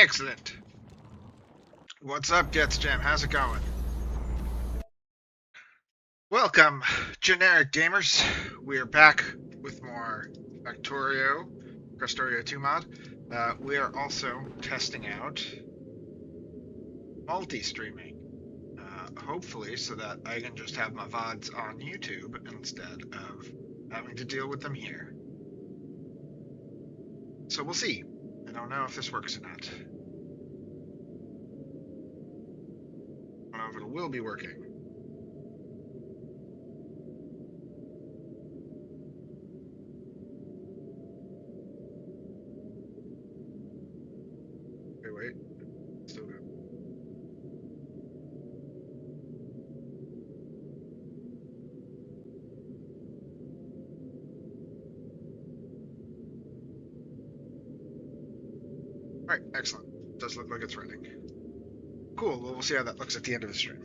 Excellent. What's up, GetsJam? How's it going? Welcome, generic gamers. We are back with more Factorio, Krastorio 2 mod. We are also testing out multi-streaming, hopefully so that I can just have my VODs on YouTube instead of having to deal with them here. So we'll see. I don't know if this works or not. I don't know if it will be working. Wait. Still good. Alright, excellent. Does look like it's running. Cool, well, we'll see how that looks at the end of the stream.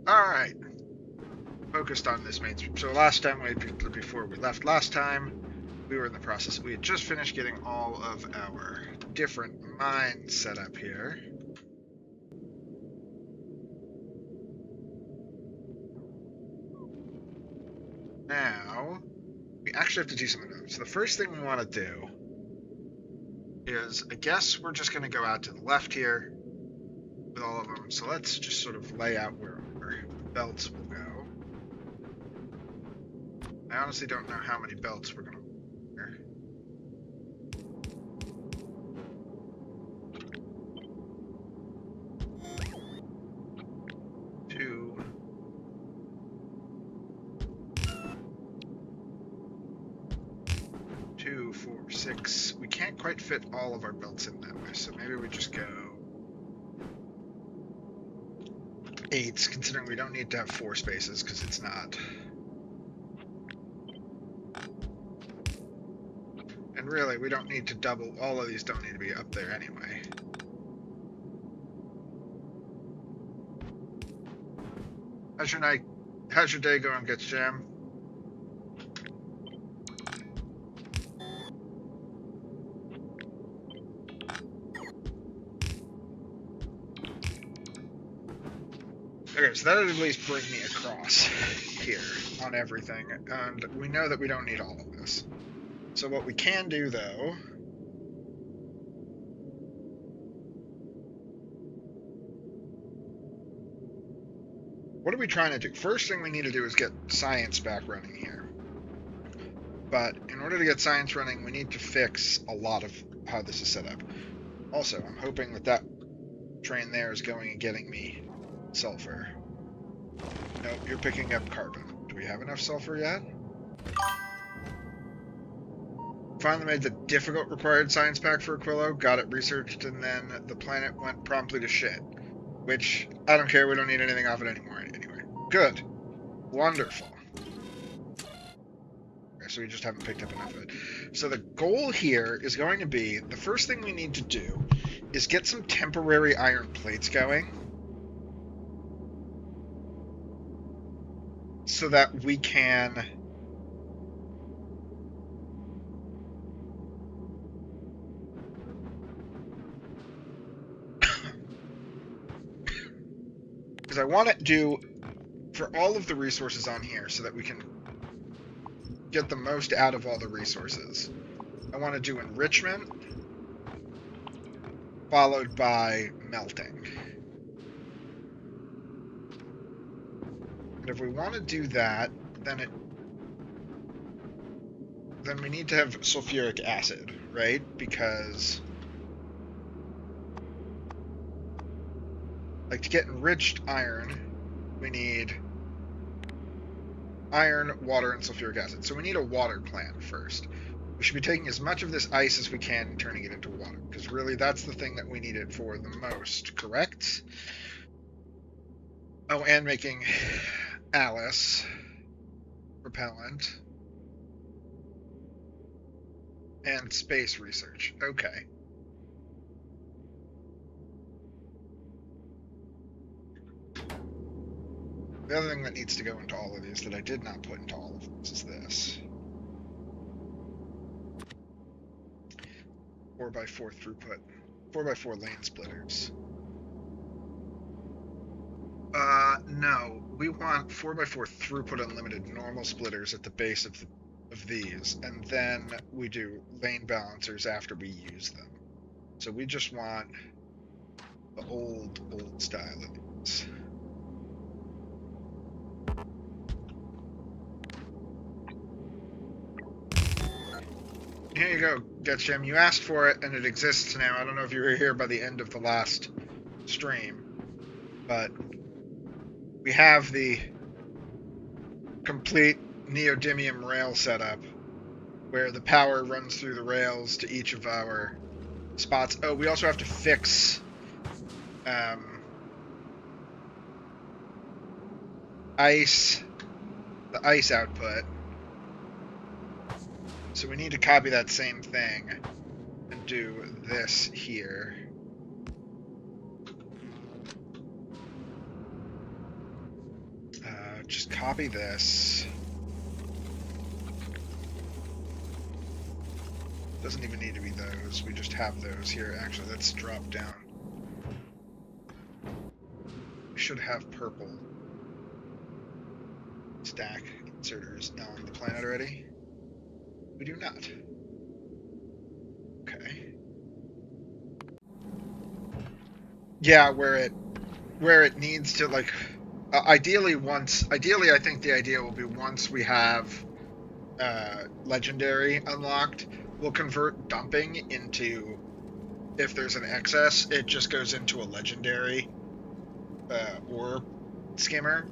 Alright. Focused on this main stream. So last time, before we left last time, we were in the process. We had just finished getting all of our different mines set up here. Now, we actually have to do something else. So the first thing we want to do is, I guess we're just going to go out to the left here with all of them. So let's just sort of lay out where our belts will go. I honestly don't know how many belts we're going to wear. Two. 2, 4, 6. We can't quite fit all of our belts in that way, so maybe we just go 8, considering we don't need to have 4 spaces, because it's not. And really, we don't need to double, all of these don't need to be up there anyway. How's your night? How's your day going, GetsJam? Okay, so that would at least bring me across here on everything, and we know that we don't need all of this. So what we can do, though, what are we trying to do? First thing we need to do is get science back running here. But in order to get science running, we need to fix a lot of how this is set up. Also, I'm hoping that that train there is going and getting me sulfur. Nope, you're picking up carbon. Do we have enough sulfur yet? Finally made the difficult required science pack for Aquilo, got it researched, and then the planet went promptly to shit. Which, I don't care, we don't need anything off it anymore anyway. Good. Wonderful. Okay, so we just haven't picked up enough of it. So the goal here is going to be, the first thing we need to do is get some temporary iron plates going, so that we can because I want to do for all of the resources on here so that we can get the most out of all the resources. I want to do enrichment followed by melting. And if we want to do that, then we need to have sulfuric acid, right? Because like to get enriched iron, we need iron, water, and sulfuric acid. So we need a water plant first. We should be taking as much of this ice as we can and turning it into water, because really that's the thing that we need it for the most, correct? Oh, and making Alice repellent and space research. Okay. The other thing that needs to go into all of these that I did not put into all of these is this. 4x4 throughput. 4x4 lane splitters. No. We want 4x4 throughput unlimited normal splitters at the base of these, and then we do lane balancers after we use them. So we just want the old style of these. Here you go, Getchem. You asked for it, and it exists now. I don't know if you were here by the end of the last stream, but we have the complete neodymium rail setup, where the power runs through the rails to each of our spots. Oh, we also have to fix the ice output. So we need to copy that same thing and do this here. Just copy this. Doesn't even need to be those. We just have those here. Actually, let's drop down. We should have purple stack inserters on the planet already. We do not. Okay. Yeah, where it needs to, like, ideally I think the idea will be once we have legendary unlocked, we'll convert dumping into, if there's an excess, it just goes into a legendary ore skimmer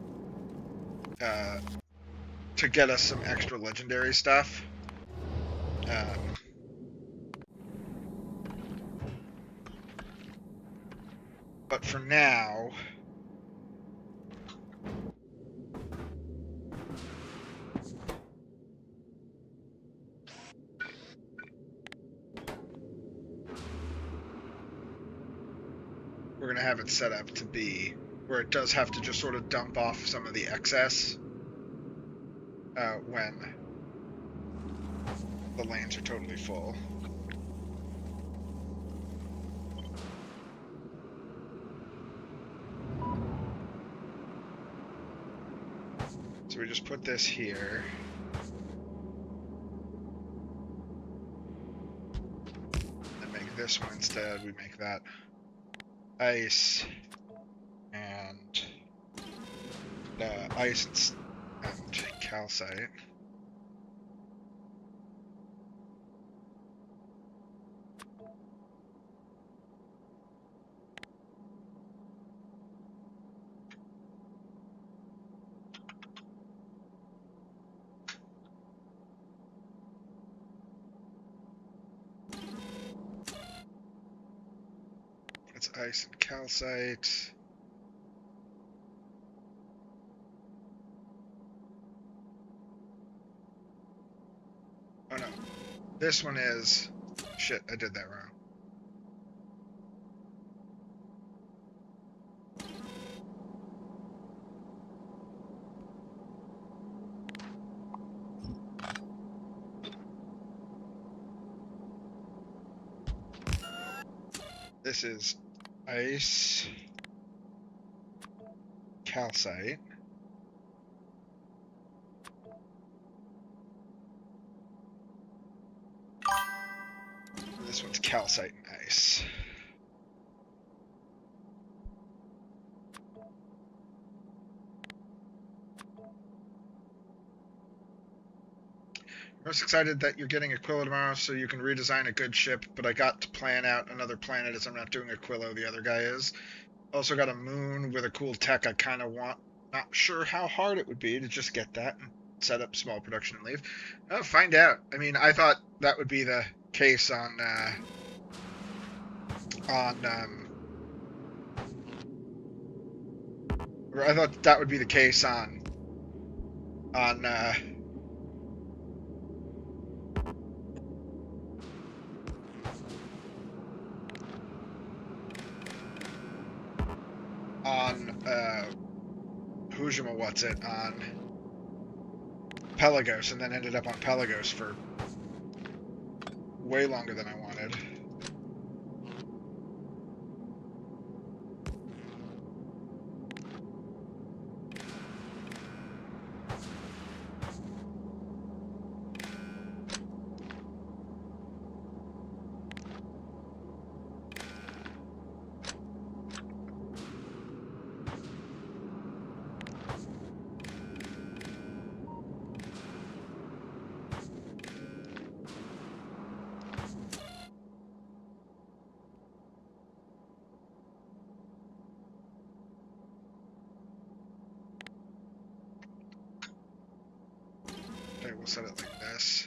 to get us some extra legendary stuff. But for now, we're going to have it set up to be where it does have to just sort of dump off some of the excess when the lanes are totally full. So we just put this here. And make this one instead. We make that ice and ice and calcite. It's ice and calcite. Oh no. This one is... Shit, I did that wrong. This is ice, calcite. This one's calcite and ice. I'm most excited that you're getting Aquila tomorrow so you can redesign a good ship, but I got to plan out another planet as I'm not doing Aquila, the other guy is. Also got a moon with a cool tech I kind of want. Not sure how hard it would be to just get that and set up small production and leave. I'll find out. I mean, I thought that would be the case on or I thought that would be the case on Hujima, what's it, on Pelagos, and then ended up on Pelagos for way longer than I wanted. set it like this.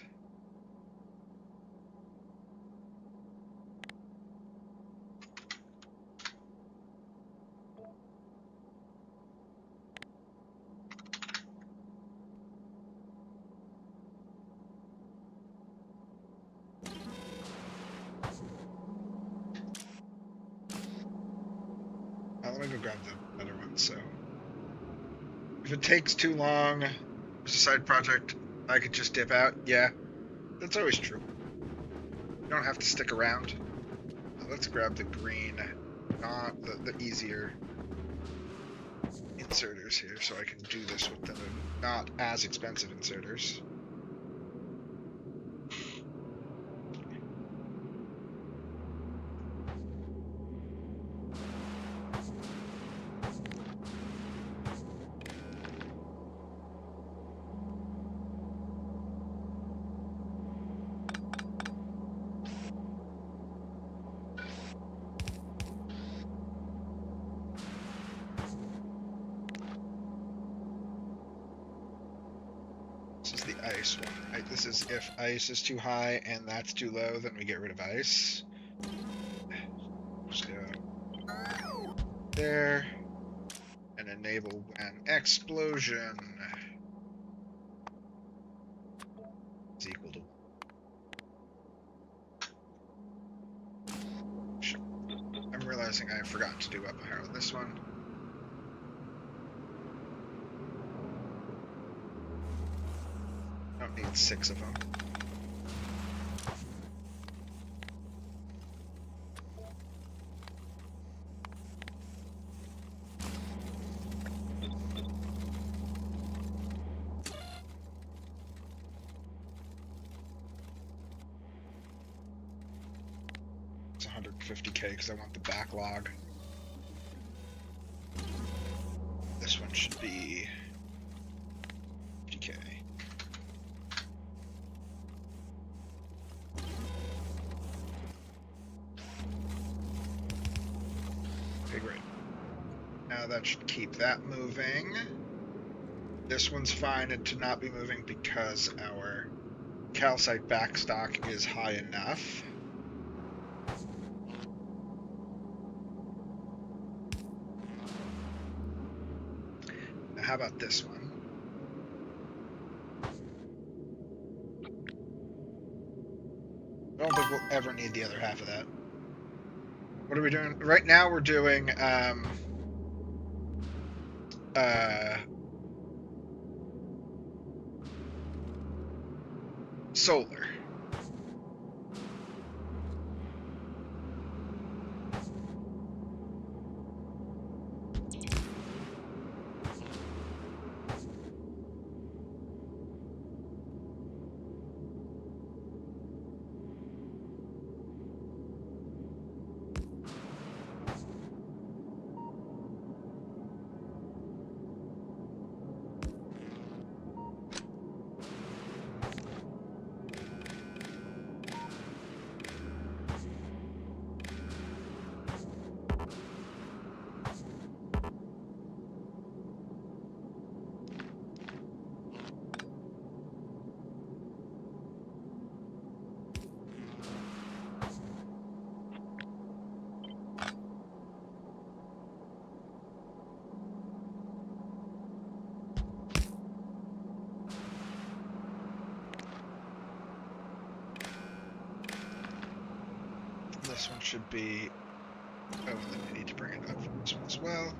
Let me go grab the other one. So if it takes too long, it's a side project, I could just dip out. Yeah, that's always true. You don't have to stick around. Let's grab the green, not the easier inserters here, so I can do this with the not as expensive inserters. This is the ice one, right? This is if ice is too high and that's too low, then we get rid of ice. Just go there and enable an explosion is equal to. I'm realizing I forgot to do up a hair on this one. I don't need 6 of them. It's 150k because I want the backlog. This one should be 50k. Okay, great. Now that should keep that moving. This one's fine to not be moving because our calcite backstock is high enough. Now how about this one? I don't think we'll ever need the other half of that. What are we doing? Right now we're doing solar. This one should be... Oh, and then we need to bring it up for this one as well.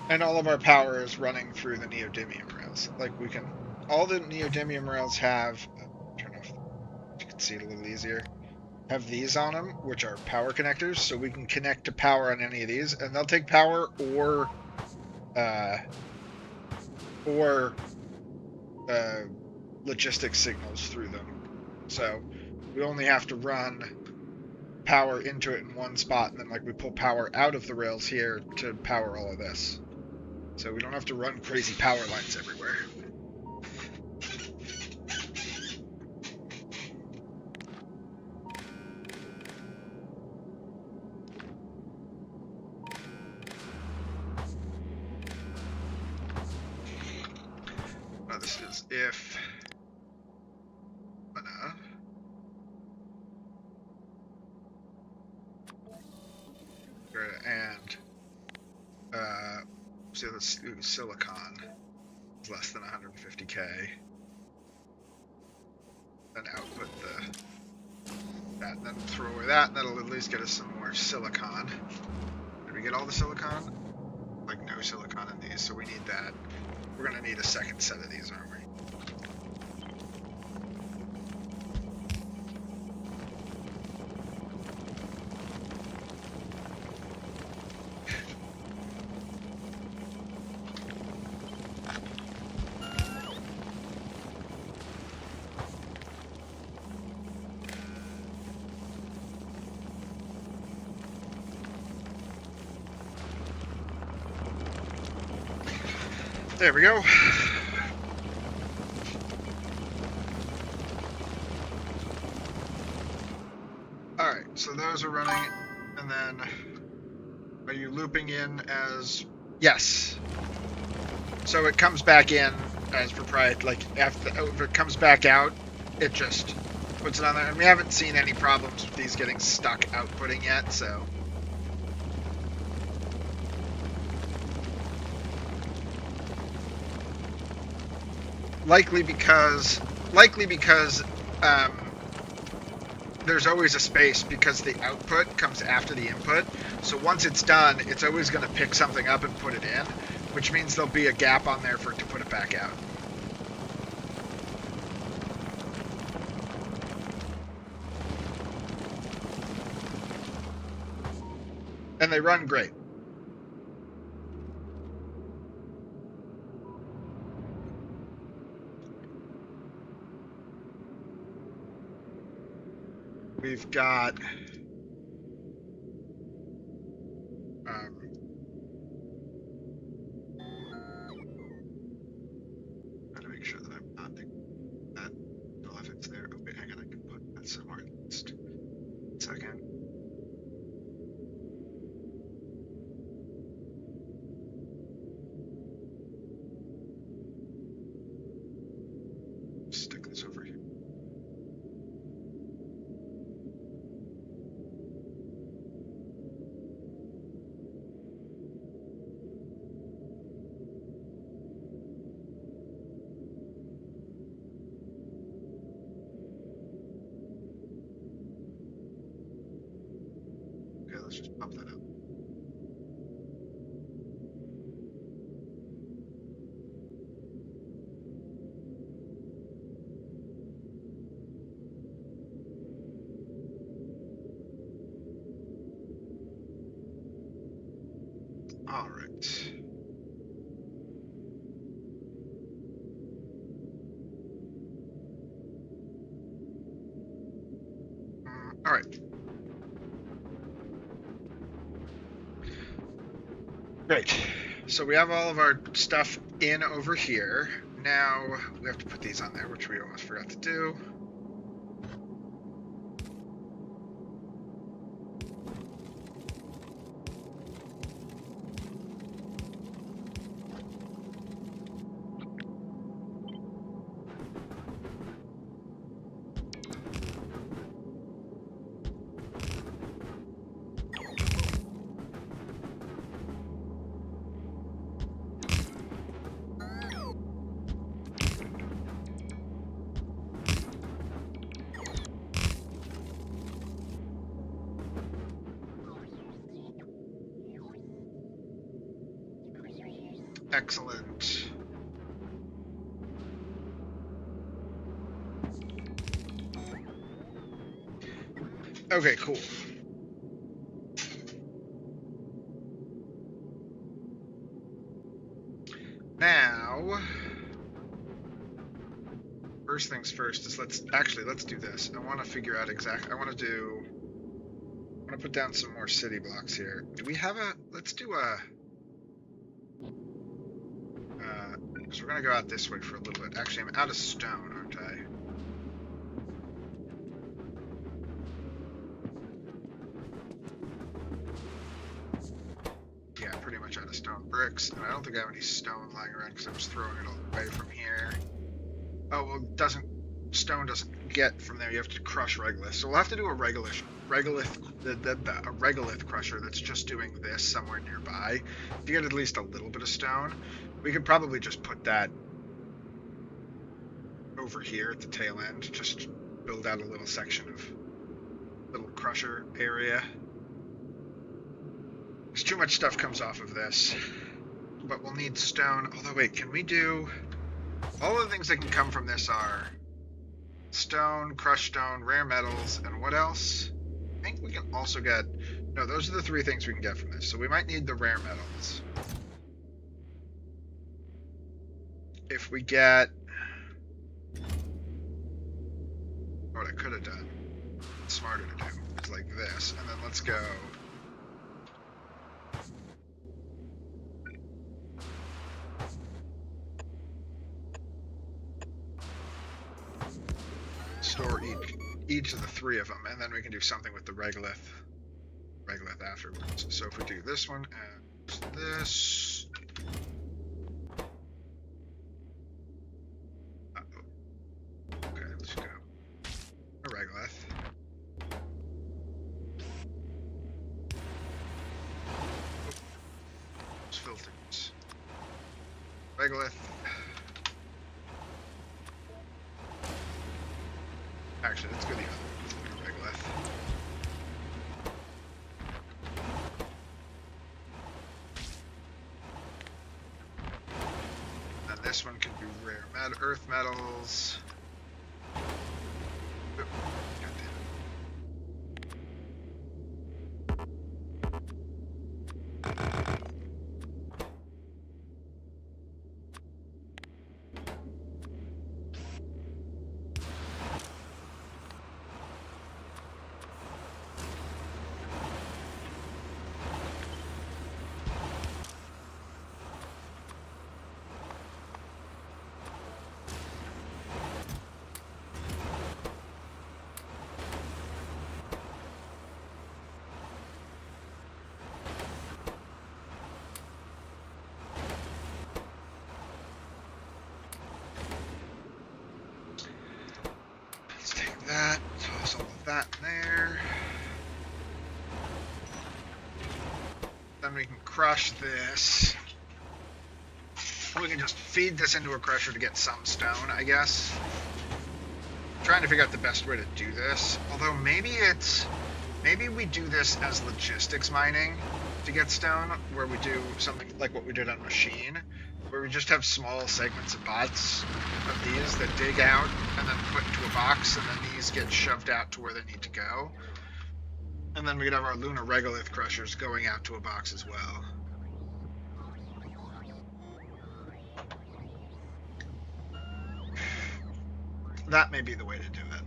And all of our power is running through the neodymium rails. Like we can... All the neodymium rails have... turn off... You can see it a little easier. Have these on them, which are power connectors, so we can connect to power on any of these, and they'll take power or logistics signals through them. So we only have to run power into it in one spot, and then like we pull power out of the rails here to power all of this. So we don't have to run crazy power lines everywhere. this is if and so let's do silicon is less than 150k. Then output that, then throw away that, and that'll at least get us some more silicon. Did we get all the silicon? Like no silicon in these, so we need that. We're gonna need a second set of these, aren't we? There we go. Alright, so those are running, and then are you looping in as... Yes. So it comes back in as proprietary, like after if it comes back out, it just puts it on there. And we haven't seen any problems with these getting stuck outputting yet, so... Likely because there's always a space because the output comes after the input. So once it's done, it's always going to pick something up and put it in, which means there'll be a gap on there for it to put it back out. And they run great. We've got gotta make sure that I'm not that well, if it's there. Oh wait, hang on, I can put that somewhere. Just 1 second. Stick this over here. Let's just pop that up. All right. All right. Great. So we have all of our stuff in over here. Now we have to put these on there, which we almost forgot to do. Excellent. Okay, cool. Now, first things first is let's do this. I want to figure out exactly. I want to put down some more city blocks here. Do we have a? Let's do a. Because we're gonna go out this way for a little bit. Actually, I'm out of stone, aren't I? Yeah, pretty much out of stone bricks, and I don't think I have any stone lying around because I was throwing it all away from here. Oh, well, stone doesn't get from there. You have to crush regolith. So we'll have to do a regolith crusher that's just doing this somewhere nearby to get at least a little bit of stone. We could probably just put that over here at the tail end. Just build out a little section of little crusher area. There's too much stuff comes off of this, but we'll need stone. Although, wait, can we do... All the things that can come from this are stone, crushed stone, rare metals, and what else? I think we can also get... No, those are the three things we can get from this. So we might need the rare metals. If we get... What I could have done, smarter to do, is like this. And then let's go... Store each of the three of them, and then we can do something with the regolith afterwards. So if we do this one and this, okay, let's go a regolith. Those filters, regolith. Actually, let's go the other regolith. And this one can be rare earth metals. Oop, that, toss all of that in there. Then we can crush this. We can just feed this into a crusher to get some stone, I guess. I'm trying to figure out the best way to do this. Although maybe we do this as logistics mining to get stone, where we do something like what we did on Machine, where we just have small segments of bots of these that dig out and then put into a box, and then these get shoved out to where they need to go. And then we could have our Luna regolith crushers going out to a box as well. That may be the way to do it.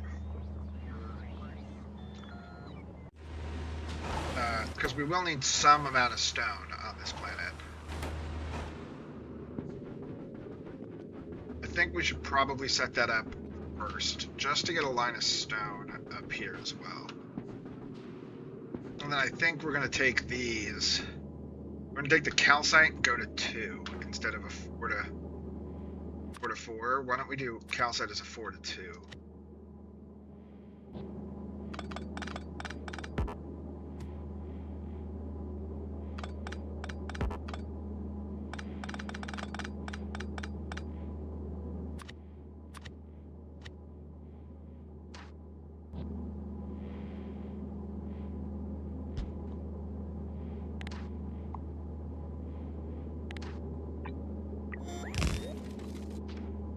Because we will need some amount of stone on this planet. I think we should probably set that up first, just to get a line of stone up here as well. And then I think we're going to take these. We're going to take the calcite and go to 2 instead of a 4 to 4. Why don't we do calcite as a 4 to 2?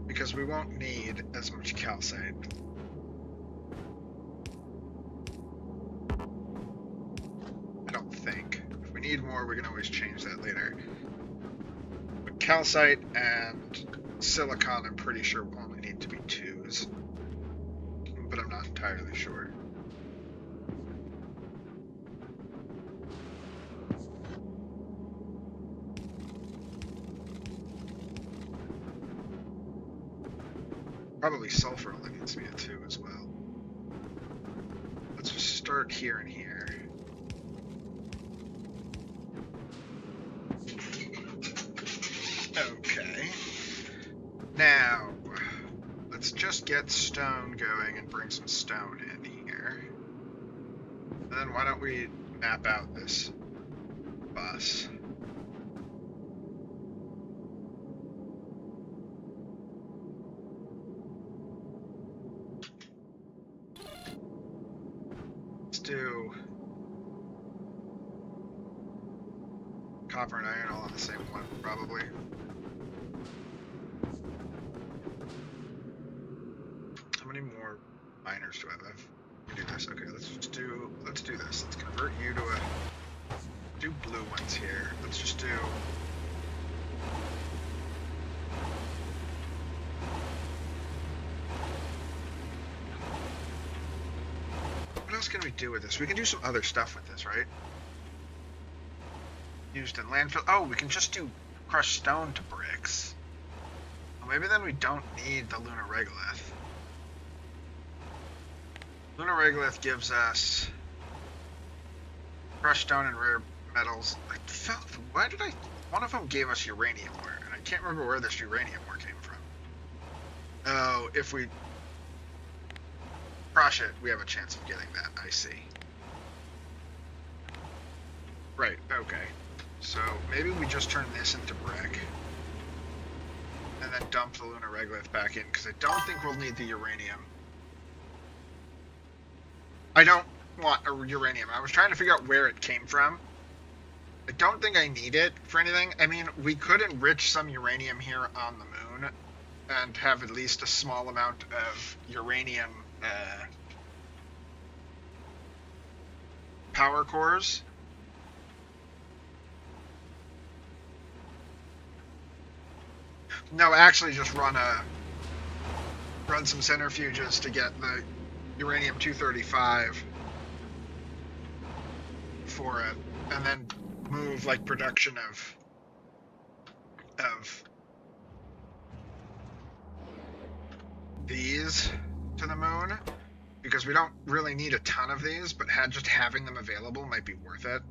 Because we won't need as much calcite. I don't think. If we need more, we can always change that later. But calcite and silicon, I'm pretty sure will only need to be 2s. But I'm not entirely sure. Probably sulfur only needs to be a 2 as well. Let's just start here and here. Okay. Now, let's just get stone going and bring some stone in here. And then why don't we map out this bus? Let's do copper and iron all on the same one, probably. How many more miners do I have? We do this. Okay, let's do this. Let's convert you to do blue ones here. Let's just do what else can we do with this? We can do some other stuff with this, right? Used in landfill. Oh, we can just do crushed stone to bricks. Well, maybe then we don't need the Lunar Regolith. Lunar Regolith gives us crushed stone and rare metals. One of them gave us uranium ore, and I can't remember where this uranium ore came from. Oh, if we crush it, we have a chance of getting that, I see. Right, okay. So maybe we just turn this into brick. And then dump the Lunar Regolith back in, because I don't think we'll need the uranium. I don't want a uranium. I was trying to figure out where it came from. I don't think I need it for anything. I mean, we could enrich some uranium here on the moon and have at least a small amount of uranium power cores. No, actually just run some centrifuges to get the uranium-235 for it, and then move like production of these to the moon, because we don't really need a ton of these, but just having them available might be worth it.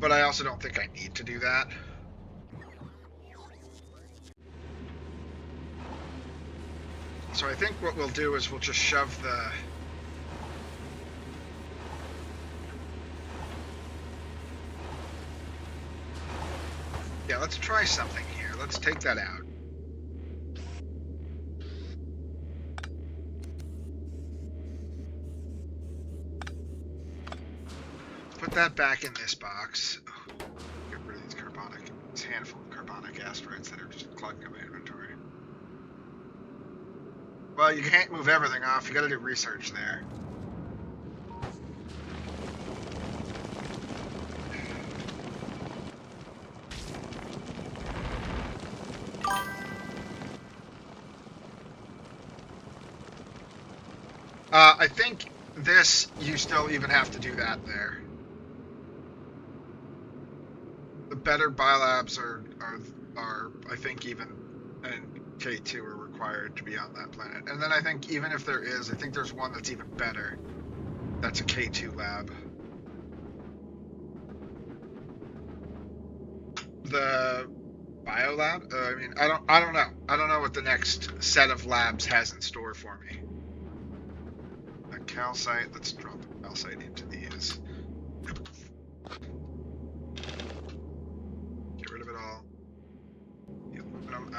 But I also don't think I need to do that. So I think what we'll do is we'll just shove the let's try something here. Let's take that out. Put that back in this box. Oh, get rid of this handful of carbonic asteroids that are just clogging up my inventory. Well, you can't move everything off. You gotta do research there. I think this, you still even have to do that there. The better biolabs are I think even in K2 are required to be on that planet. And then I think even if there is, I think there's one that's even better. That's a K2 lab. The biolab? I mean, I don't know. I don't know what the next set of labs has in store for me. A calcite. Let's drop a calcite into these. Get rid of it all. The aluminum.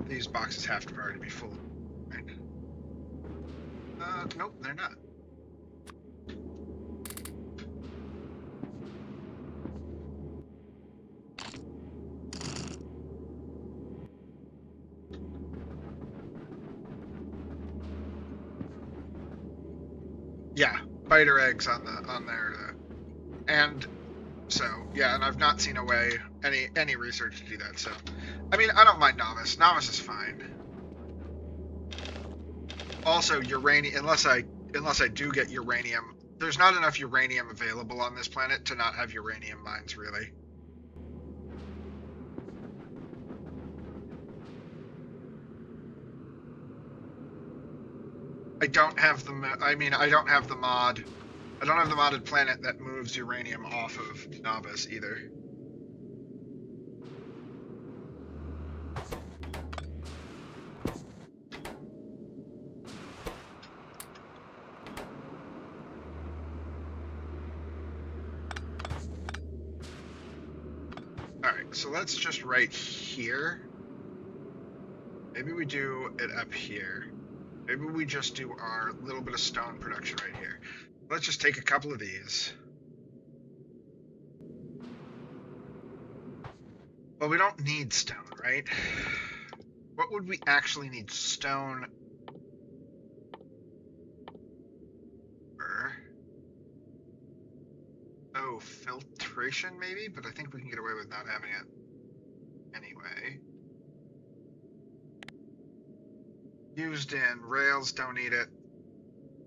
These boxes have to already be full, right? Nope, they're not. Yeah, biter eggs on there, and so yeah, and I've not seen a way any research to do that. So, I mean, I don't mind novice. Novice is fine. Also, uranium. Unless I do get uranium, there's not enough uranium available on this planet to not have uranium mines, really. I don't have the mod. I don't have the modded planet that moves uranium off of Navas either. So let's just right here. Maybe we do it up here. Maybe we just do our little bit of stone production right here. Let's just take a couple of these. Well, we don't need stone, right? What would we actually need stone for? Oh, filtration maybe? But I think we can get away with not having it anyway. Used in rails, don't need it.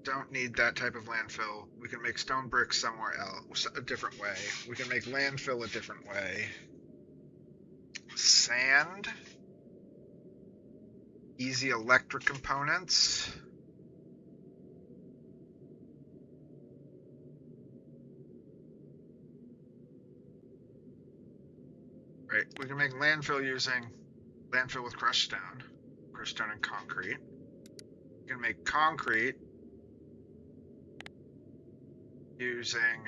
Don't need that type of landfill. We can make stone bricks somewhere else, a different way. We can make landfill a different way. Sand. Easy electric components. Right, we can make landfill using landfill with crushed stone and concrete. We can make concrete using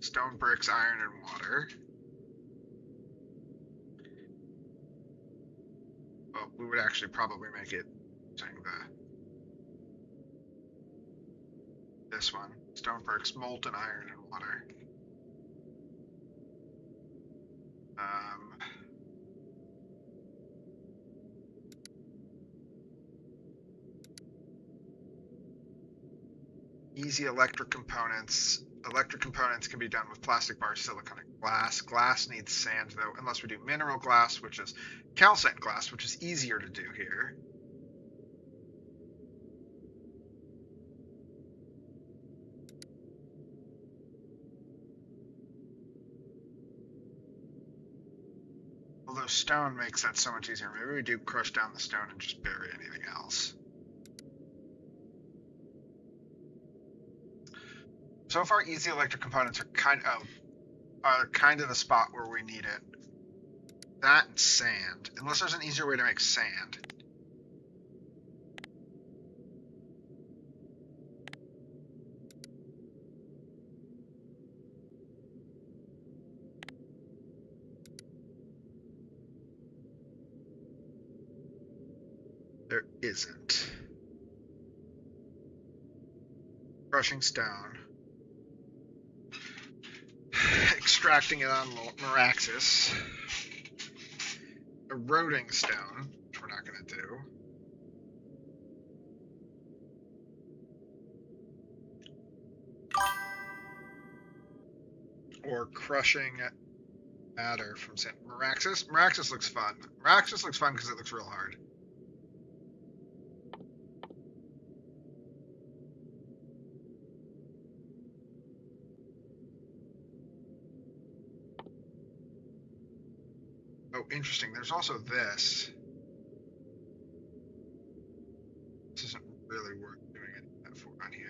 stone bricks, iron, and water. Well, we would actually probably make it using this one. Stone bricks, molten iron, and water. Easy electric components. Electric components can be done with plastic bars, silicone, and glass. Glass needs sand, though, unless we do mineral glass, which is calcite glass, which is easier to do here. Although stone makes that so much easier. Maybe we do crush down the stone and just bury anything else. So far, easy electric components are kind of the spot where we need it. That and sand, unless there's an easier way to make sand. There isn't. Crushing stone. Extracting it on Meraxis. Eroding stone, which we're not going to do. Or crushing matter from sand. Meraxis? Meraxis looks fun. Meraxis looks fun because it looks real hard. Oh, interesting. There's also this. This isn't really worth doing anything for on here.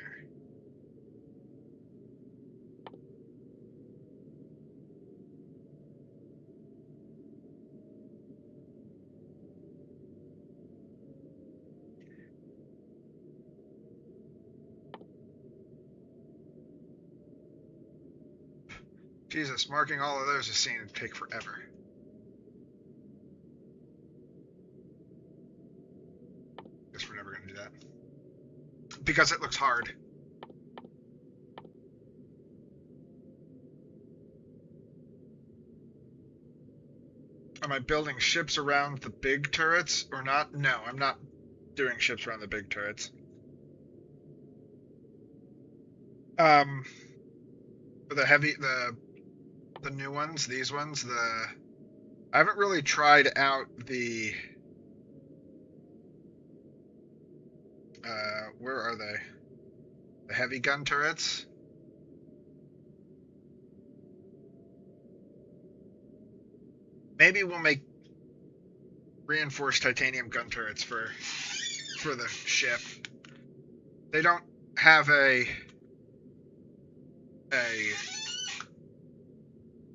Jesus, marking all of those is seen to take forever. Guess we're never going to do that. Because it looks hard. Am I building ships around the big turrets or not? No, I'm not doing ships around the big turrets. For the new ones, these ones, I haven't really tried out the where are they? The heavy gun turrets. Maybe we'll make reinforced titanium gun turrets for the ship. They don't have a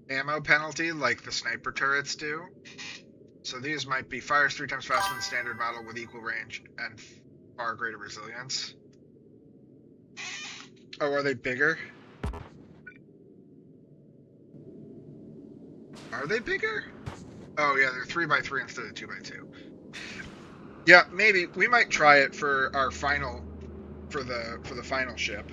ammo penalty like the sniper turrets do. So these might be fires 3 times faster than standard model with equal range and far greater resilience. Oh, are they bigger? Are they bigger? Oh yeah, they're 3x3 instead of 2x2. Yeah, maybe we might try it for our final, for the final ship.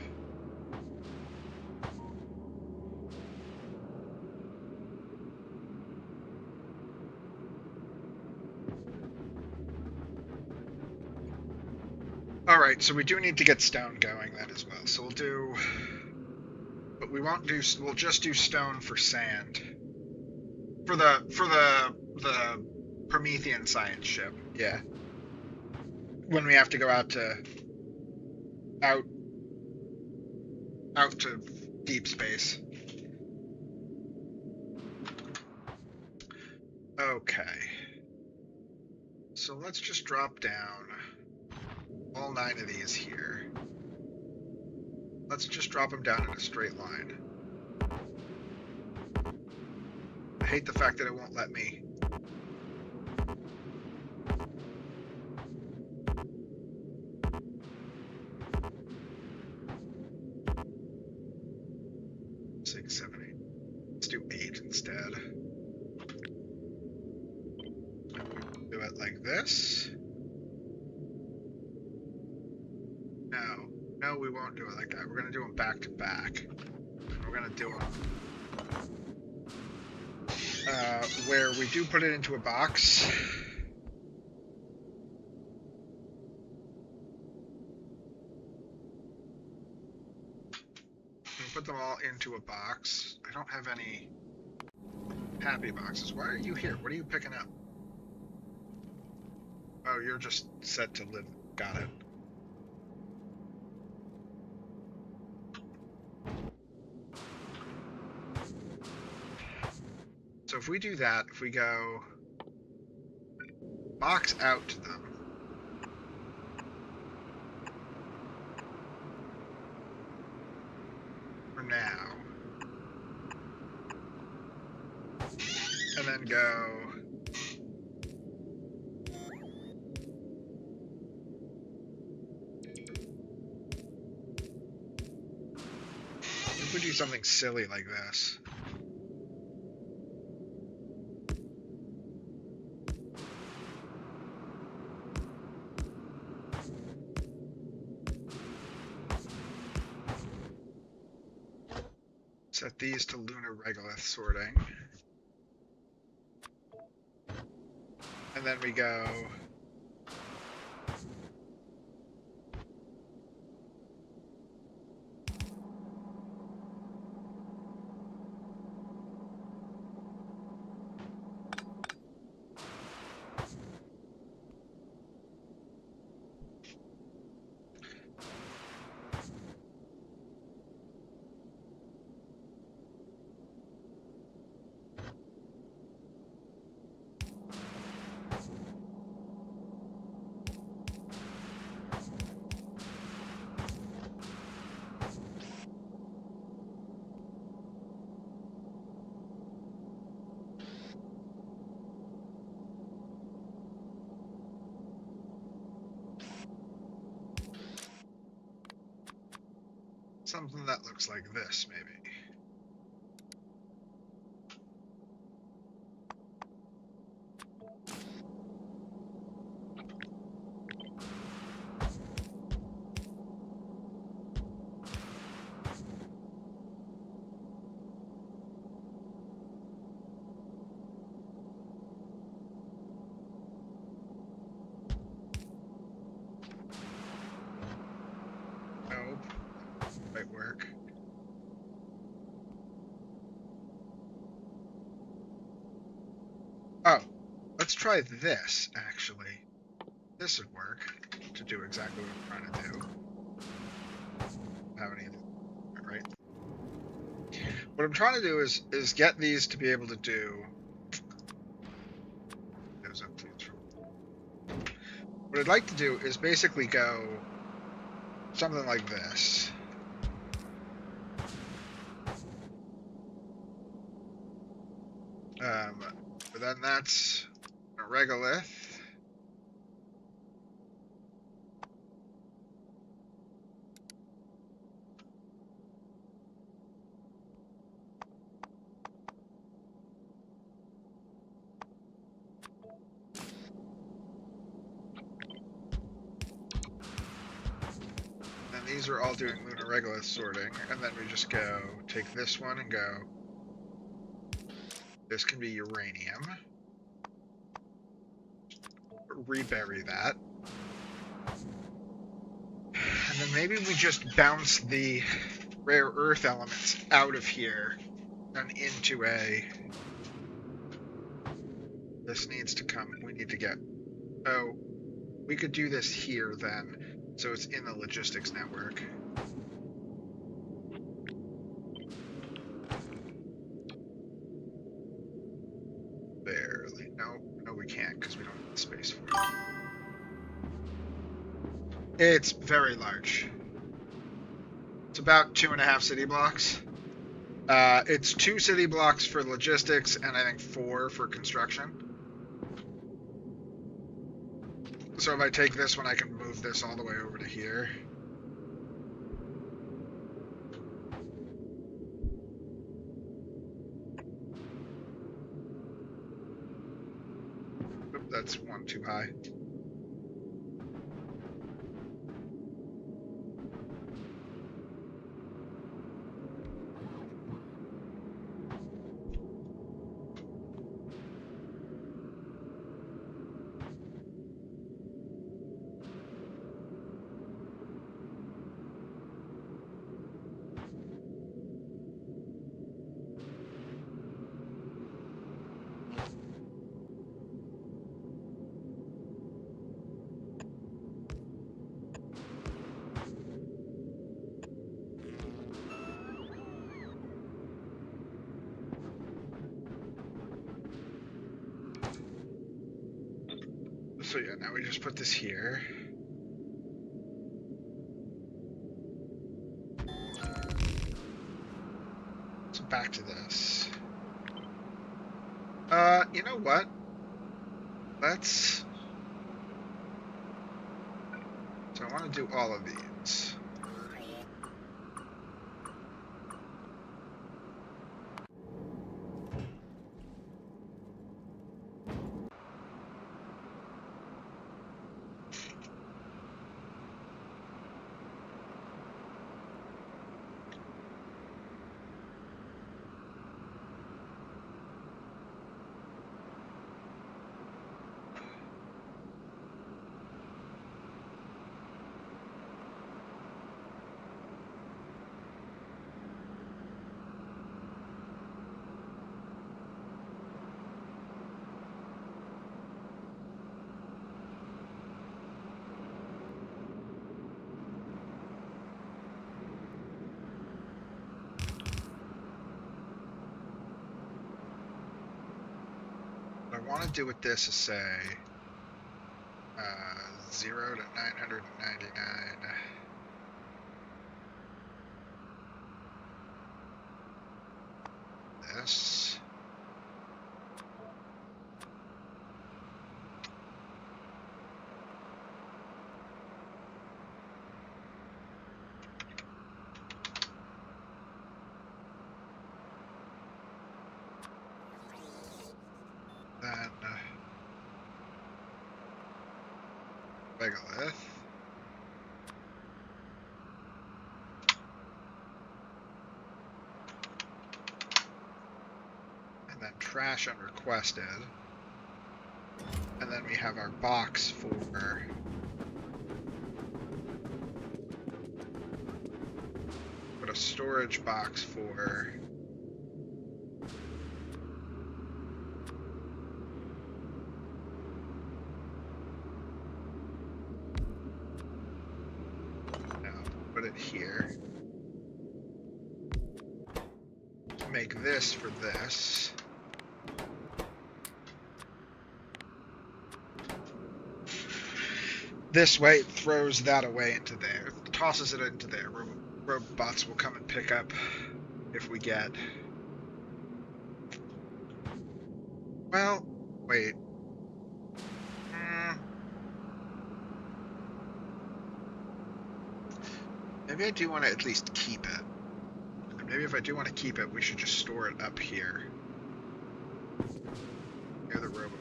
All right, so we do need to get stone going then as well. So we'll do, but we won't do. We'll just do stone for sand. For the Promethean science ship, yeah. When we have to go out out to deep space. Okay. So let's just drop down all 9 of these here. Let's just drop them down in a straight line. I hate the fact that it won't let me. Six, 7, 8. Let's do 8 instead. Do it like this. No, we won't do it like that. We're gonna do them back to back. We're gonna do them where we do put it into a box. And put them all into a box. I don't have any happy boxes. Why are you here? What are you picking up? Oh, you're just set to live. Got it. So if we do that, if we go box out to them, for now, and then go if we do something silly like this. Set these to lunar regolith sorting. And then we go something that looks like this, maybe. Nope. Might work. Oh, let's try this, actually. This would work to do exactly what I'm trying to do. Have any, right? What I'm trying to do is get these to be able to do. What I'd like to do is basically go something like this. But then that's a regolith. then these are all doing lunar regolith sorting, and then we just go take this one and go, this can be uranium. Rebury that. And then maybe we just bounce the rare earth elements out of here and into a... This needs to come, we need to get... Oh, we could do this here then, so it's in the logistics network. Barely. No, we can't because we don't have the space for it. It's very large. It's about 2.5 city blocks. It's 2 city blocks for logistics and I think 4 for construction. So if I take this one, I can move this all the way over to here. Oop, that's one too high. So yeah, now we just put this here. So back to this. You know what? Let's... So I want to do all of these. What I want to do with this is say 0 to 999. This. Then Megalith. And then trash unrequested. And then we have our box for put a storage box for it here. Make this for this. This way it throws that away into there. Tosses it into there. Robots will come and pick up if we get... Well, wait. Maybe I do want to at least keep it. And maybe if I do want to keep it, we should just store it up here. Near the robot.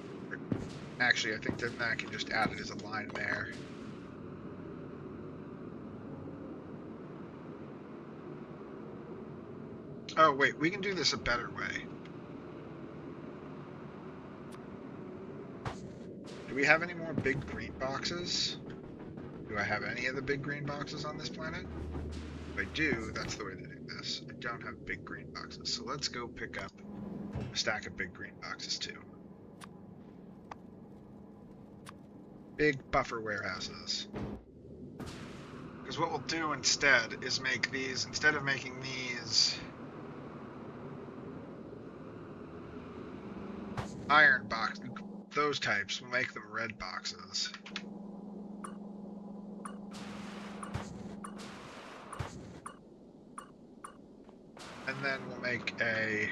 Actually, I think that I can just add it as a line there. Oh, wait, we can do this a better way. Do we have any more big green boxes? Do I have any of the big green boxes on this planet? If I do, that's the way to do this. I don't have big green boxes, so let's go pick up a stack of big green boxes too. Big buffer warehouses. Because what we'll do instead is make these, instead of making these iron box, those types, we'll make them red boxes. And then we'll make a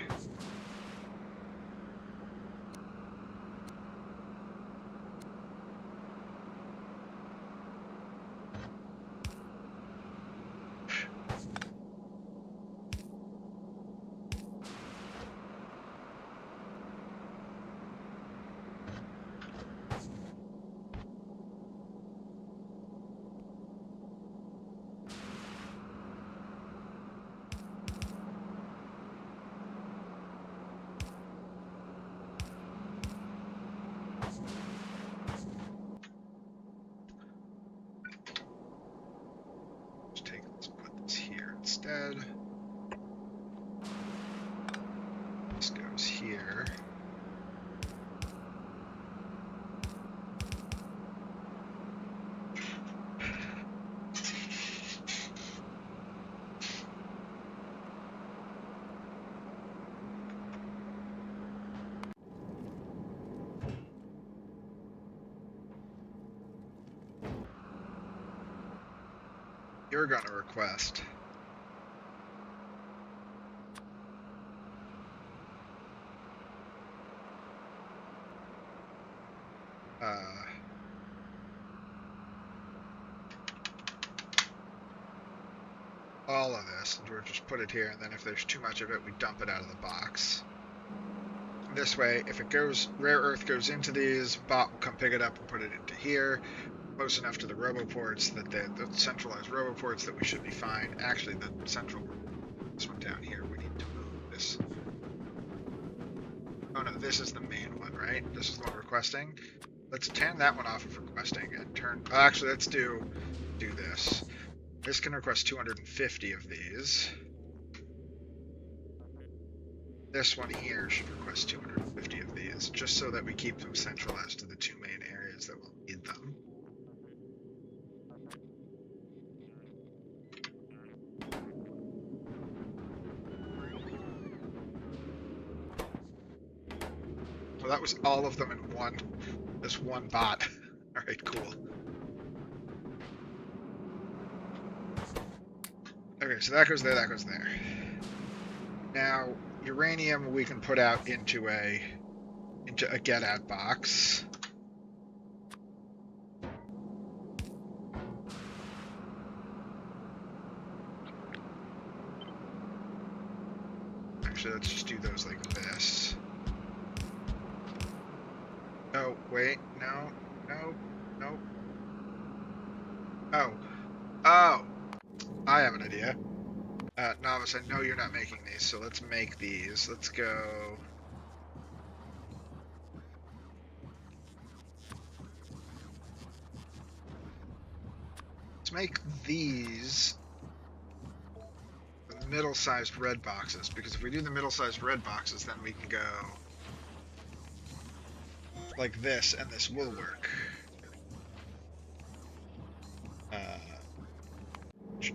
instead. This goes here. You're gonna request. All of this, and we'll just put it here, and then if there's too much of it, we dump it out of the box. This way, if it goes, rare earth goes into these, bot will come pick it up and put it into here, close enough to the roboports that the centralized roboports that we should be fine. Actually, the central, this one down here, we need to move this. Oh no, this is the main one, right? This is the one requesting. Let's turn that one off of requesting and turn, actually, let's do this. This can request 250 of these. This one here should request 250 of these, just so that we keep them centralized to the two main areas that will need them. Well, that was all of them in this one bot. Alright, cool. Okay, so that goes there, that goes there. Now, uranium we can put out into a get out box. Actually, let's just do those like this. Oh, wait, no, no, no. Oh, oh, I have an idea. Novice, I know you're not making these, so let's make these. Let's go. Let's make these the middle-sized red boxes, because if we do the middle-sized red boxes, then we can go like this, and this will work.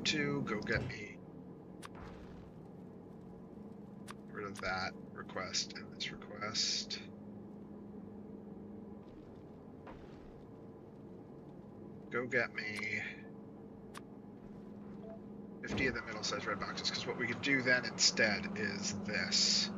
2, go get me rid of that request and this request. Go get me 50 of the middle-sized red boxes, because what we could do then instead is this.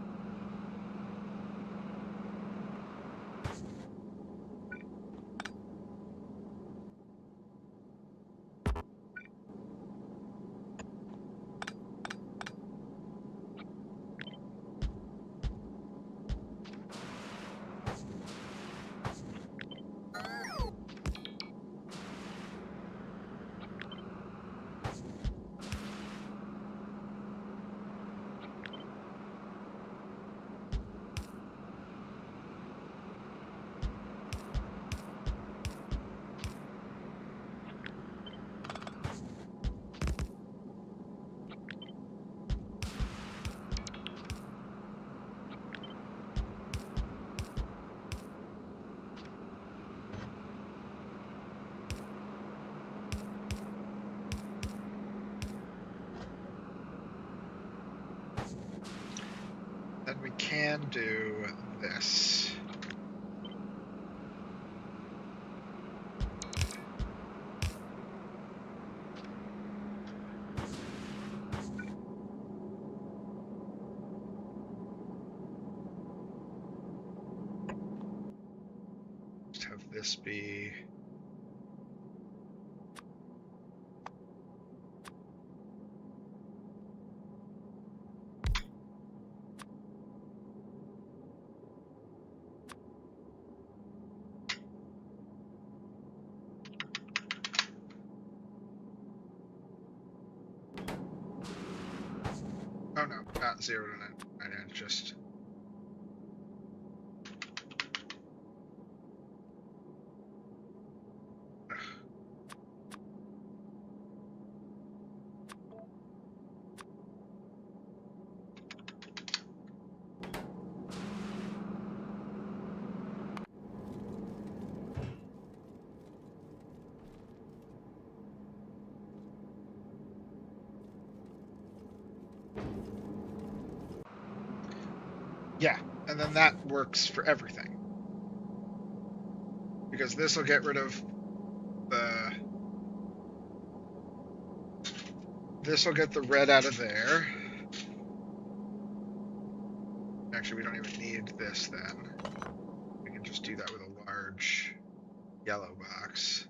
can do this. Just have this be... Oh no, not 0 to 9, just... Yeah, and then that works for everything. Because this will get rid of the... This will get the red out of there. Actually, we don't even need this then. We can just do that with a large yellow box.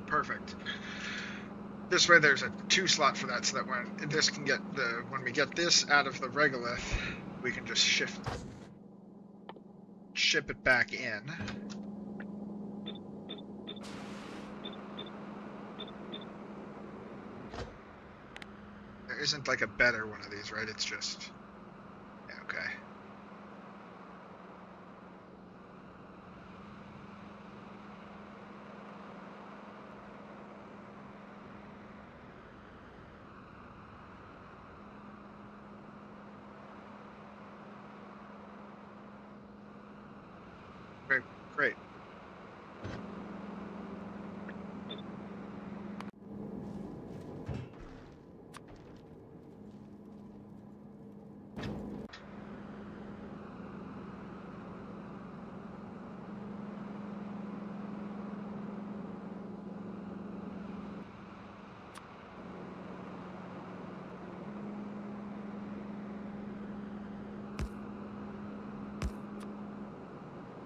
Perfect. This way there's a 2 slot for that, so that when this can get the when we get this out of the regolith, we can just ship it back in. There isn't like a better one of these, right? It's just... Yeah, okay. Great.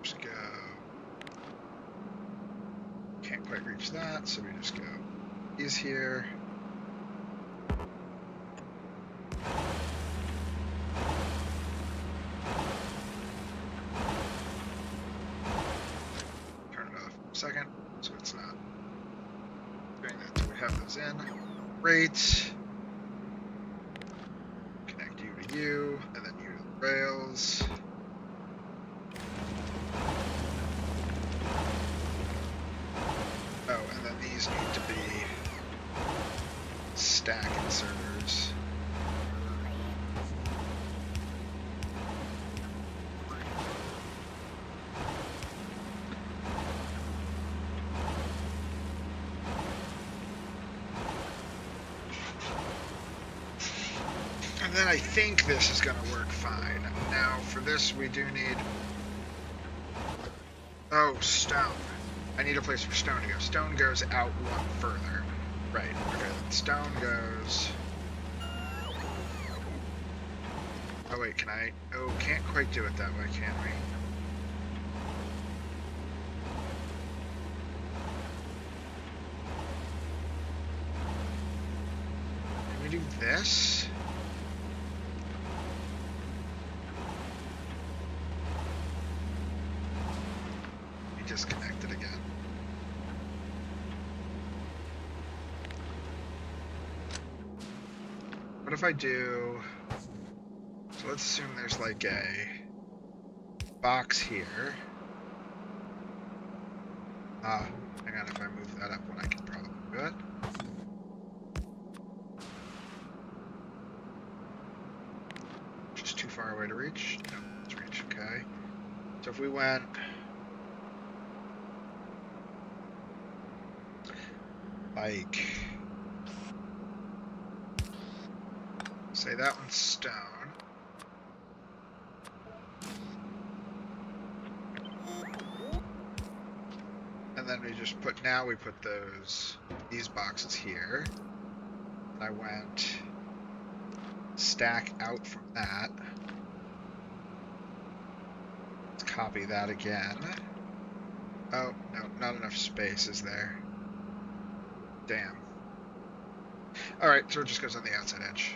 Just go. Can't quite reach that, so we just go. He's here. Turn it off for a second, so it's not doing that until we have those in. Great. Connect you to you, and then you to the rails. Oh, and then these need to be stack inserters. And then I think this is going to work fine. Now, for this, we do need... Oh, stone. I need a place for stone to go. Stone goes out one further. Right, okay, then stone goes... Oh wait, can I... Oh, can't quite do it that way, can we? Can we do this? Disconnect it again. What if I do So let's assume there's like a box here. Hang on, if I move that up one, I can probably do it. Just too far away to reach? No, let's reach, okay. So if we went... like... say that one's stone. And then we just put, now we put these boxes here. And I went stack out from that. Let's copy that again. Oh, no, not enough space is there. Damn. Alright, so it just goes on the outside edge.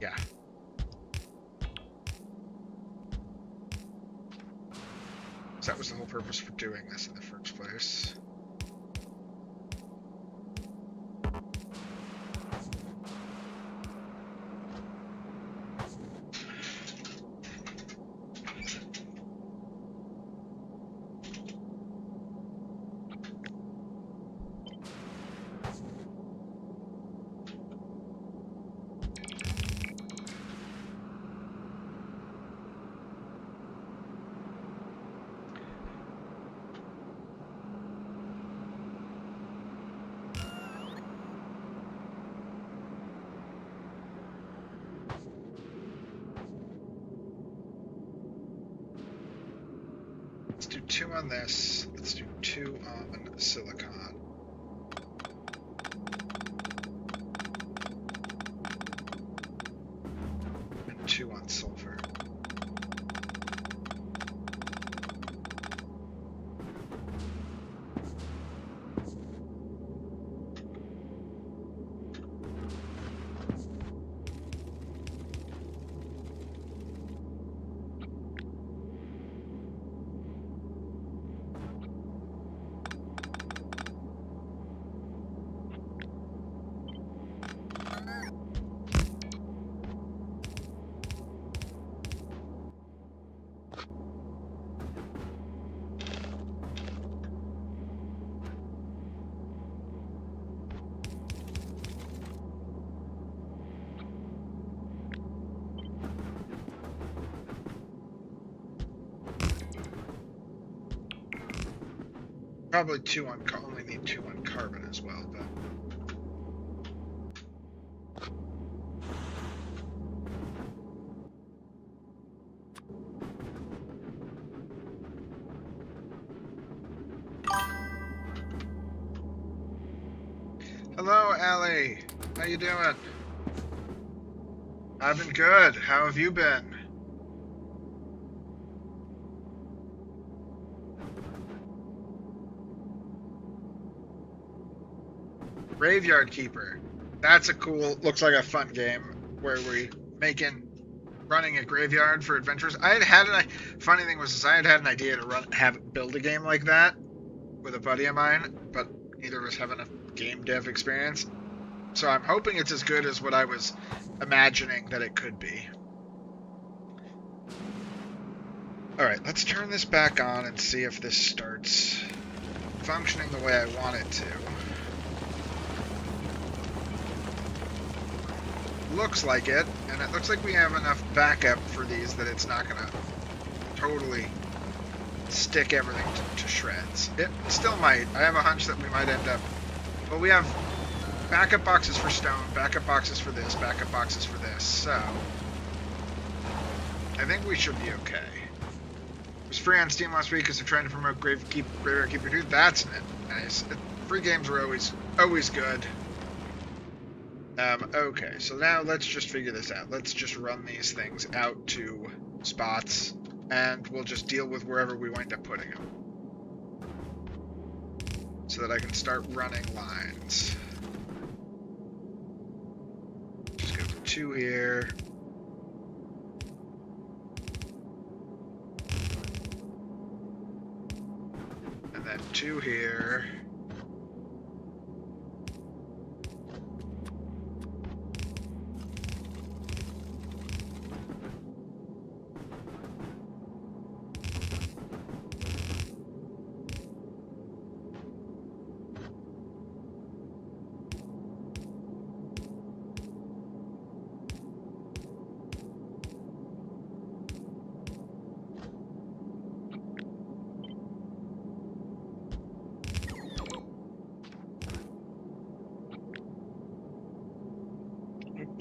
Yeah. So that was the whole purpose for doing this in the first place. Let's do 2 on this. Let's do 2 on silicon. And 2 on sulfur. Probably 2 on, only need 2 on carbon as well, but... Hello, Allie. How you doing? I've been good. How have you been? Graveyard Keeper. That's a cool, looks like a fun game where we running a graveyard for adventurers. Funny thing was I had an idea to build a game like that with a buddy of mine, but neither of us have enough game dev experience. So I'm hoping it's as good as what I was imagining that it could be. Alright, let's turn this back on and see if this starts functioning the way I want it to. Looks like it, and it looks like we have enough backup for these that it's not gonna totally stick everything to shreds. It still might. I have a hunch that we might end up... Well, we have backup boxes for stone, backup boxes for this, backup boxes for this, so... I think we should be okay. It was free on Steam last week because they're trying to promote Graveyard Keeper 2. That's nice. Free games are always good. Okay, so now let's just figure this out. Let's just run these things out to spots, and we'll just deal with wherever we wind up putting them. so that I can start running lines. Just go 2 here. And then 2 here.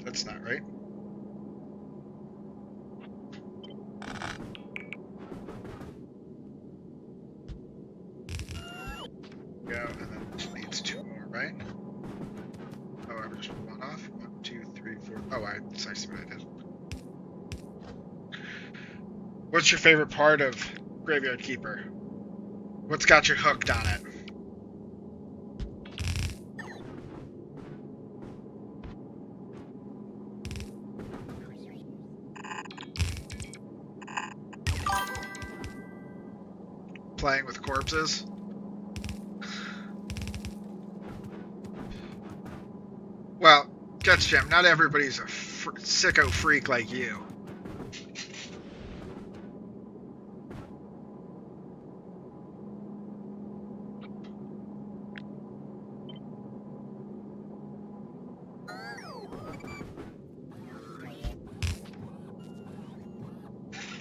That's not right. Go, and then this needs 2 more, right? Oh, I'm just 1 off. 1, 2, 3, 4. Oh, I see what I did. What's your favorite part of Graveyard Keeper? What's got you hooked on it? Playing with corpses? Well, Guts Jim, not everybody's a sicko freak like you.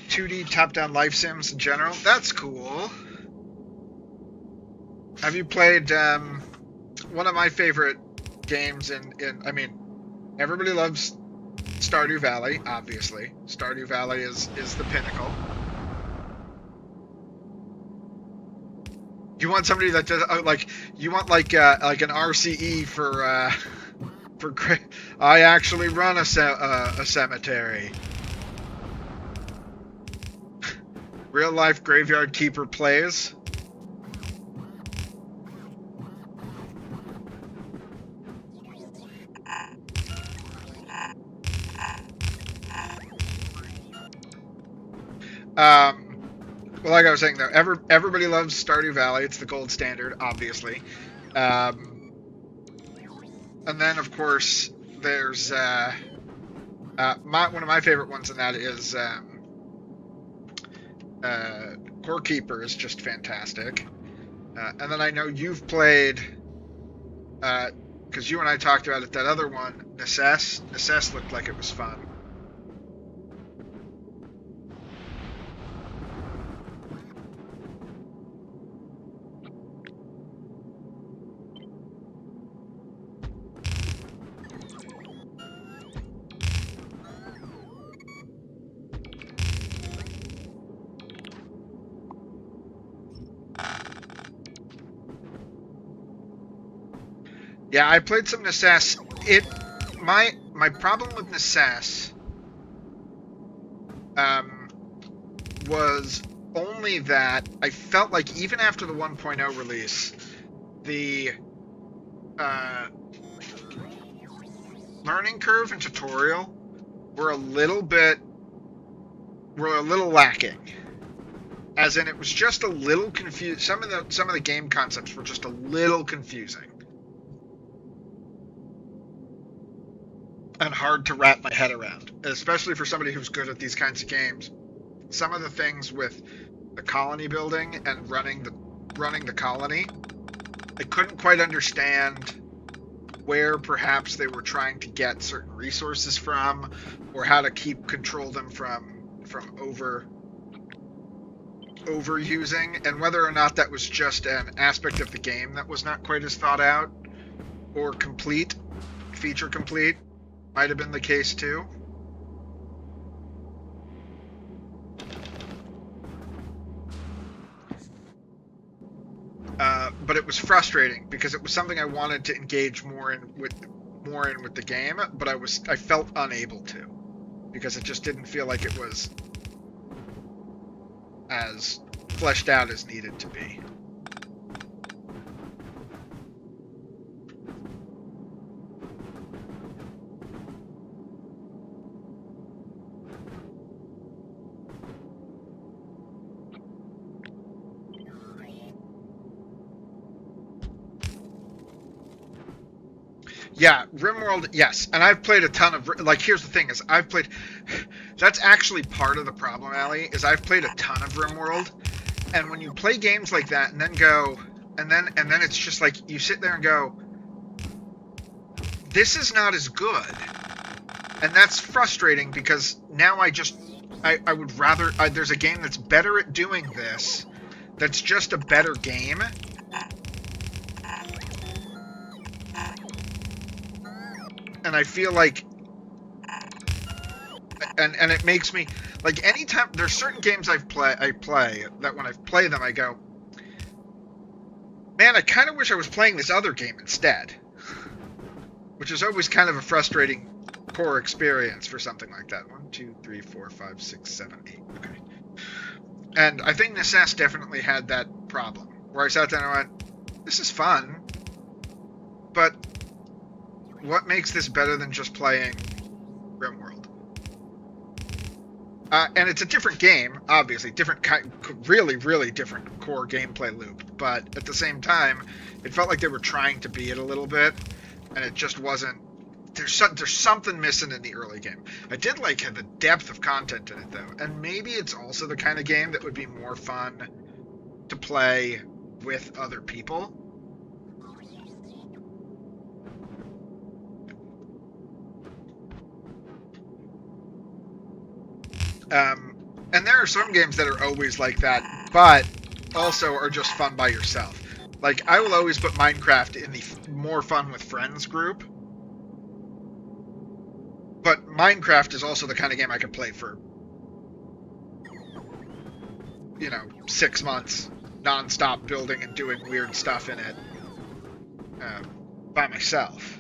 .2D top-down life sims in general. That's cool. Have you played one of my favorite games I mean, everybody loves Stardew Valley, obviously. Stardew Valley is the pinnacle. You want somebody that does you want like an RCE for I actually run a cemetery. Real life Graveyard Keeper plays. Well, like I was saying though, everybody loves Stardew Valley. It's the gold standard, obviously. And then of course there's one of my favorite ones in that is Core Keeper is just fantastic. And then I know you've played, because you and I talked about it, that other one, Necess. Necess looked like it was fun. Yeah, I played some Necess. My problem with Necess was only that I felt like even after the 1.0 release, the learning curve and tutorial were a little lacking. As in, it was just a little confused. Some of the game concepts were just a little confusing. And hard to wrap my head around, especially for somebody who's good at these kinds of games. Some of the things with the colony building and running the colony, I couldn't quite understand where perhaps they were trying to get certain resources from, or how to control them from overusing, and whether or not that was just an aspect of the game that was not quite as thought out or feature complete. Might have been the case too. But it was frustrating because it was something I wanted to engage more in with the game, but I felt unable to because it just didn't feel like it was as fleshed out as needed to be. Yeah, RimWorld, yes. And I've played a ton of, like, here's the thing is I've played, that's actually part of the problem, Allie, is I've played a ton of RimWorld. And when you play games like that and then go, and then it's just like, you sit there and go, this is not as good. And that's frustrating because now I would rather, there's a game that's better at doing this, that's just a better game. And I feel like, and it makes me, like, anytime, there's certain games I play that when I play them, I go, man, I kind of wish I was playing this other game instead. Which is always kind of a frustrating core experience for something like that. 1, 2, 3, 4, 5, 6, 7, 8. Okay. And I think Necess definitely had that problem, where I sat down and went, this is fun, but what makes this better than just playing RimWorld? And it's a different game, obviously, really, really different core gameplay loop, but at the same time, it felt like they were trying to be it a little bit, and it just wasn't. There's something missing in the early game. I did like the depth of content in it, though, and maybe it's also the kind of game that would be more fun to play with other people. And there are some games that are always like that, but also are just fun by yourself. Like, I will always put Minecraft in the more fun with friends group. But Minecraft is also the kind of game I could play for, 6 months, non-stop building and doing weird stuff in it by myself.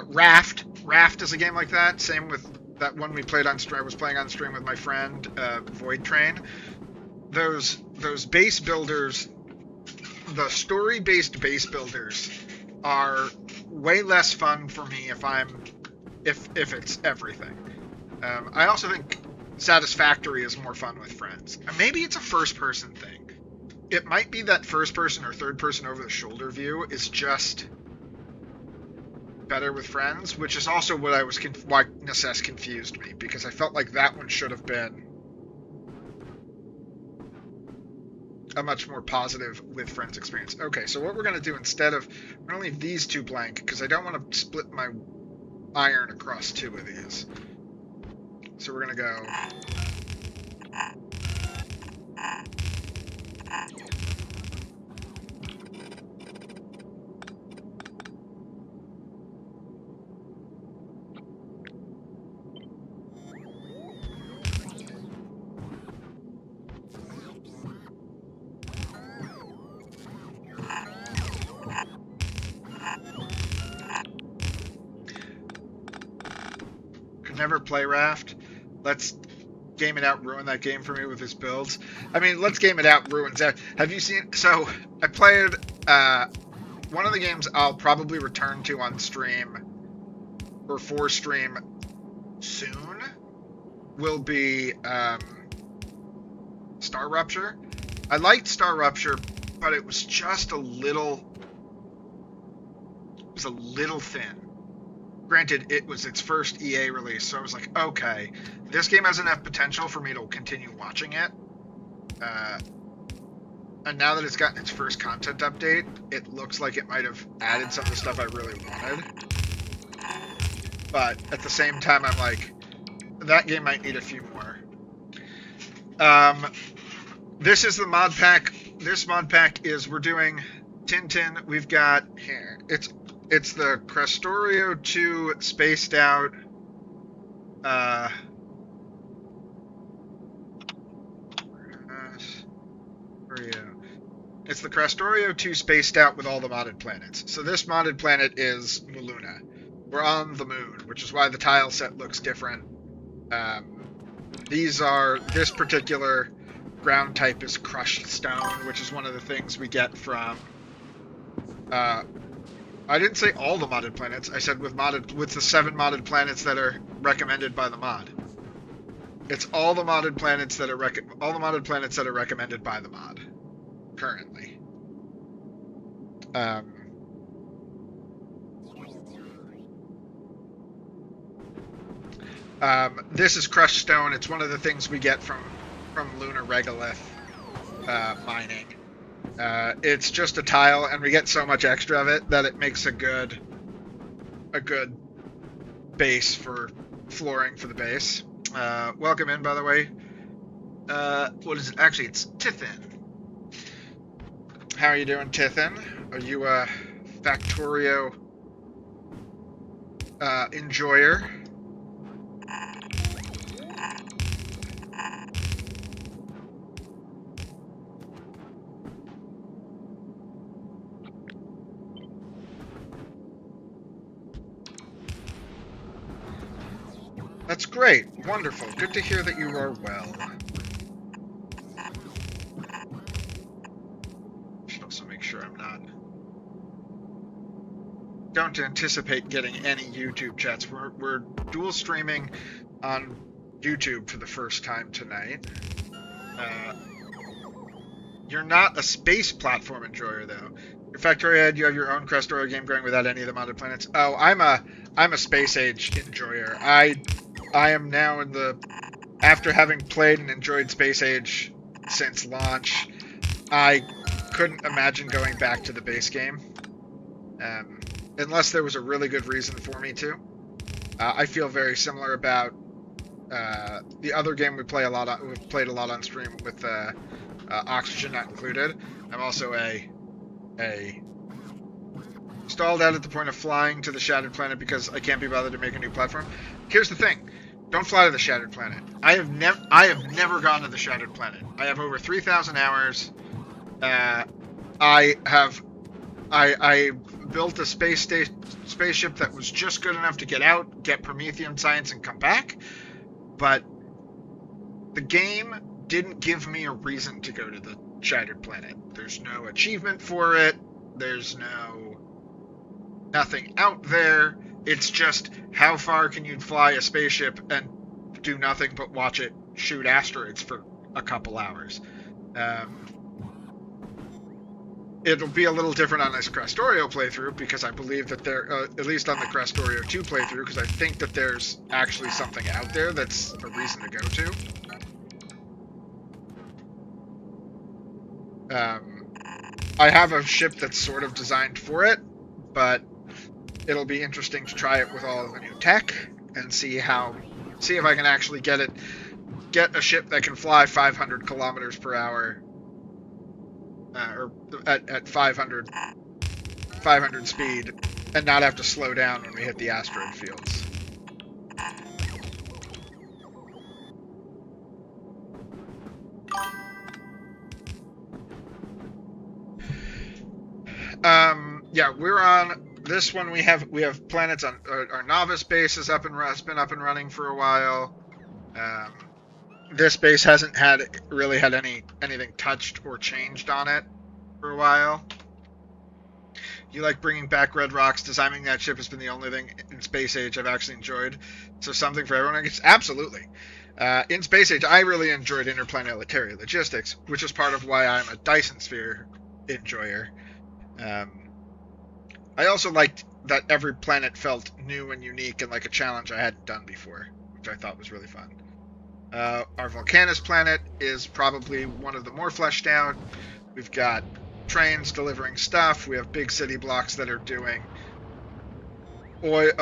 Raft is a game like that. Same with that one we played on stream. I was playing on stream with my friend, Void Train. Those base builders, the story-based base builders, are way less fun for me if it's everything. I also think Satisfactory is more fun with friends. And maybe it's a first-person thing. It might be that first-person or third-person over-the-shoulder view is just better with friends, which is also what why Necess confused me, because I felt like that one should have been a much more positive with friends experience. Okay, so what we're going to do instead of, we're going to leave these two blank, because I don't want to split my iron across two of these. So we're going to go... Never play Raft. Let's game it out, ruin that game for me with his builds. I mean, let's game it out, ruins that. Have you seen... So, I played... one of the games I'll probably return to on stream, or for stream soon, will be Star Rupture. I liked Star Rupture, but it was just a little... It was a little thin. Granted, it was its first EA release, so I was like, okay, this game has enough potential for me to continue watching it. And now that it's gotten its first content update, it looks like it might have added some of the stuff I really wanted. But at the same time, I'm like, that game might need a few more. This is the mod pack. This mod pack is, we're doing Tintin. We've got here, it's the Krastorio 2 spaced out. It's the Krastorio 2 spaced out with all the modded planets. So this modded planet is Muluna. We're on the moon, which is why the tile set looks different. This particular ground type is crushed stone, which is one of the things we get from... I didn't say all the modded planets. I said with the 7 modded planets that are recommended by the mod. It's all the modded planets that are recommended by the mod currently. This is crushed stone. It's one of the things we get from lunar regolith mining. It's just a tile, and we get so much extra of it that it makes a good base for flooring for the base. Welcome in, by the way. What is it? Actually, it's Tithin. How are you doing, Tithin? Are you a Factorio enjoyer? That's great. Wonderful. Good to hear that you are well. Should also make sure I'm not... Don't anticipate getting any YouTube chats. We're dual streaming on YouTube for the first time tonight. You're not a space platform enjoyer, though. Your Factorio, you have your own Krastorio game going without any of the modded planets. Oh, I'm a space age enjoyer. I am now in the... After having played and enjoyed Space Age since launch, I couldn't imagine going back to the base game. Unless there was a really good reason for me to. I feel very similar about the other game we played a lot on stream with Oxygen not included. I'm also a stalled out at the point of flying to the Shattered Planet because I can't be bothered to make a new platform. Here's the thing. Don't fly to the Shattered Planet. I have never gone to the Shattered Planet. I have over 3,000 hours. I built a spaceship that was just good enough to get out, get Promethean science, and come back. But the game didn't give me a reason to go to the Shattered Planet. There's no achievement for it. There's nothing out there. It's just, how far can you fly a spaceship and do nothing but watch it shoot asteroids for a couple hours? It'll be a little different on this Krastorio playthrough, because I believe that there, at least on the Krastorio 2 playthrough, because I think that there's actually something out there that's a reason to go to. I have a ship that's sort of designed for it, but it'll be interesting to try it with all of the new tech and see if I can actually get a ship that can fly 500 kilometers per hour, or at 500 speed, and not have to slow down when we hit the asteroid fields. Yeah, we're on this one. We have planets on our novice base has been up and running for a while. This base hasn't really had anything touched or changed on it for a while. You like bringing back red rocks. Designing that ship has been the only thing in Space Age I've actually enjoyed. So something for everyone, I guess. Absolutely. In Space Age, I really enjoyed interplanetary logistics, which is part of why I'm a Dyson Sphere enjoyer. I also liked that every planet felt new and unique and like a challenge I hadn't done before, which I thought was really fun. Our Volcanus planet is probably one of the more fleshed out. We've got trains delivering stuff. We have big city blocks that are doing oil,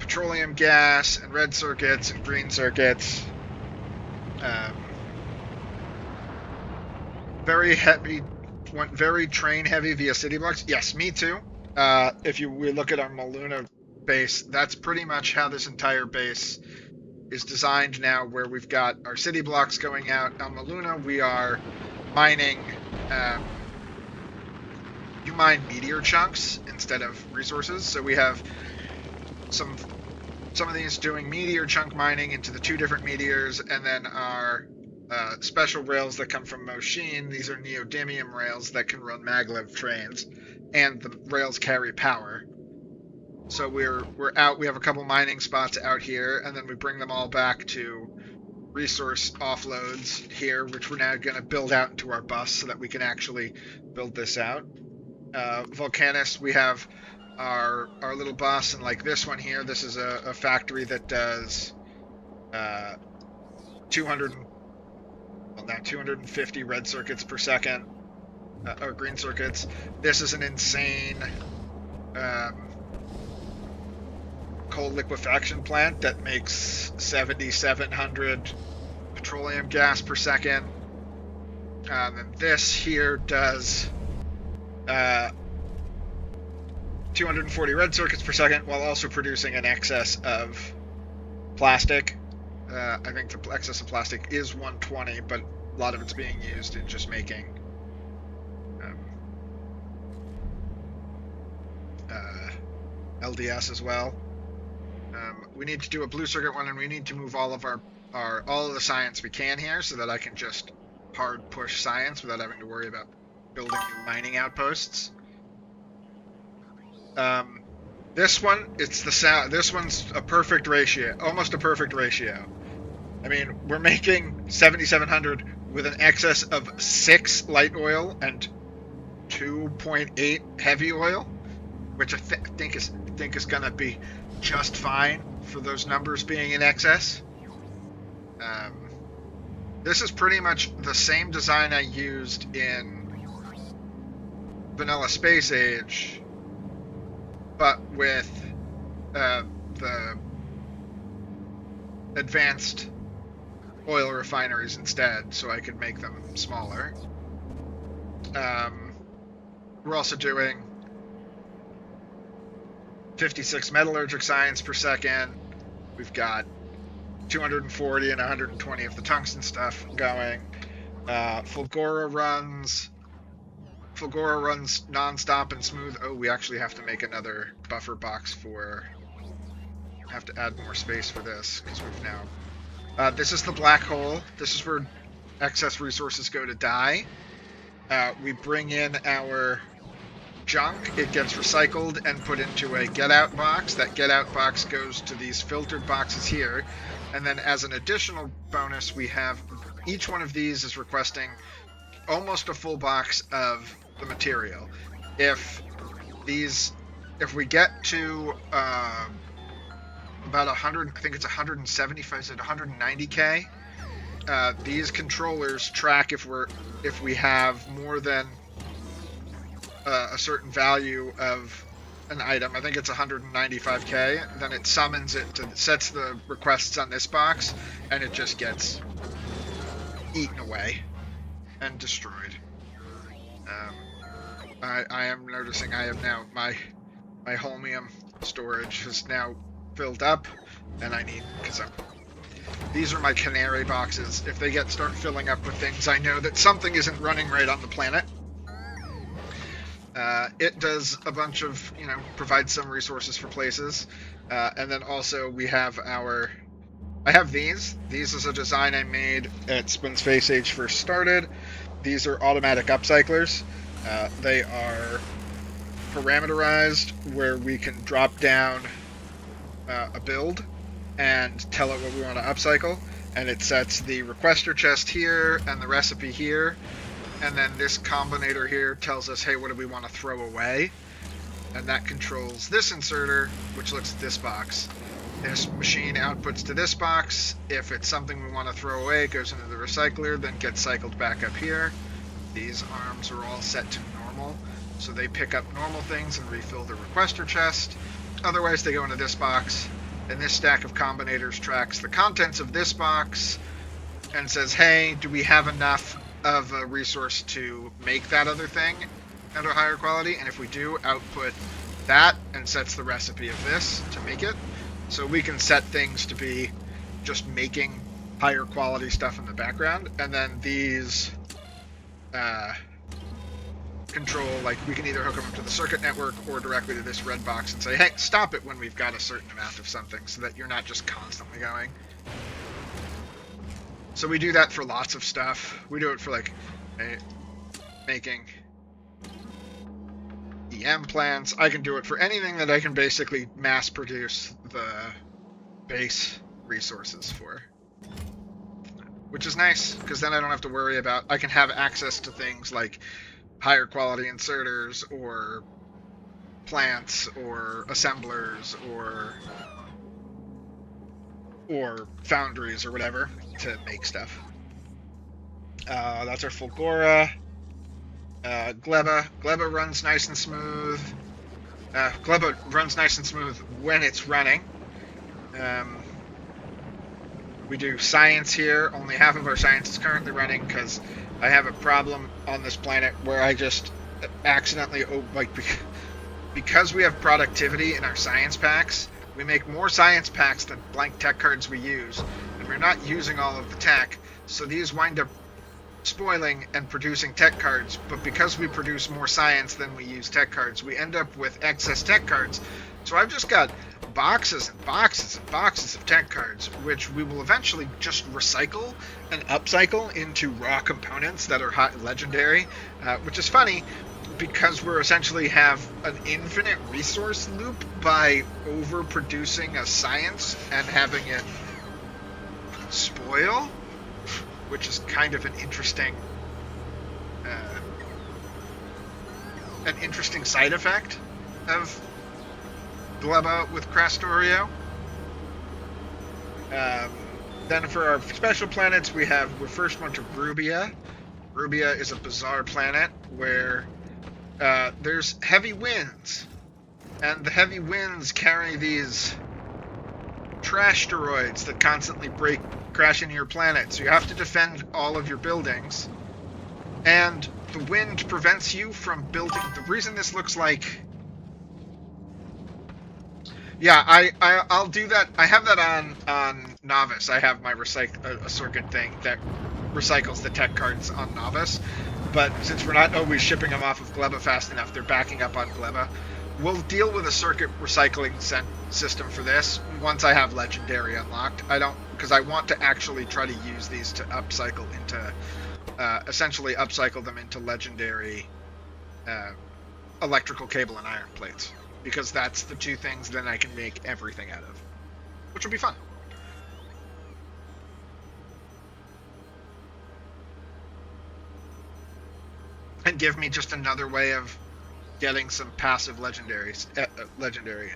petroleum gas and red circuits and green circuits. Very heavy. Went very train heavy via city blocks. Yes, me too. If we look at our Muluna base, that's pretty much how this entire base is designed now, where we've got our city blocks going out. On Muluna, we are mining. You mine meteor chunks instead of resources, so we have some of these doing meteor chunk mining into the 2 different meteors, and then our special rails that come from Moshin. These are neodymium rails that can run maglev trains, and the rails carry power. So we're out. We have a couple mining spots out here, and then we bring them all back to resource offloads here, which we're now going to build out into our bus so that we can actually build this out. Volcanus, we have our little bus, and like this one here, this is a factory that does 250 red circuits per second, or green circuits. This is an insane coal liquefaction plant that makes 7,700 petroleum gas per second. And this here does 240 red circuits per second while also producing an excess of plastic. I think the excess of plastic is 120, but a lot of it's being used in just making LDS as well. We need to do a blue circuit one, and we need to move all of all of the science we can here so that I can just hard push science without having to worry about building new mining outposts. This one, this one's a perfect ratio, almost a perfect ratio. I mean, we're making 7,700 with an excess of 6 light oil and 2.8 heavy oil, which I think is gonna be just fine for those numbers being in excess. This is pretty much the same design I used in Vanilla Space Age, but with the advanced oil refineries instead, so I could make them smaller. We're also doing 56 metallurgic science per second. We've got 240 and 120 of the tungsten stuff going. Fulgora runs non-stop and smooth. Oh, we actually have to make another buffer box have to add more space for this, because we've now... this is the black hole. This is where excess resources go to die. We bring in our junk, it gets recycled and put into a get out box. That get out box goes to these filtered boxes here, and then as an additional bonus we have each one of these is requesting almost a full box of the material. If we get to about 100, I think it's 175, is it 190k, these controllers track if we have more than a certain value of an item. I think it's 195k. Then it summons it sets the requests on this box, and it just gets eaten away and destroyed. I am noticing I have now my holmium storage is now filled up, and I need, because these are my canary boxes. If they start filling up with things, I know that something isn't running right on the planet. It does a bunch of, provides some resources for places. And then also we have I have these. These is a design I made when Space Age first started. These are automatic upcyclers. They are parameterized, where we can drop down a build and tell it what we want to upcycle. And it sets the requester chest here and the recipe here. And then this combinator here tells us, hey, what do we want to throw away? And that controls this inserter, which looks at this box. This machine outputs to this box. If it's something we want to throw away, it goes into the recycler, then gets cycled back up here. These arms are all set to normal, so they pick up normal things and refill the requester chest. Otherwise, they go into this box, and this stack of combinators tracks the contents of this box and says, hey, do we have enough of a resource to make that other thing at a higher quality? And if we do, output that and sets the recipe of this to make it. So we can set things to be just making higher quality stuff in the background, and then these control, like, we can either hook them up to the circuit network or directly to this red box and say, hey, stop it when we've got a certain amount of something, so that you're not just constantly going. So we do that for lots of stuff. We do it for, like, making EM plants. I can do it for anything that I can basically mass produce the base resources for. Which is nice, because then I don't have to worry about... I can have access to things like higher quality inserters or plants or assemblers or foundries or whatever to make stuff. That's our Fulgora. Gleba runs nice and smooth. Gleba runs nice and smooth when it's running. We do science here. Only half of our science is currently running because I have a problem on this planet where I just accidentally, because we have productivity in our science packs, we make more science packs than blank tech cards we use, and we're not using all of the tech, so these wind up spoiling and producing tech cards, but because we produce more science than we use tech cards, we end up with excess tech cards. So I've just got boxes and boxes and boxes of tech cards, which we will eventually just recycle and upcycle into raw components that are legendary, which is funny because we're essentially have an infinite resource loop by overproducing a science and having it spoil, which is kind of an interesting side effect of Gleba with Krastorio. Then for our special planets, we're first one to Rubia. Rubia is a bizarre planet where there's heavy winds, and the heavy winds carry these trash asteroids that constantly crash into your planet, so you have to defend all of your buildings, and the wind prevents you from building. The reason this looks like, yeah, I'll do that. I have that on Novice. I have my a circuit thing that recycles the tech cards on Novice, but since we're not always shipping them off of Gleba fast enough, they're backing up on Gleba. We'll deal with a circuit recycling system for this once I have Legendary unlocked. Because I want to actually try to use these to upcycle into, essentially upcycle them into Legendary electrical cable and iron plates. Because that's the two things that I can make everything out of. Which will be fun. And give me just another way of getting some passive legendary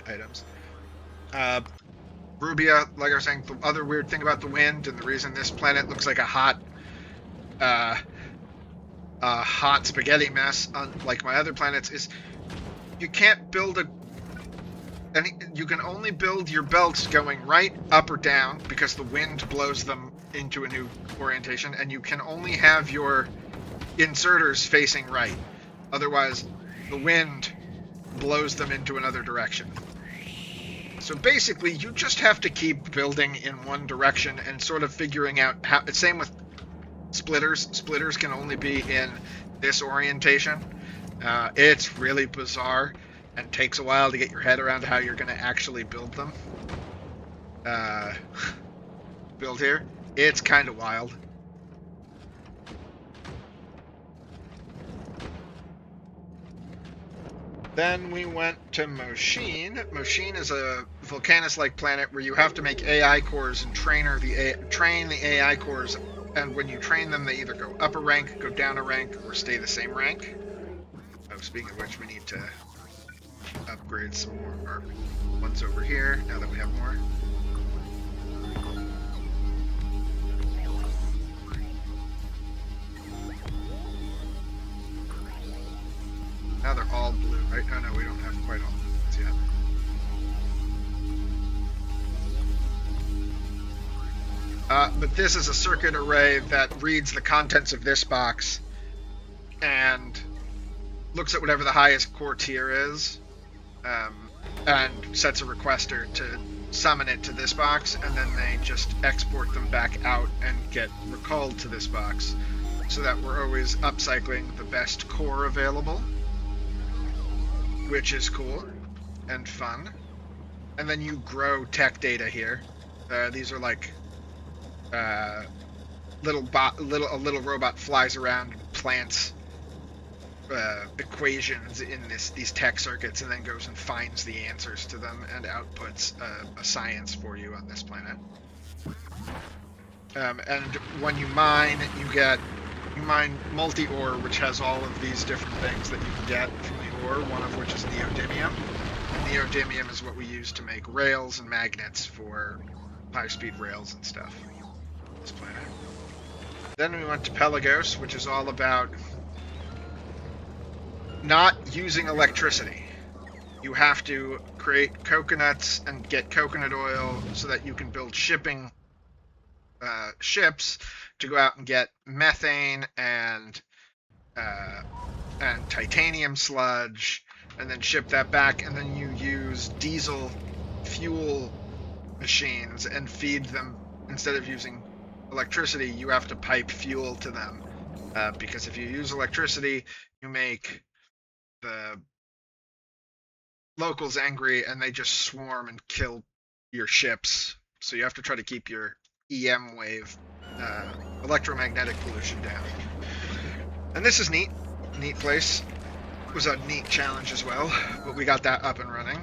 items. Rubia, like I was saying, the other weird thing about the wind, and the reason this planet looks like a hot spaghetti mess, unlike my other planets, is you can't build you can only build your belts going right, up, or down, because the wind blows them into a new orientation, and you can only have your inserters facing right. Otherwise, the wind blows them into another direction. So basically, you just have to keep building in one direction and sort of figuring out how. Same with splitters. Splitters can only be in this orientation. It's really bizarre and takes a while to get your head around how you're going to actually build them. Build here. It's kind of wild. Then we went to Mosheen. Mosheen is a Vulcanus-like planet where you have to make AI cores and train the AI cores, and when you train them, they either go up a rank, go down a rank, or stay the same rank. Oh, speaking of which, we need to upgrade some more ones over here, now that we have more. Now they're all blue, right? Oh no, we don't have quite all blue ones yet. But this is a circuit array that reads the contents of this box and looks at whatever the highest core tier is, and sets a requester to summon it to this box, and then they just export them back out and get recalled to this box, so that we're always upcycling the best core available, which is cool and fun. And then you grow tech data here. These are like a little robot flies around and plants equations in these tech circuits, and then goes and finds the answers to them and outputs a science for you on this planet. And when you mine, you mine multi-ore, which has all of these different things that you can get from the ore, one of which is neodymium. Neodymium is what we use to make rails and magnets for high-speed rails and stuff on this planet. Then we went to Pelagos, which is all about not using electricity. You have to create coconuts and get coconut oil so that you can build shipping ships to go out and get methane and titanium sludge, and then ship that back, and then you use diesel fuel machines and feed them. Instead of using electricity, you have to pipe fuel to them, because if you use electricity, you make the locals angry and they just swarm and kill your ships. So you have to try to keep your EM wave, electromagnetic pollution down. And this is neat place. It was a neat challenge as well, but we got that up and running.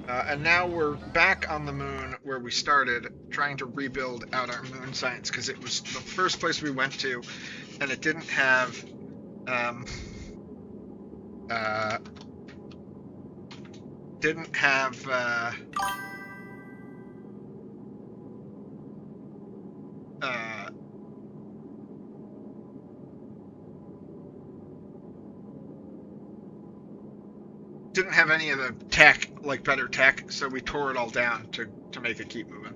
And now we're back on the moon where we started, trying to rebuild out our moon science, because it was the first place we went to, and it didn't have any of the tech, like better tech, so we tore it all down to make it keep moving.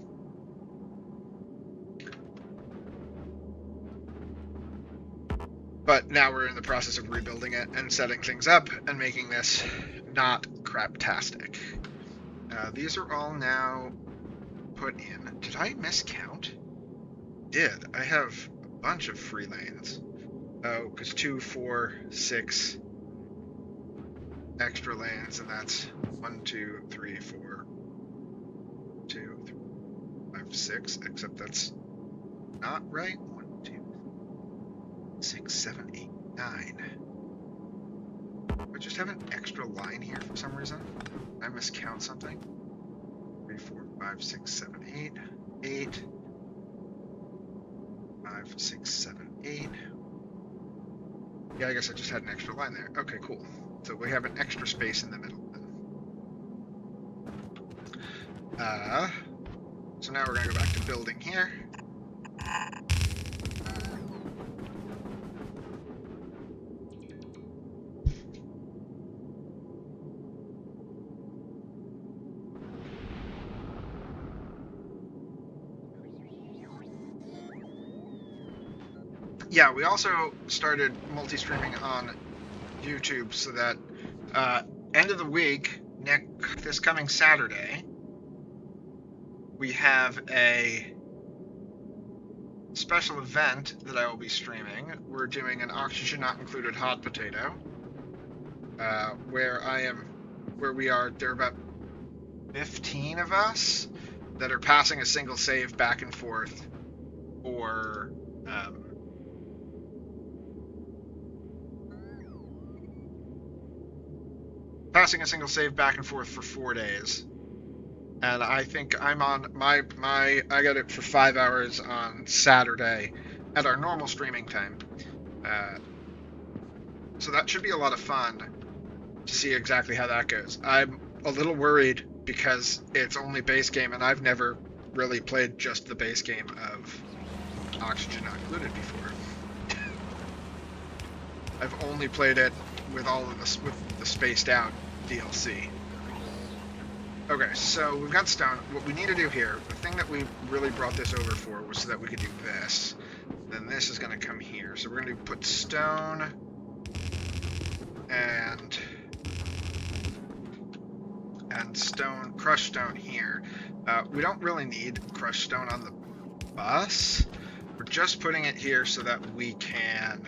But now we're in the process of rebuilding it and setting things up and making this not craptastic. These are all now put in. Did I miscount? Did. I have a bunch of free lanes. Oh, because 2, 4, 6 extra lanes, and that's 1, 2, 3, 4, 2, 3, 5, 6, except that's not right. 1, 2, 6, 7, 8, 9. I just have an extra line here for some reason. I miscount something. 3, 4, 5, 6, 7, 8. 8. 5, 6, 7, 8. Yeah, I guess I just had an extra line there. Okay, cool. So we have an extra space in the middle then. So now we're going to go back to building here. Yeah, we also started multi-streaming on YouTube so that end of the week, this coming Saturday, we have a special event that I will be streaming. We're doing an oxygen not included hot potato, where there are about 15 of us that are passing a single save back and forth for passing a single save back and forth for 4 days. And I think I'm on I got it for 5 hours on Saturday at our normal streaming time. So that should be a lot of fun to see exactly how that goes. I'm a little worried because it's only base game, and I've never really played just the base game of Oxygen Not Included before. I've only played it with all of this, with the spaced out DLC. Okay, so we've got stone. What we need to do here, the thing that we really brought this over for was so that we could do this. Then this is going to come here. So we're going to put stone and stone, crushed stone here. We don't really need crushed stone on the bus. We're just putting it here so that we can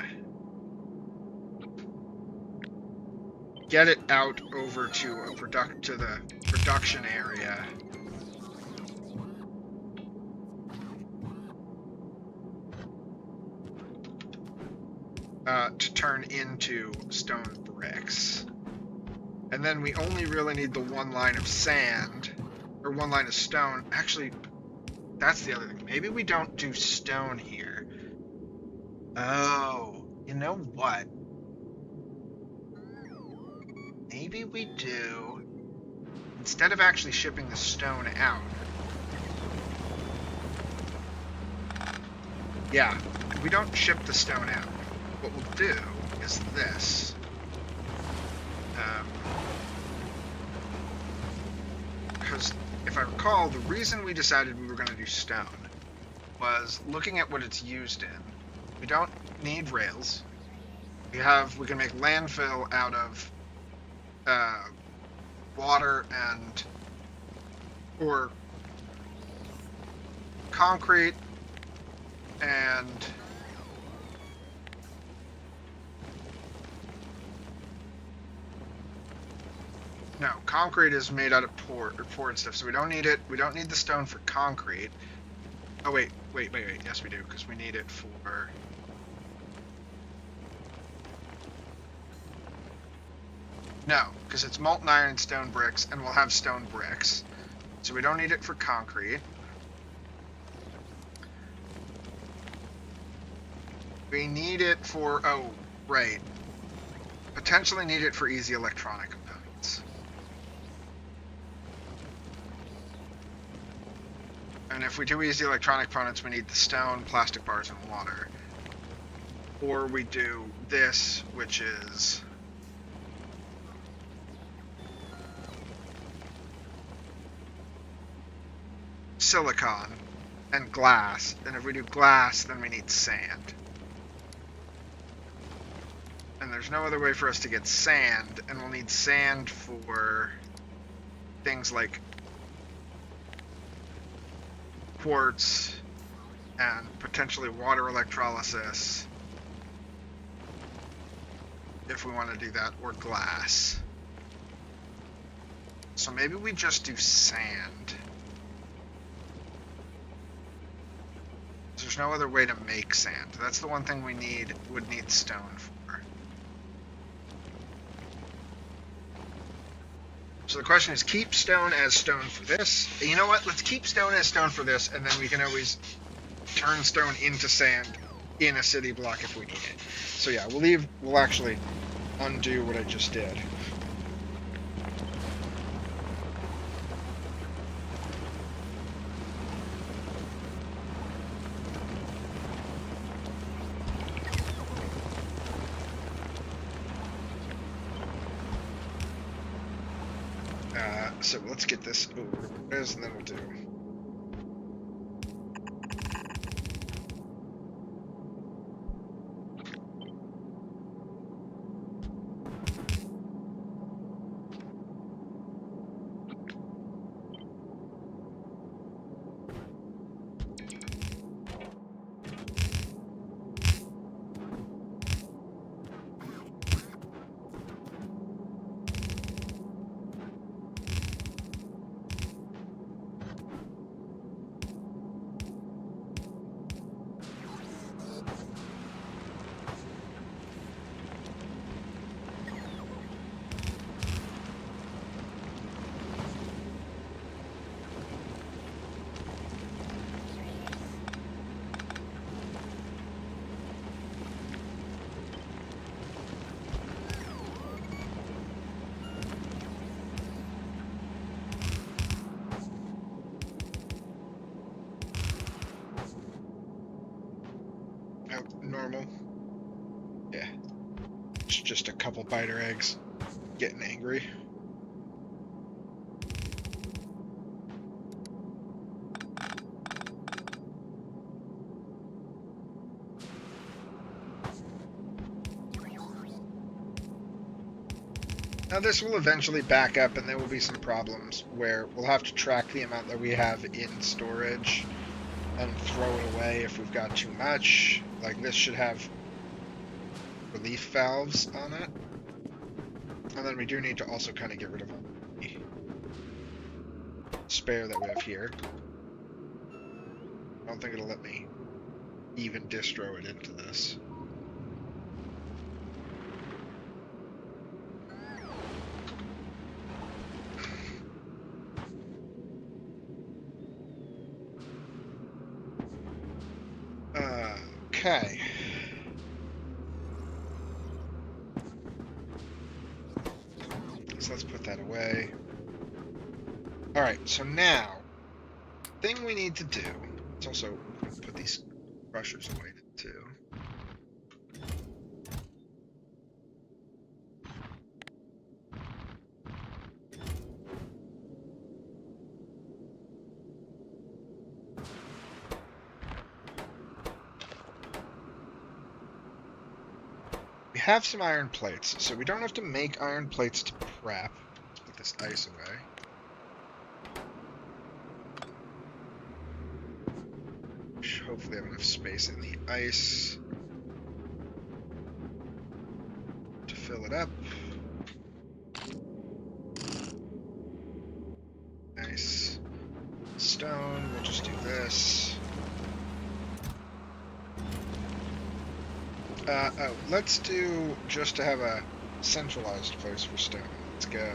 get it out over to the production area. To turn into stone bricks. And then we only really need the one line of sand, or one line of stone. Actually, that's the other thing. Maybe we don't do stone here. Oh, you know what? Maybe we do, instead of actually shipping the stone out. Yeah, we don't ship the stone out. What we'll do is this. Because if I recall, the reason we decided we were going to do stone was looking at what it's used in. We don't need rails. We can make landfill out of water or concrete and no, concrete is made out of poured stuff, so we don't need it. We don't need the stone for concrete. Oh wait. Yes, we do, because we need it for. No, because it's molten iron and stone bricks, and we'll have stone bricks. So we don't need it for concrete. We need it for, oh, right. Potentially need it for easy electronic components. And if we do easy electronic components, we need the stone, plastic bars, and water. Or we do this, which is silicon and glass. And if we do glass, then we need sand. And there's no other way for us to get sand, and we'll need sand for things like quartz and potentially water electrolysis if we want to do that, or glass. So maybe we just do sand. There's no other way to make sand. That's the one thing would need stone for. So the question is, keep stone as stone for this. You know what? Let's keep stone as stone for this, and then we can always turn stone into sand in a city block if we need it. So yeah, we'll actually undo what I just did. So let's get this over with, and then we'll do. Normal. Yeah. It's just a couple biter eggs getting angry. Now this will eventually back up, and there will be some problems where we'll have to track the amount that we have in storage and throw it away if we've got too much. Like this should have relief valves on it. And then we do need to also kind of get rid of the spare that we have here. I don't think it'll let me even distro it into this. Okay. So let's put that away. Alright, so now, thing we need to do, let's also put these crushers away too. We have some iron plates, so we don't have to make iron plates to prep. Let's put this ice away. Hopefully have enough space in the ice to fill it up. Nice. Stone, we'll just do this. Oh, let's do just to have a centralized place for stone. Let's go.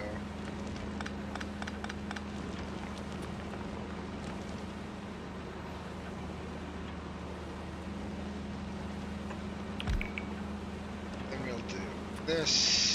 Then we'll do this.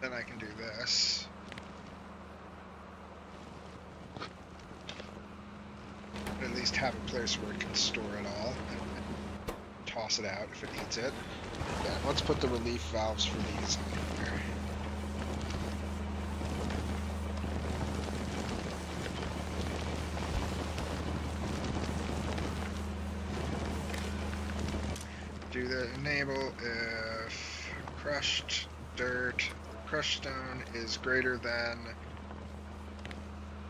Then I can do this. At least have a place where it can store it all and toss it out if it needs it. Yeah, let's put the relief valves for these on here. Do the enable if crushed stone is greater than,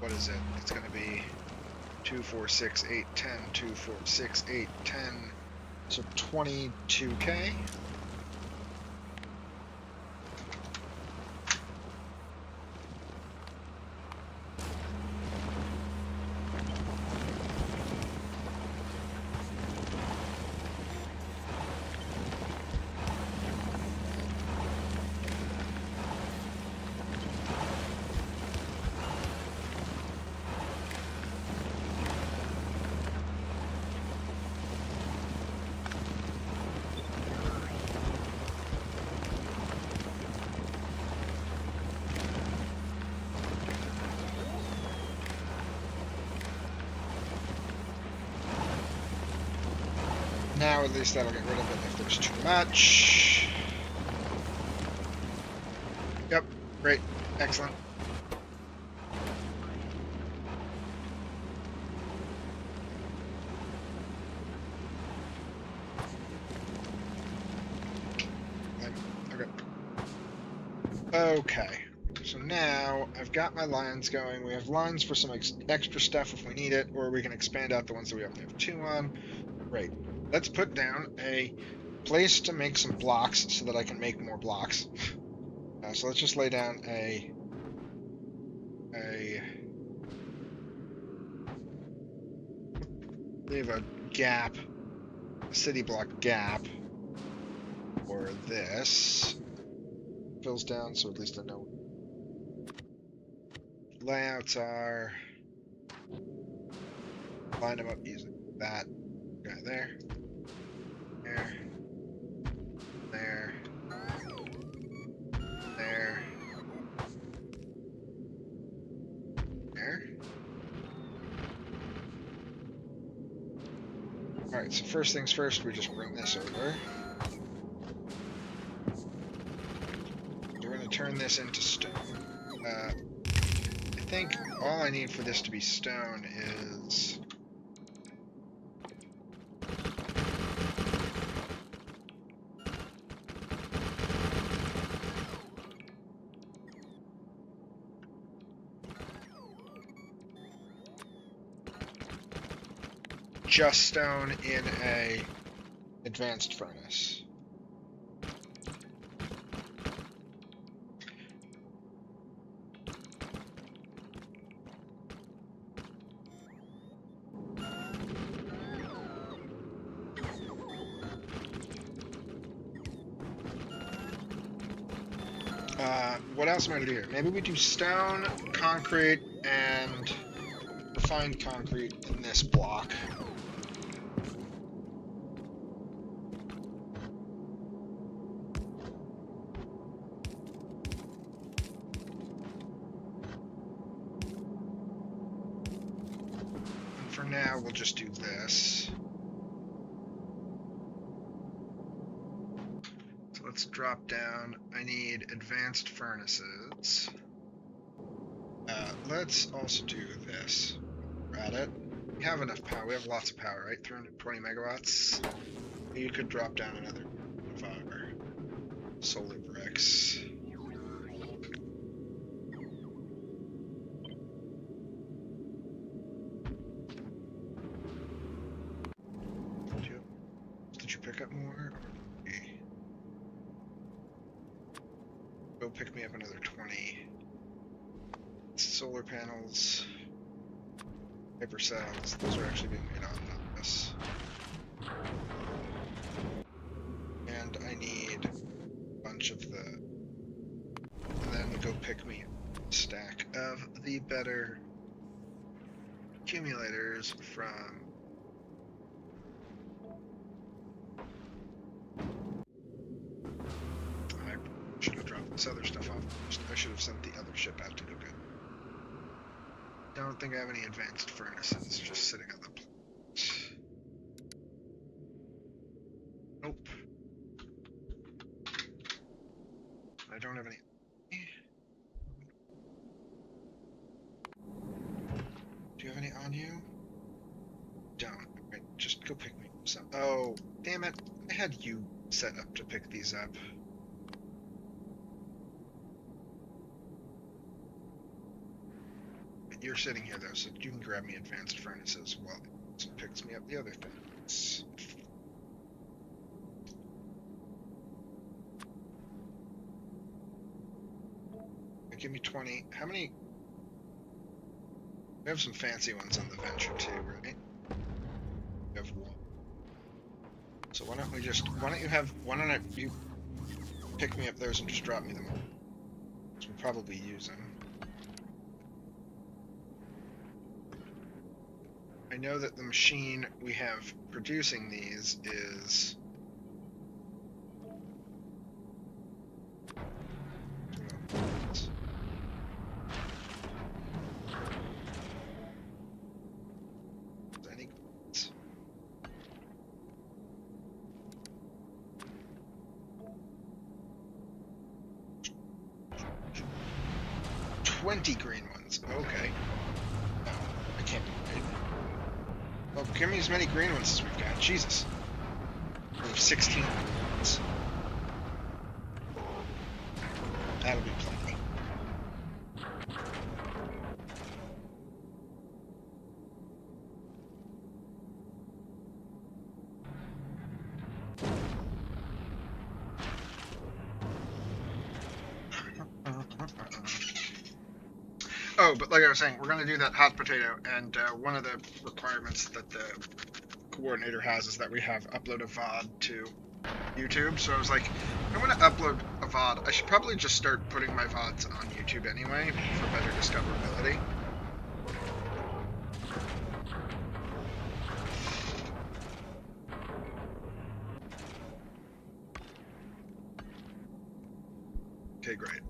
what is it? It's going to be 2, 4, 6, 8, 10, 2, 4, 6, 8, 10, so 22k. Now at least that'll get rid of it if there's too much. Yep, great, excellent. Okay, so now I've got my lines going. We have lines for some extra stuff if we need it, or we can expand out the ones that we only have 2 on. Great. Let's put down a place to make some blocks so that I can make more blocks. So let's just lay down a leave a gap, a city block gap for this. Fills down, so at least I know layouts are. Line them up using that guy there. There. There. There. There. Alright, so first things first, we just bring this over. We're going to turn this into stone. I think all I need for this to be stone is... just stone in a advanced furnace. What else am I gonna do here? Maybe we do stone, concrete, and refined concrete in this block. And for now, we'll just do this. So let's drop down. I need advanced furnaces. Let's also do this. We're at it. We have enough power. We have lots of power, right? 320 megawatts. You could drop down another of our solar bricks. Did you pick up more? Or go pick me up another 20. Solar panels. Paper cells. Those are actually being made on this. And I need a bunch of the... And then go pick me a stack of the better accumulators from... I should have dropped this other stuff off. I should have sent the other ship out to go get it. Don't think I have any advanced furnaces just sitting on the plate. Nope. I don't have any. Do you have any on you? Don't. Right, just go pick me some. Oh, damn it. I had you set up to pick these up. You're sitting here though, so you can grab me advanced furnaces while it picks me up the other things. Give me 20. How many? We have some fancy ones on the Venture too, right? We have one. So why don't you pick me up those and just drop me them? Because we'll probably use them. I know that the machine we have producing these is... Any... 20 green ones. Okay. No, I can't do it. Well, give me as many green ones as we've got. Jesus. We have 16 green ones. That'll be plenty. Oh, but like I was saying, we're going to do that hot potato, and one of the requirements that the coordinator has is that we have upload a VOD to YouTube. So I was like, I want to upload a VOD. I should probably just start putting my VODs on YouTube anyway for better discoverability. Okay, great.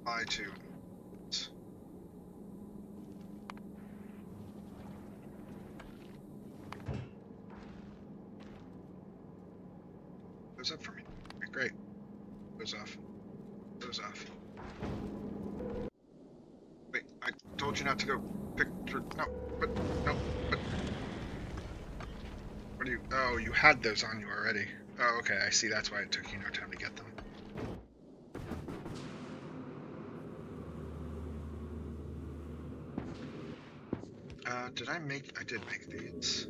Fly to. Goes up for me. Okay, great. Goes off. Goes off. Wait, I told you not to go pick. No, but no, but. What do you? Oh, you had those on you already. Oh, okay. I see. That's why it took you no time to get them. Did I make? I did make these.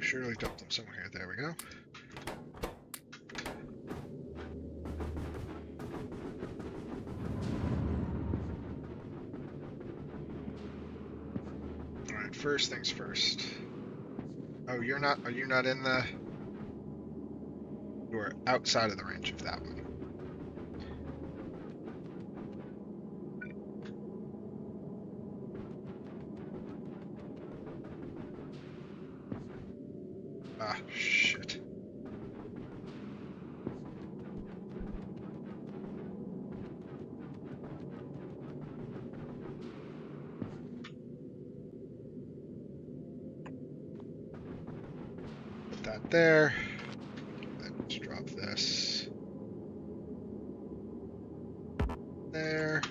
surely dump them somewhere here. There we go. Alright, first things first. Oh, you're not, are you not in the... You are outside of the range of that one. Ah, shit. Put that there. Let's drop this. There.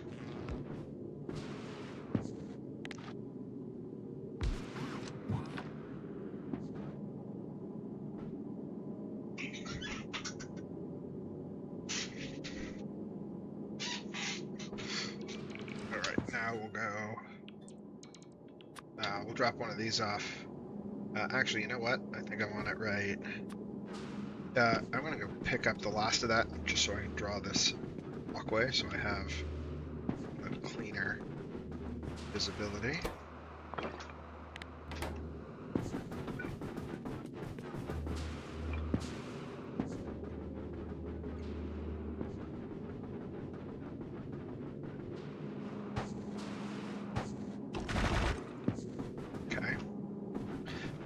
Alright, now we'll go... we'll drop one of these off. Actually, you know what? I think I want it right. I'm gonna go pick up the last of that, just so I can draw this walkway, so I have a cleaner visibility.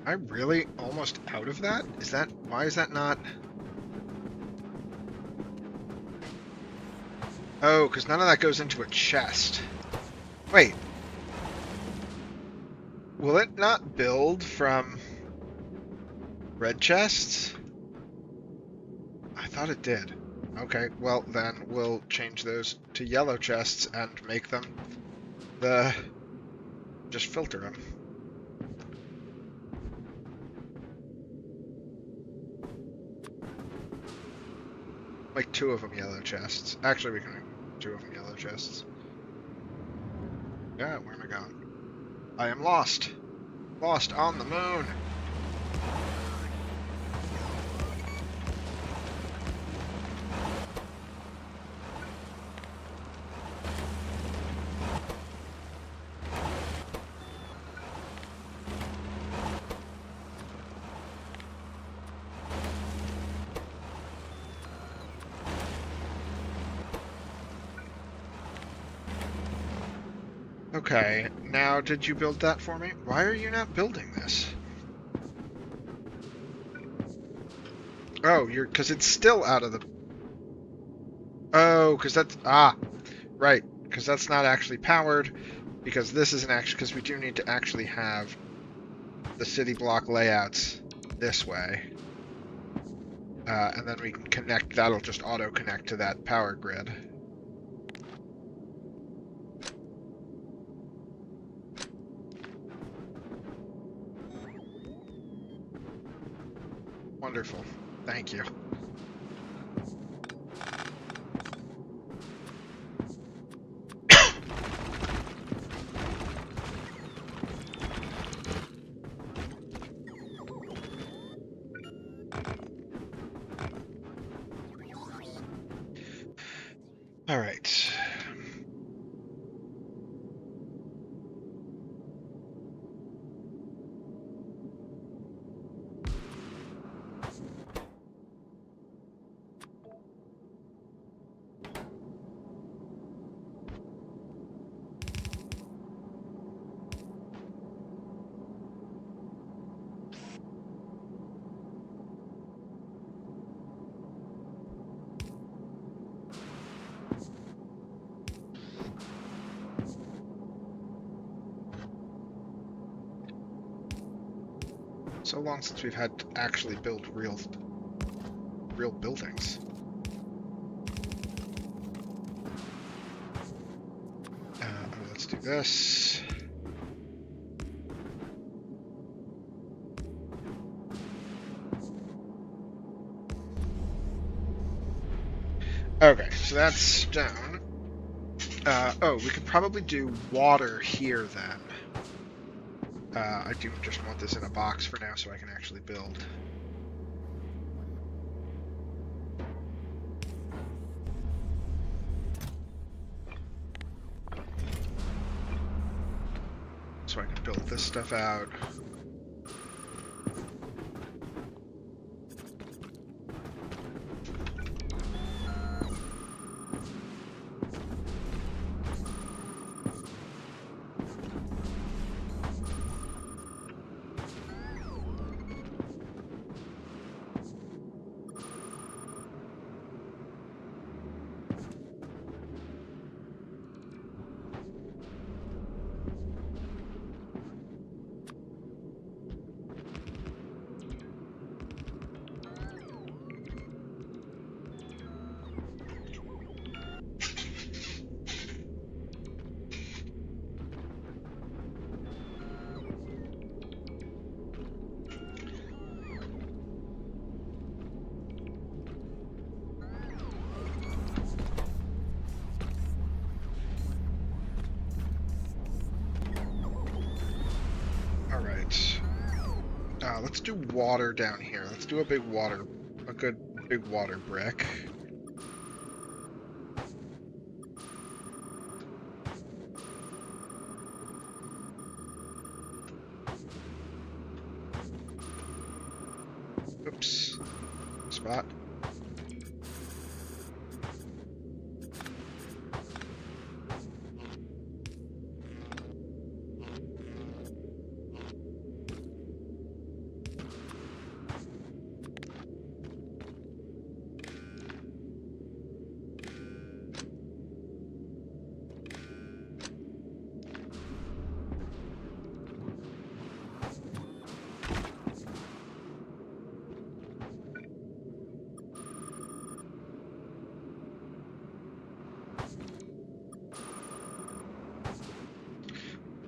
I'm really almost out of that? Is that... Why is that not... Oh, because none of that goes into a chest. Wait. Will it not build from red chests? I thought it did. Okay, well then we'll change those to yellow chests and make them the... just filter them. Like 2 of them yellow chests. Actually, we can make 2 of them yellow chests. Yeah, where am I going? I am lost. Lost on the moon. Okay, now did you build that for me? Why are you not building this? Oh, you're... because it's still out of the... Oh, because that's... Ah, right. Because that's not actually powered. Because this isn't actually... Because we do need to actually have the city block layouts this way. And then we can connect... That'll just auto-connect to that power grid. Wonderful. Thank you. All right. So long since we've had to actually build real buildings. Let's do this. Okay, so that's stone. Oh, we could probably do water here then. I do just want this in a box for now so I can actually build. So I can build this stuff out. Let's do water down here. Let's do a good big water brick. Oops. Spot.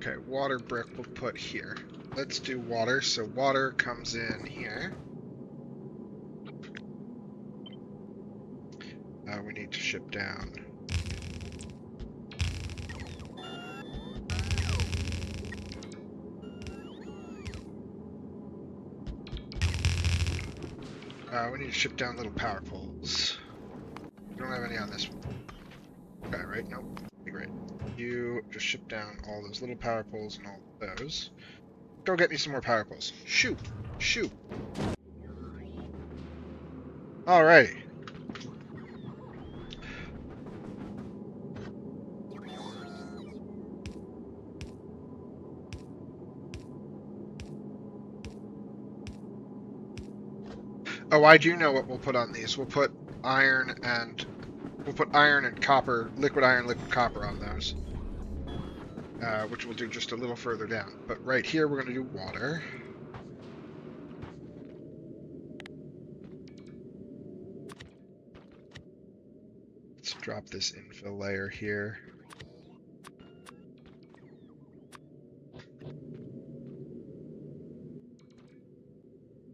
Okay, water brick we'll put here. Let's do water. So water comes in here. We need to ship down. We need to ship down little power poles. We don't have any on this one. Okay, right? Nope. Okay, great. You just ship down all those little power poles and all those. Go get me some more power poles. Shoot! Shoot! Alrighty. Oh, I do know what we'll put on these. We'll put iron and copper, liquid iron, liquid copper on those. Which we'll do just a little further down. But right here we're going to do water. Let's drop this infill layer here.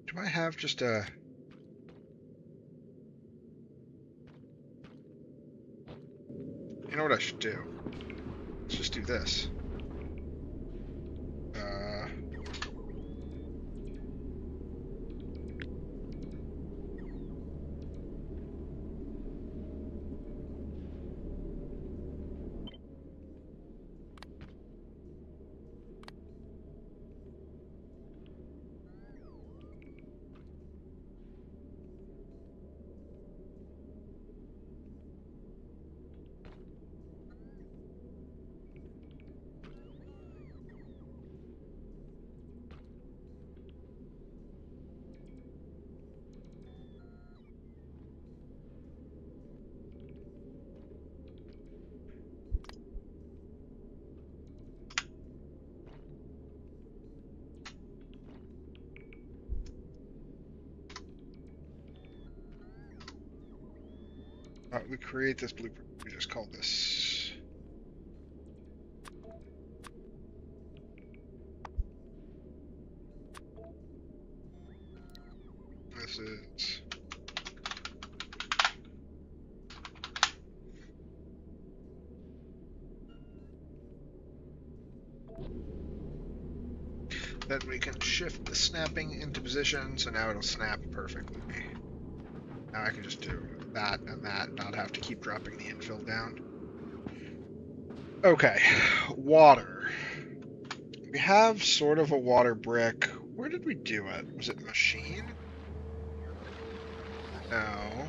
Do I have just a... You know what I should do? Let's just do this. We create this blueprint. We just call this. This is. Then we can shift the snapping into position, so now it'll snap perfectly. Now I can just do that and that, not have to keep dropping the infill down. Okay, water. We have sort of a water brick. Where did we do it? Was it machine? No.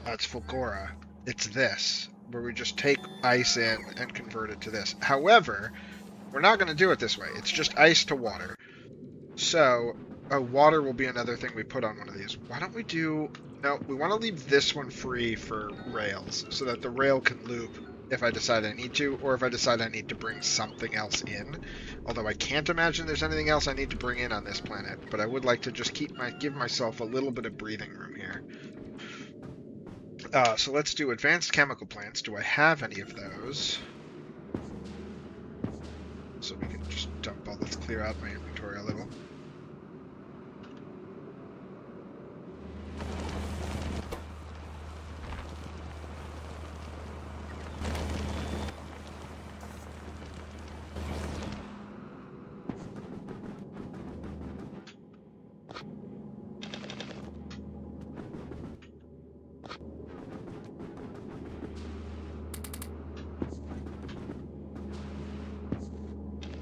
That's Fulgora. It's this, where we just take ice in and convert it to this. However, we're not going to do it this way. It's just ice to water. So, water will be another thing we put on one of these. Why don't we do... No, we want to leave this one free for rails, so that the rail can loop if I decide I need to, or if I decide I need to bring something else in. Although I can't imagine there's anything else I need to bring in on this planet, but I would like to just give myself a little bit of breathing room here. So let's do advanced chemical plants. Do I have any of those? So we can just dump all this, clear out my inventory a little.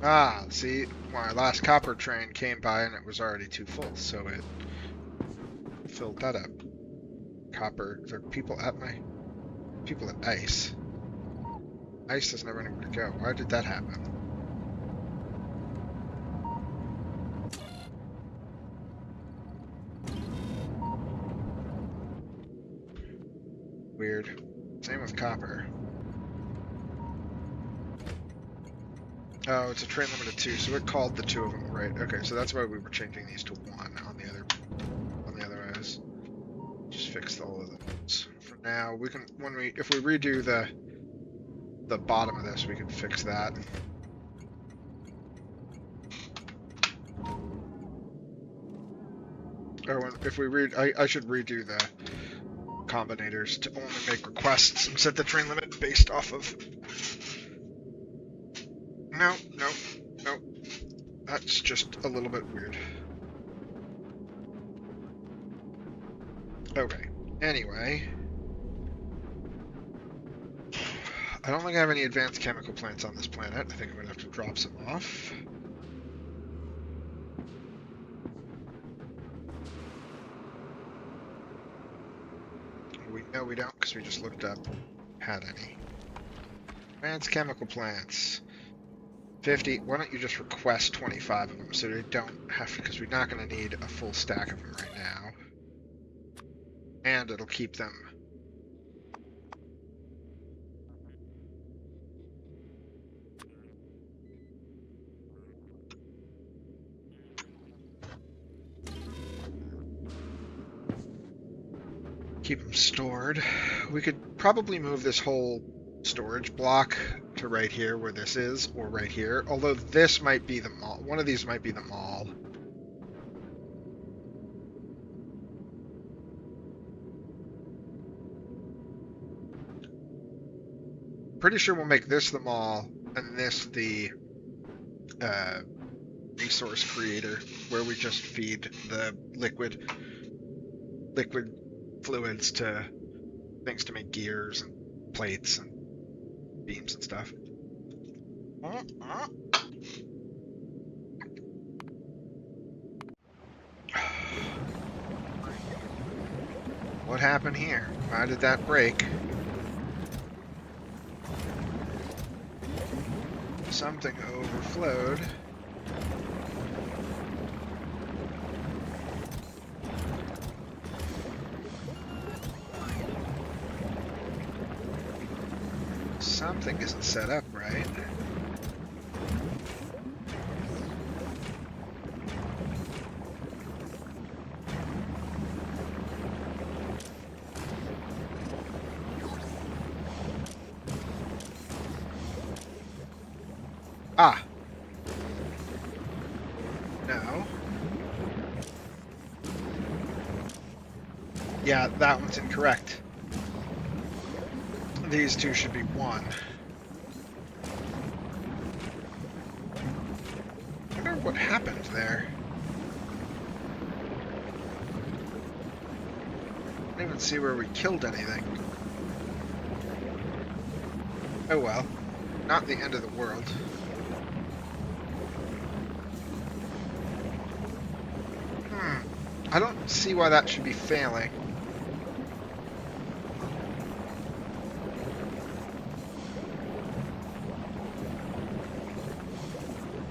Ah, see, my last copper train came by and it was already too full, so it filled that up. Copper, there are people at ice. Ice doesn't have anywhere to go. Why did that happen? Weird. Same with copper. Oh, it's a train limit of 2, so it called the 2 of them, right? Okay, so that's why we were changing these to 1 on the other eyes. Just fixed all of those. For now, we can if we redo the bottom of this, we can fix that. Oh, if we I should redo the combinators to only make requests and set the train limit based off of. No. That's just a little bit weird. Okay. Anyway. I don't think I have any advanced chemical plants on this planet. I think I'm going to have to drop some off. No, we don't, because we just looked up had any. Advanced chemical plants. 50. Why don't you just request 25 of them so they don't have to, because we're not going to need a full stack of them right now. And it'll keep them. Keep them stored. We could probably move this whole storage block to right here where this is, or right here. Although this might be the mall. One of these might be the mall. Pretty sure we'll make this the mall and this the resource creator, where we just feed the liquid fluids to things to make gears and plates and beams and stuff. What happened here? Why did that break? Something overflowed. Something isn't set up right. Ah. No. Yeah, that one's incorrect. These two should be 1. what happened there. I didn't even see where we killed anything. Oh well. Not the end of the world. I don't see why that should be failing.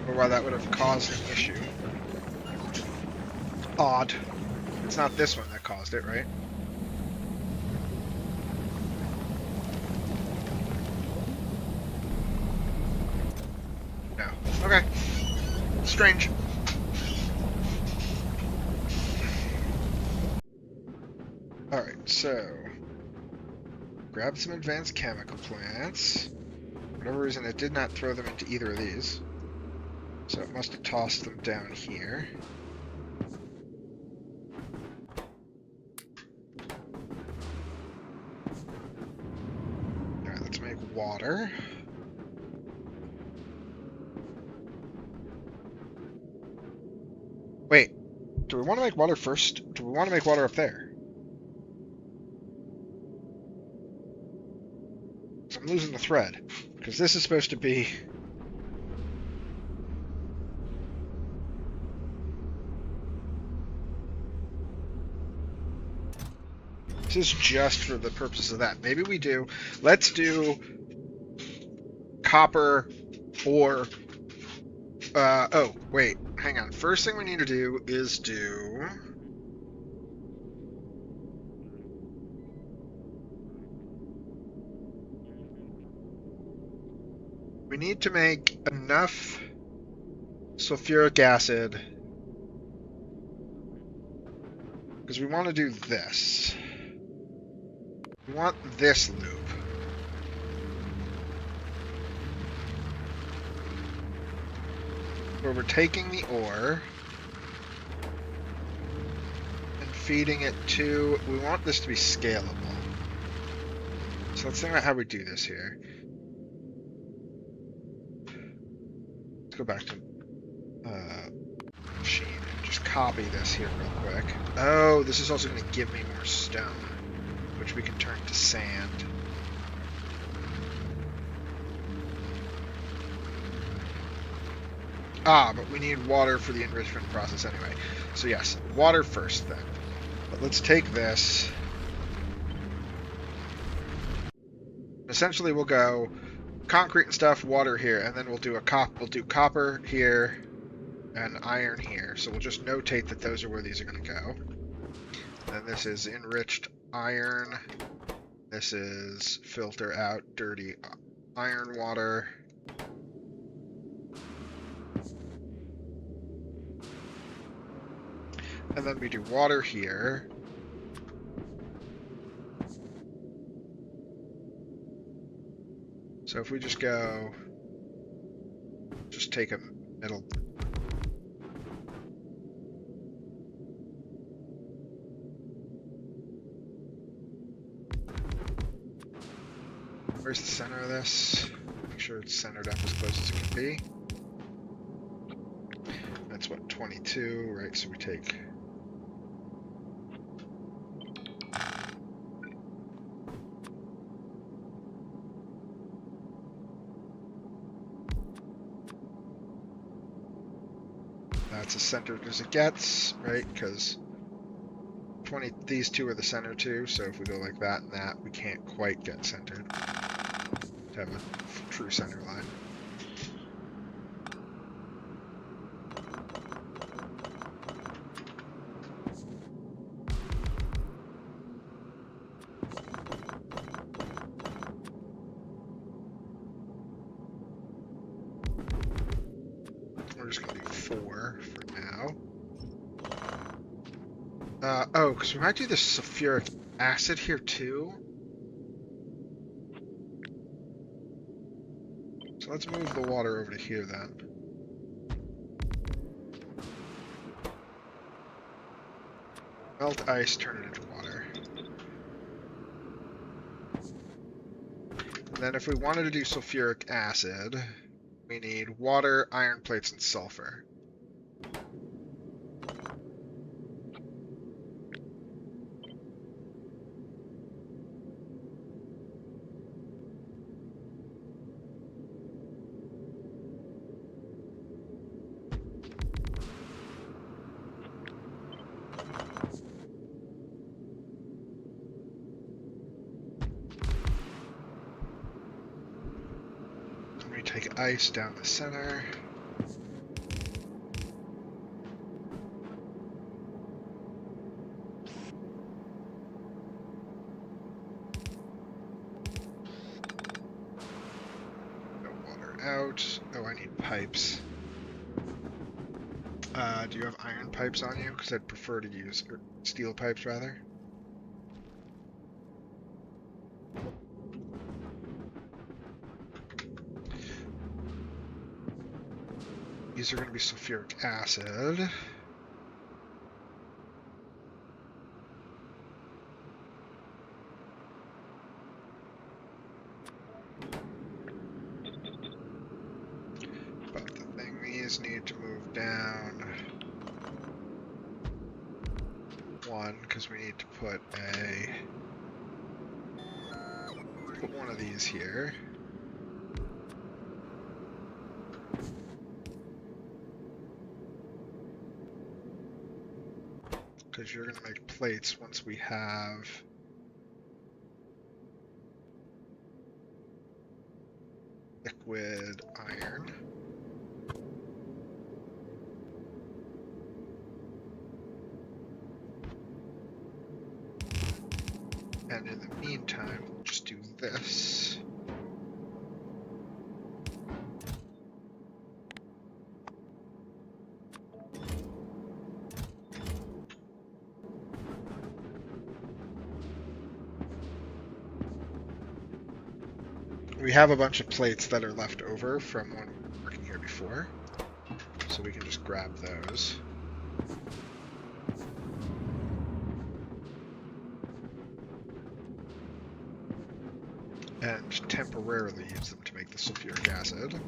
Or why that would have caused an issue. Odd. It's not this one that caused it, right? No. Okay. Strange. Alright, so... grab some advanced chemical plants. For whatever reason, it did not throw them into either of these. So it must have tossed them down here. Alright, let's make water. Wait, do we want to make water first? Do we want to make water up there? I'm losing the thread, because this is supposed to be... This is just for the purpose of that. Maybe we do... Let's do... copper or... oh, wait. Hang on. First thing we need to do is do... We need to make enough sulfuric acid because we want to do this. We want this loop. Where we're taking the ore and feeding it to... We want this to be scalable. So let's think about how we do this here. Let's go back to machine and just copy this here real quick. Oh, this is also going to give me more stone, which we can turn to sand. Ah, but we need water for the enrichment process anyway. So yes, water first then. But let's take this. Essentially we'll go concrete and stuff, water here, and then we'll do copper here and iron here. So we'll just notate that those are where these are going to go. And this is enriched iron. This is filter out dirty iron water. And then we do water here. So if we just go, just take a middle. Where's the center of this? Make sure it's centered up as close as it can be. That's what, 22, right? So we take... That's as centered as it gets, right? Because these two are the center too, so if we go like that and that, we can't quite get centered to have a true center line. We're just going to do 4 for now. Oh, because we might do the sulfuric acid here too. So let's move the water over to here then. Melt ice, turn it into water. And then if we wanted to do sulfuric acid, we need water, iron plates, and sulfur. ice down the center. No water out. Oh, I need pipes. Do you have iron pipes on you? Because I'd prefer to use steel pipes rather. These are going to be sulfuric acid. But the thing these need to move down one, because we need to put one of these here. Because you're going to make plates once we have liquid iron. And in the meantime, we'll just do this. We have a bunch of plates that are left over from when we were working here before, so we can just grab those. And temporarily use them to make the sulfuric acid.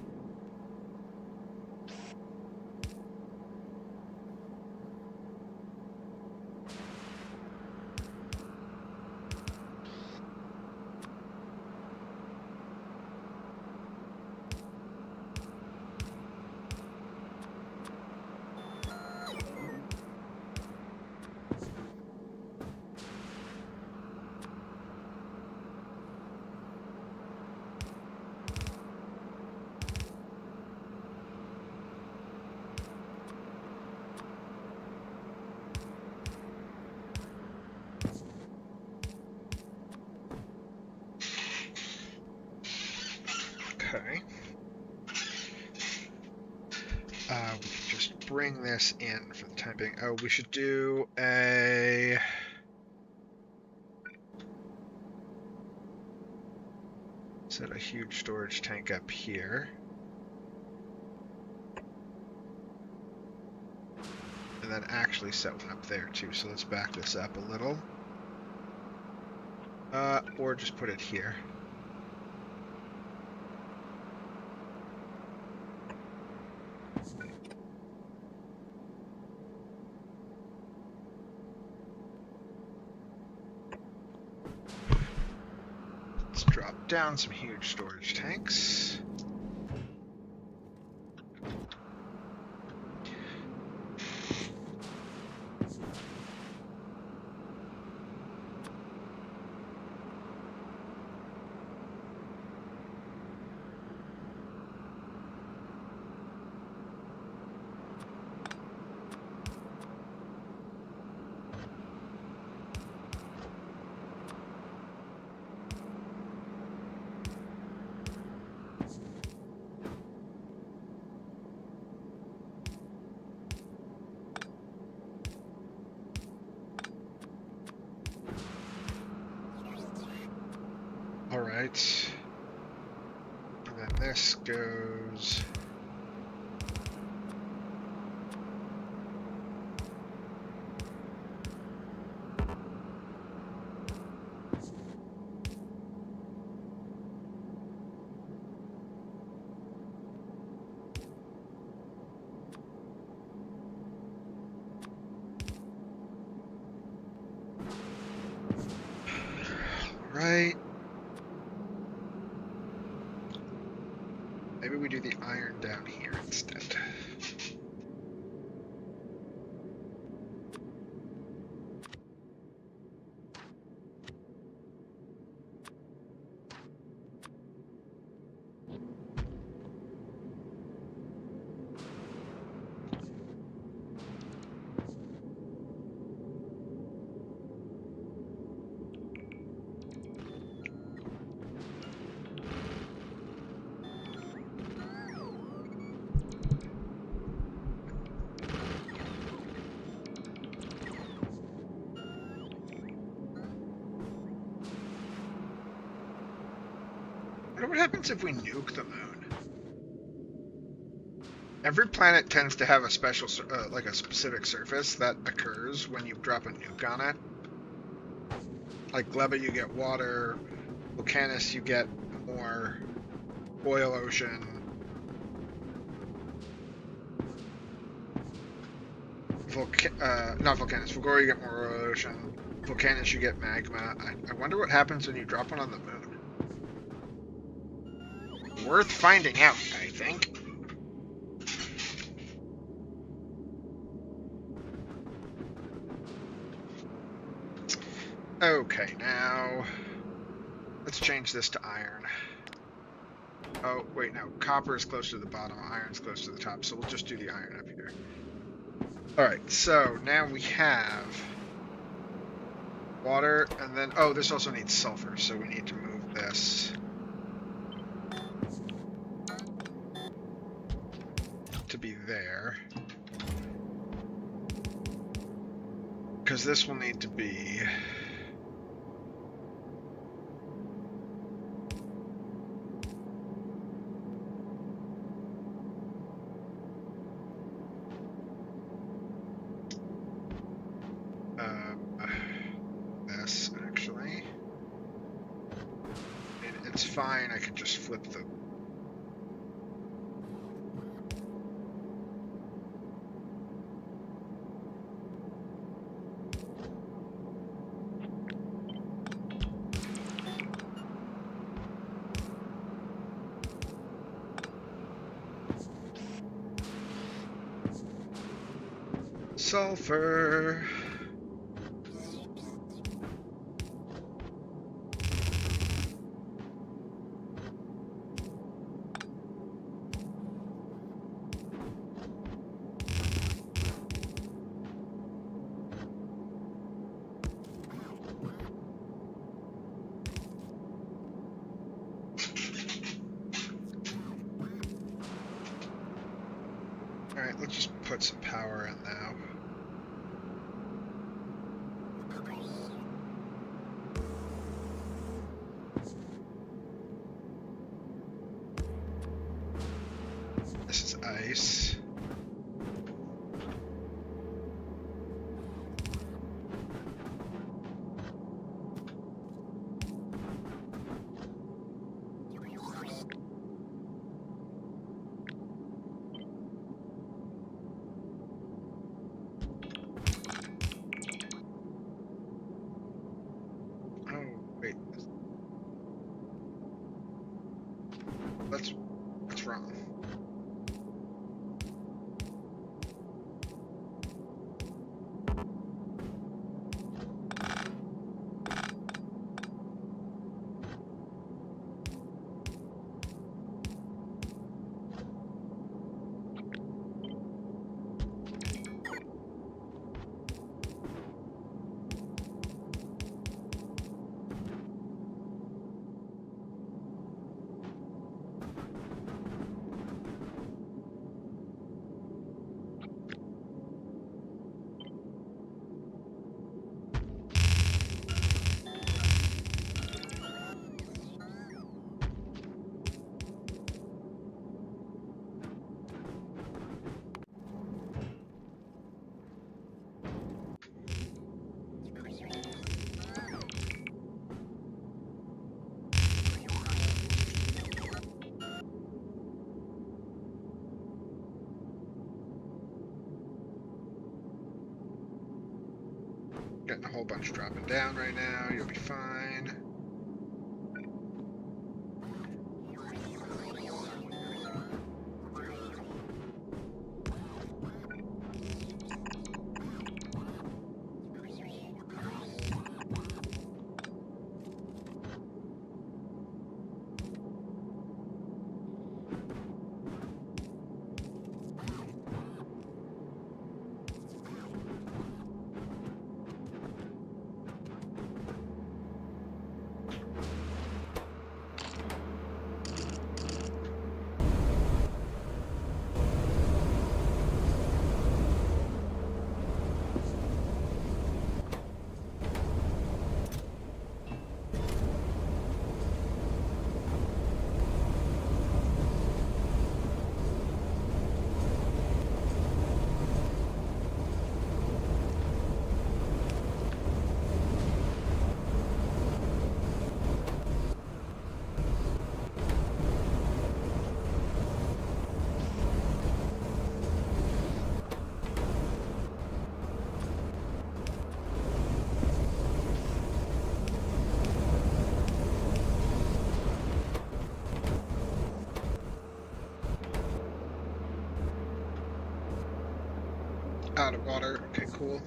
Okay. We can just bring this in for the time being. Oh, we should do a... set a huge storage tank up here. And then actually set one up there too, so let's back this up a little. Or just put it here. Let's drop down some huge storage tanks. Alright. And then this goes... Right. Maybe we do the iron down here instead. wonder what happens if we nuke the moon. Every planet tends to have a special, like a specific surface that occurs when you drop a nuke on it. Like Gleba, you get water. Volcanus, you get more oil ocean. Not Volcanus. Vulgore, you get more oil ocean. Volcanus, you get magma. I wonder what happens when you drop one on the moon. Worth finding out, I think. Okay, now let's change this to iron. Oh, wait, no. Copper is close to the bottom, iron's close to the top, so we'll just do the iron up here. Alright, so now we have water, and then, oh, this also needs sulfur, so we need to move this to be there. Because this will need to be... this, actually. And it's fine, I can just flip the... Sulfur. Alright, let's just put some power in now. This is ice. What's wrong? Getting a whole bunch dropping down right now. You'll be fine. Out of water. Okay, cool.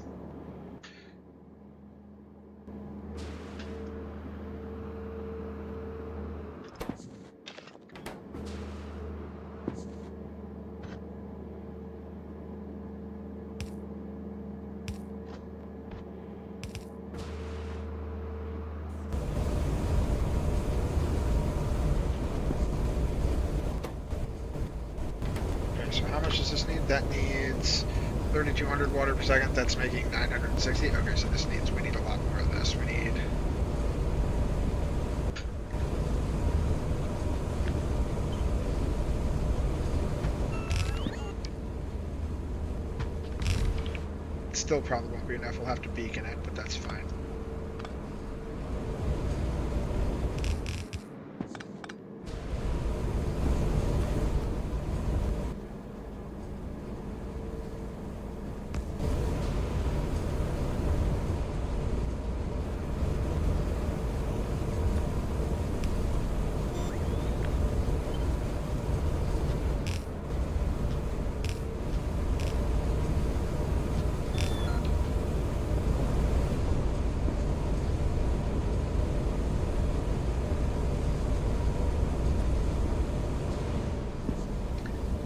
So how much does this need? That needs 3,200 water per second. That's making 960. Okay, so we need a lot more of this. We need... It still probably won't be enough. We'll have to beacon it, but that's fine.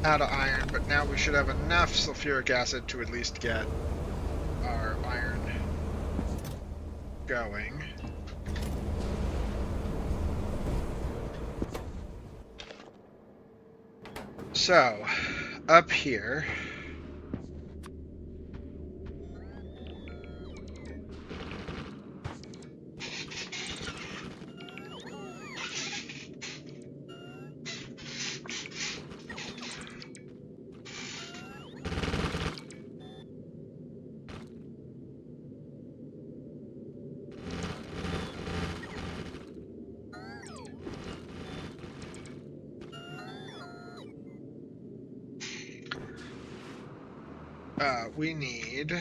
Out of iron, but now we should have enough sulfuric acid to at least get our iron going. So, up here... we need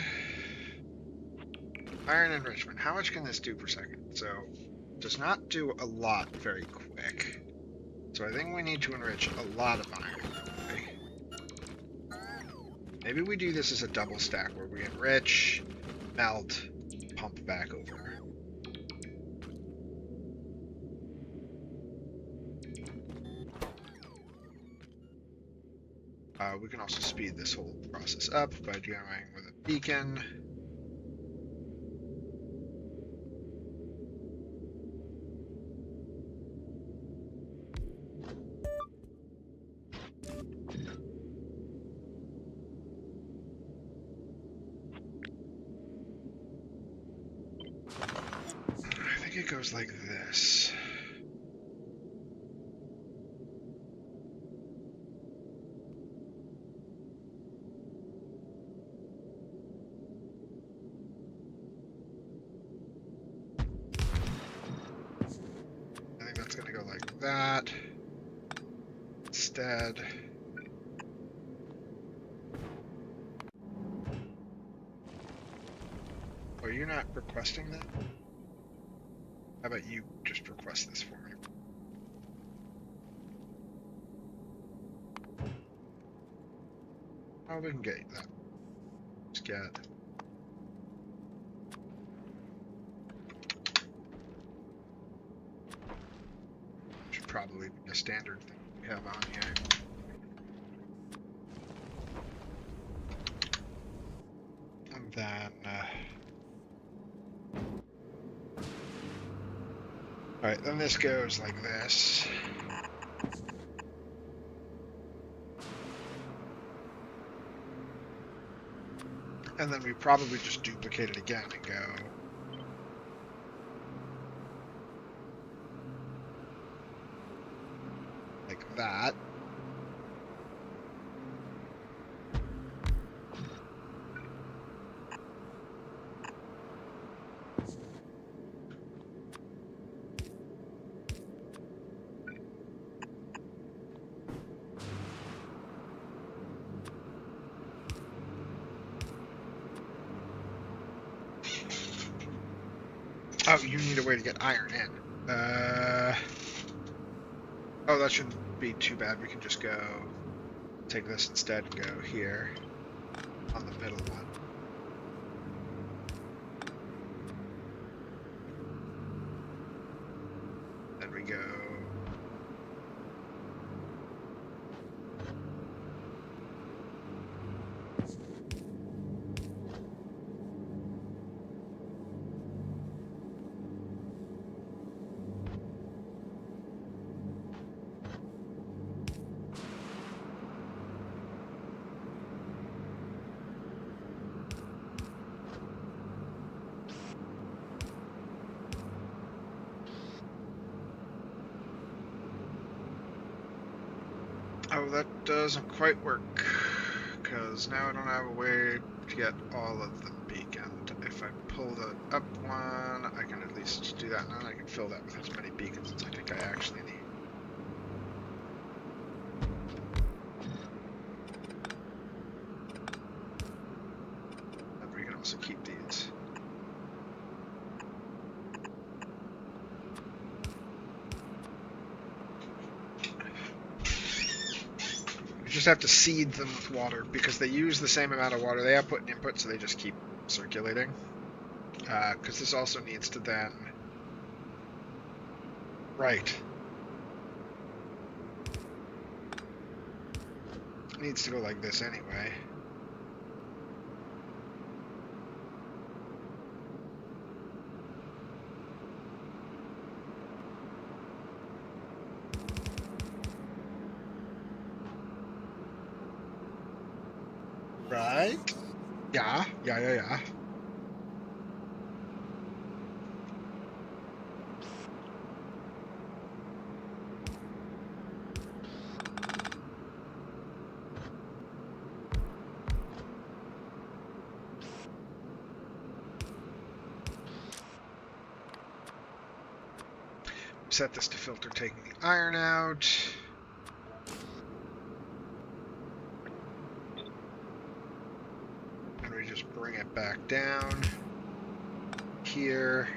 iron enrichment. How much can this do per second? So, it does not do a lot very quick. So I think we need to enrich a lot of iron. Okay. Maybe we do this as a double stack where we enrich, melt, pump back over. We can also speed this whole process up by going with a beacon. I think it goes like this. That instead. Oh, you're not requesting that? How about you just request this for me? Oh, we can get that. Let's get. Probably a standard thing we have on here. And then, alright, then this goes like this. And then we probably just duplicate it again and go. That. Oh, you need a way to get iron in. Oh, that shouldn't be too bad. We can just go take this instead and go here on the middle one. we go. Oh, that doesn't quite work, because now I don't have a way to get all of them beaconed. If I pull the up one, I can at least do that, and then I can fill that with as many beacons as I think I actually need. And we can also keep these. Just have to seed them with water because they use the same amount of water they output and input, so they just keep circulating. Because this also needs to then... Right. It needs to go like this anyway. Right? Yeah. Set this to filter taking the iron out. And we just bring it back down here.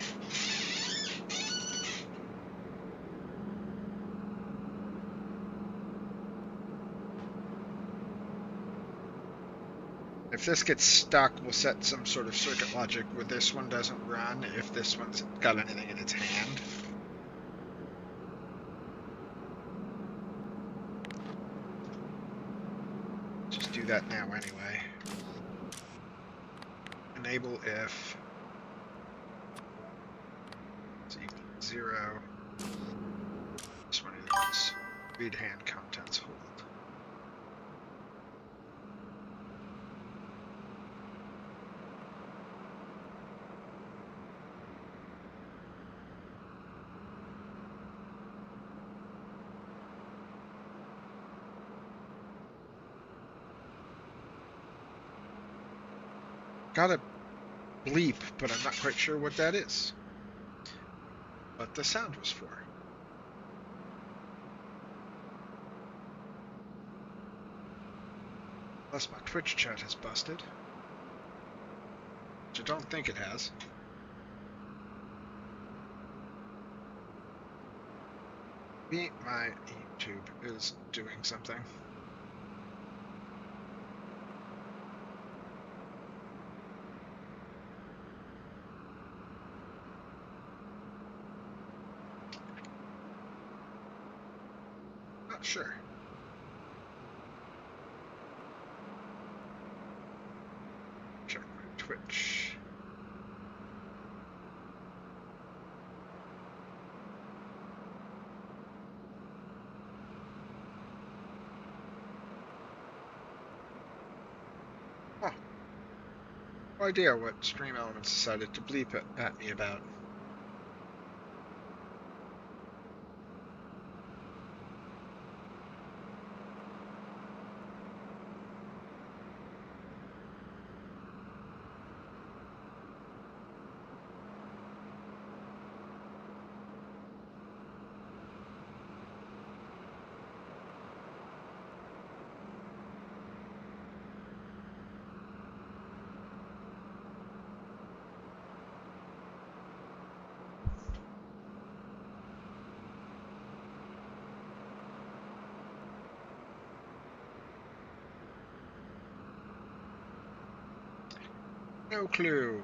If this gets stuck, we'll set some sort of circuit logic where this one doesn't run if this one's got anything in its hand. Just do that now anyway. Enable if is equal to 0. This one is read hand contents hold. Got a bleep, but I'm not quite sure what that is. What the sound was for. Unless my Twitch chat has busted. Which I don't think it has. Maybe my YouTube is doing something. Sure. Check my Twitch. Huh. No idea what Stream Elements decided to bleep it at me about. No clue. I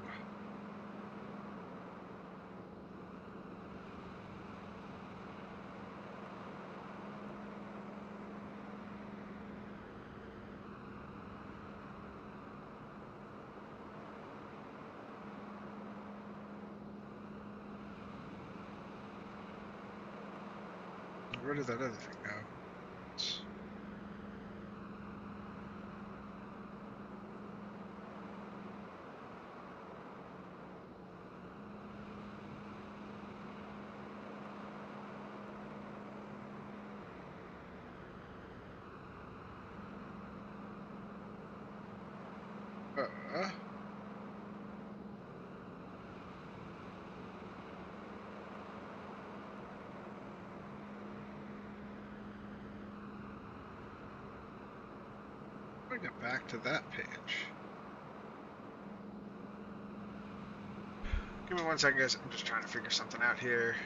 where did that other thing go? It's... Get back to that page. Give me 1 second, guys. I'm just trying to figure something out here.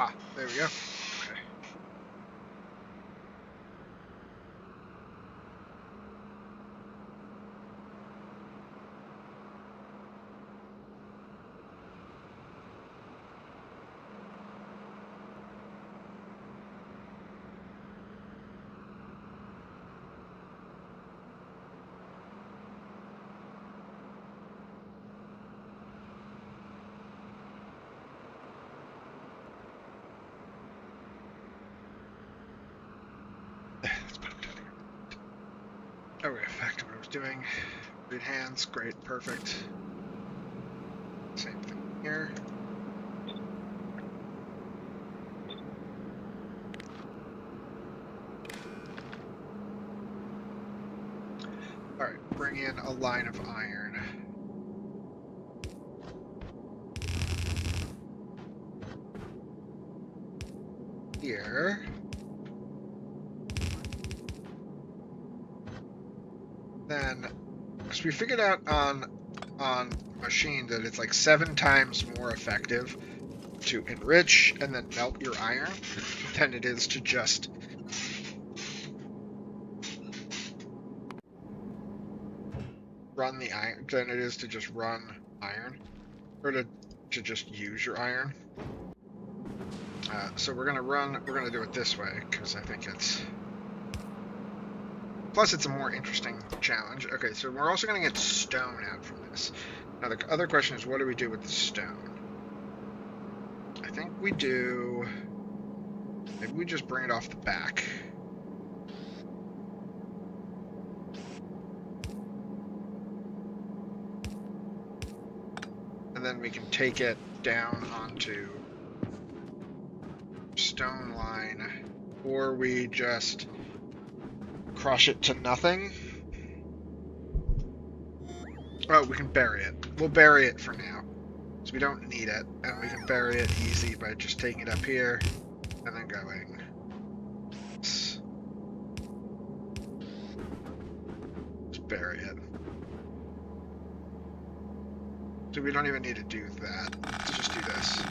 Ah, there we go. Okay. Okay, back to what I was doing. Read hands, great, perfect. Same thing here. Alright, bring in a line of iron. Here. Then, because we figured out on machine that it's like 7 times more effective to enrich and then melt your iron than it is to just run the iron, than it is to just run iron, or to just use your iron. So we're gonna do it this way because I think it's. Plus, it's a more interesting challenge. Okay, so we're also going to get stone out from this. Now, the other question is, what do we do with the stone? I think we do... Maybe we just bring it off the back. And then we can take it down onto stone line. Or we just... crush it to nothing. Oh, we can bury it. We'll bury it for now. So we don't need it. And we can bury it easy by just taking it up here and then going. Just bury it. So we don't even need to do that. Let's just do this.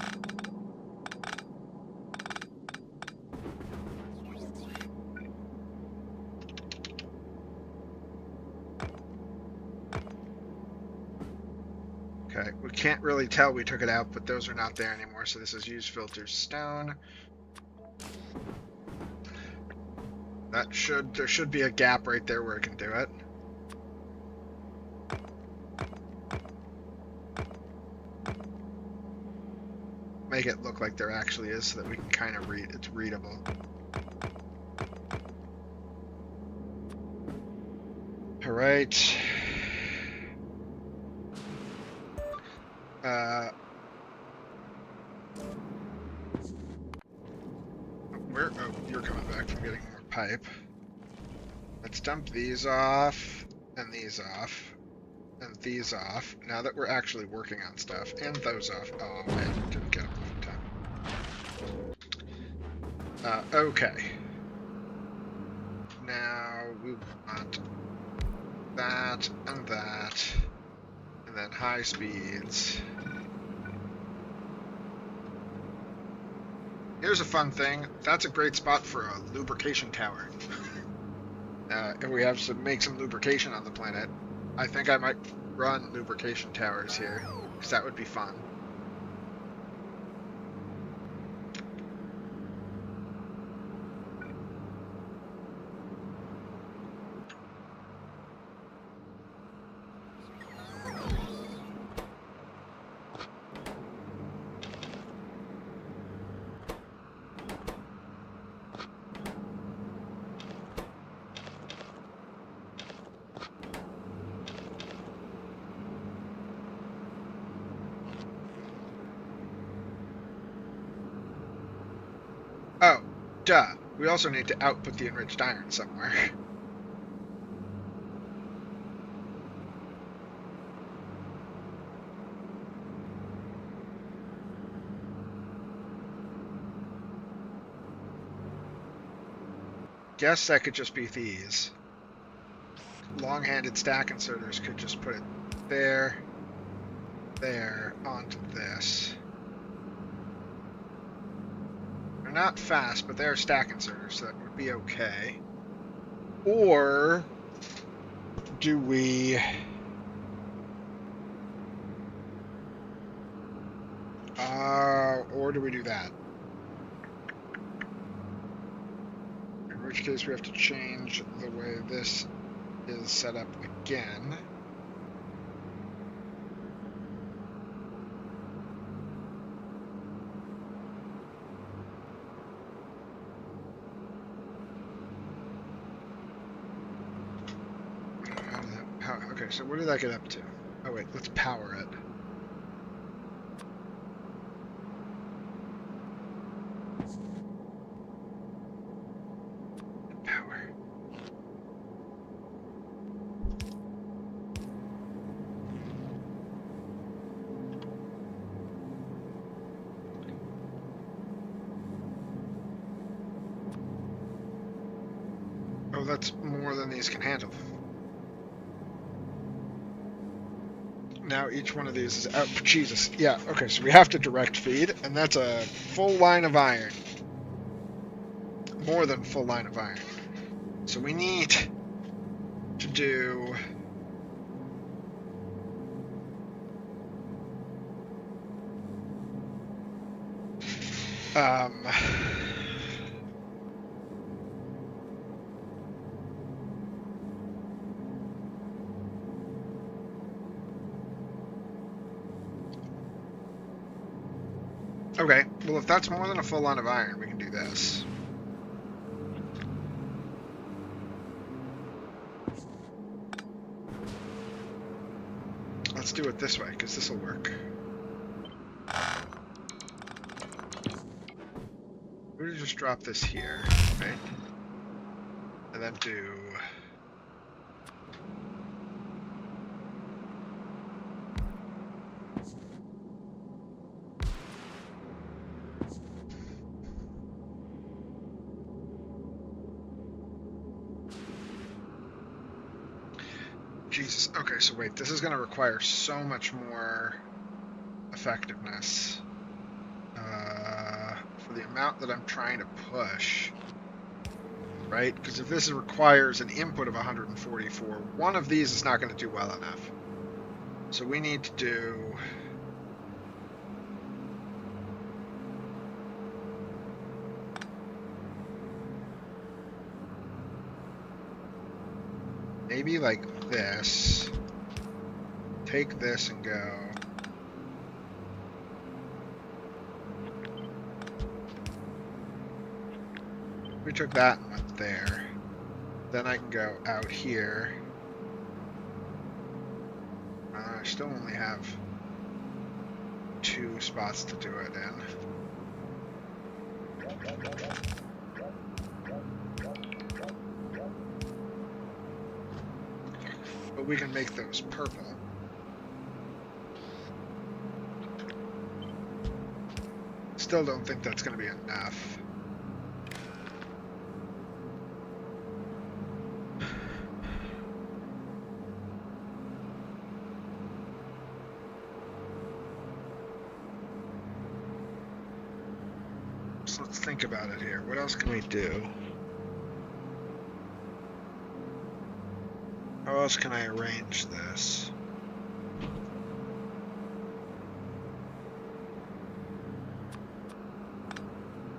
Okay, we can't really tell we took it out, but those are not there anymore, so this is use filter stone. There should be a gap right there where it can do it. Make it look like there actually is so that we can kind of read, it's readable. Alright. Oh, you're coming back from getting more pipe. Let's dump these off, and these off, and these off, now that we're actually working on stuff, and those off. Oh man, didn't get them off in time. Okay. Now we want high speeds. Here's a fun thing. That's a great spot for a lubrication tower. If we have to make some lubrication on the planet, I think I might run lubrication towers here, because that would be fun. Oh, duh. We also need to output the enriched iron somewhere. Guess that could just be these. Long-handed stack inserters could just put it there, onto this. They're not fast, but they're stack inserters, so that would be okay. Or do we... or do we do that? In which case we have to change the way this is set up again. Okay, so what did that get up to? Oh wait, let's power it. Power. Oh, that's more than these can handle. Now each one of these is out. Jesus. Yeah, okay, so we have to direct feed, and that's a full line of iron. More than full line of iron. So we need to do... Okay, well if that's more than a full line of iron, we can do this. Let's do it this way, because this will work. We'll just drop this here, right? And then do... Jesus. Okay, so wait, this is going to require so much more effectiveness for the amount that I'm trying to push, right? Because if this requires an input of 144, one of these is not going to do well enough. So we need to do... maybe like this. Take this and go. We took that and went there. Then I can go out here. I still only have 2 spots to do it in. But we can make those purple. Still don't think that's going to be enough. let's think about it here. What else can we do? How else can I arrange this?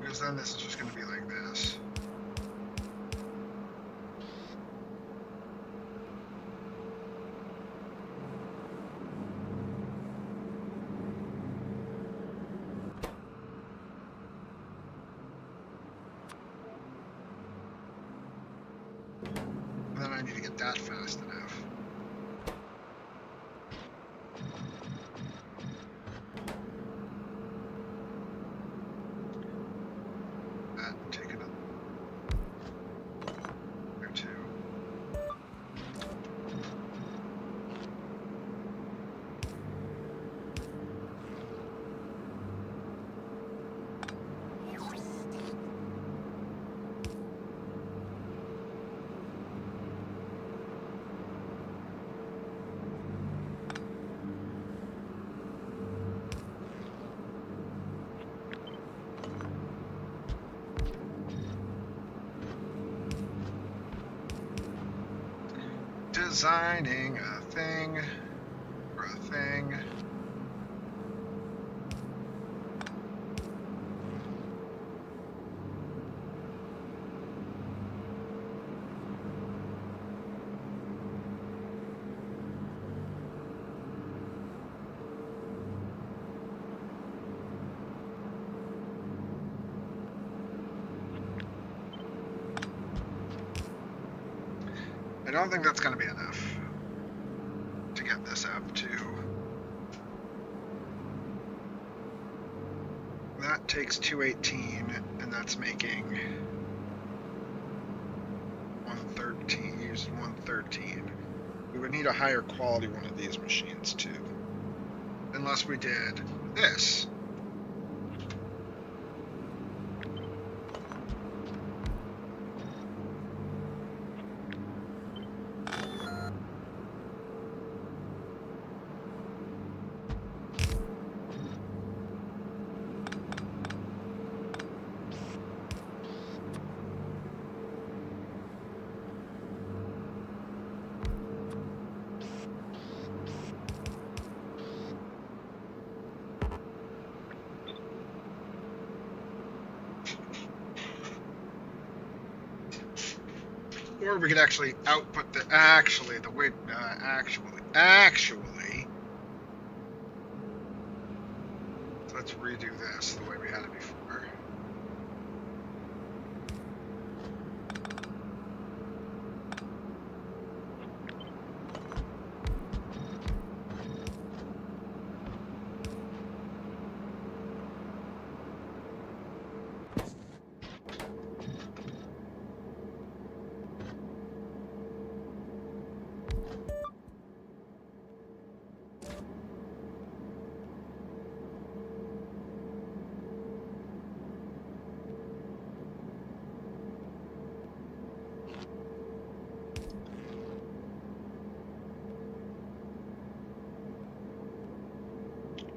Because then this is just going to be like this. Then I need to get that fast enough. That, take it up. There too. Designing a thing for a thing. I don't think that's going to be enough to get this up to. That takes 218, and that's making 113, using 113. We would need a higher quality one of these machines too. Unless we did this. Or we could actually output the, so let's redo this the way we had it before.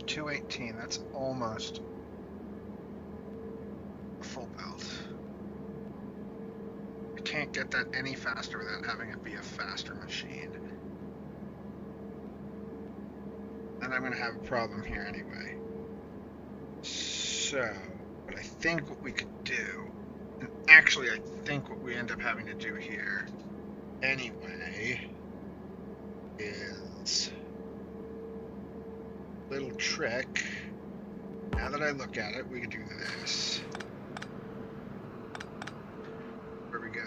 $218, that's almost a full belt. I can't get that any faster without having it be a faster machine. Then I'm going to have a problem here anyway. So, but I think what we could do, and actually I think what we end up having to do here anyway, is little trick. Now that I look at it, we can do this. Where we go.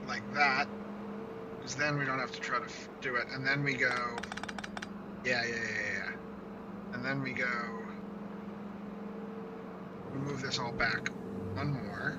Like that. Then we don't have to try to do it, and then we go, yeah, and then we go, we move this all back one more,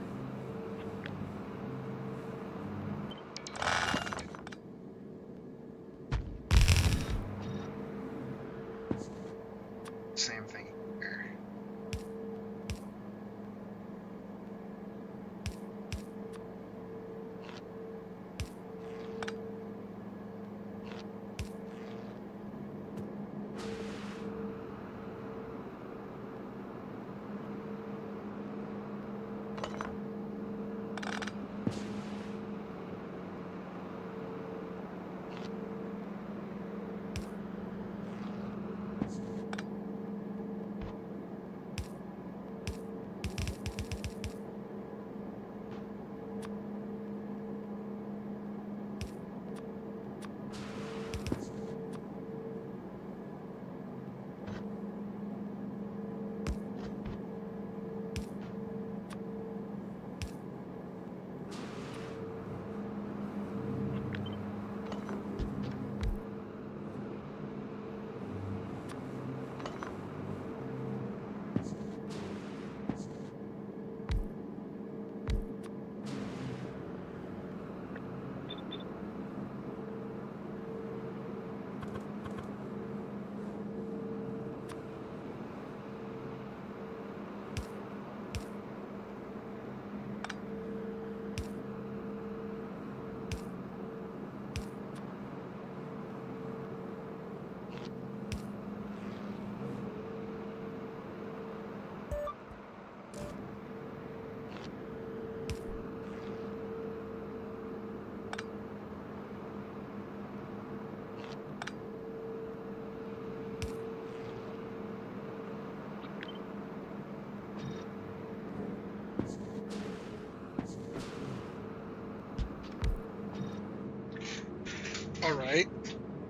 Alright.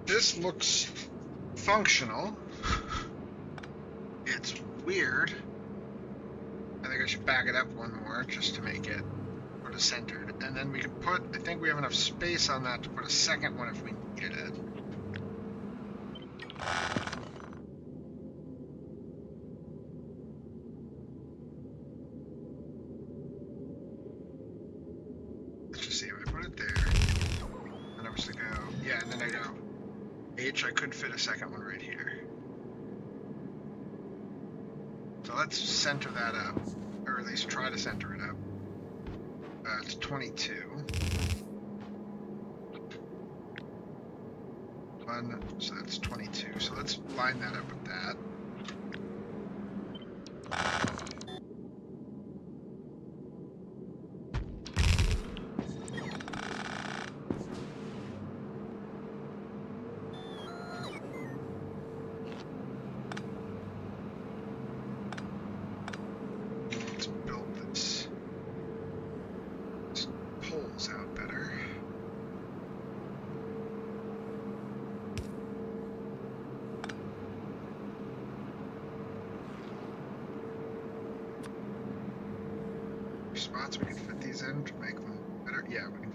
This looks functional. It's weird. I think I should back it up one more just to make it sort of centered. And then we could put, I think we have enough space on that to put a second one if we needed it. Let's just see if I put it there. And obviously go, yeah, and then I go H, I could fit a second one right here. So let's center that up, or at least try to center it up. It's 22. So that's 22. So let's line that up with that. Let's build this. This pulls out better. Spots we can fit these in to make them better. Yeah, we can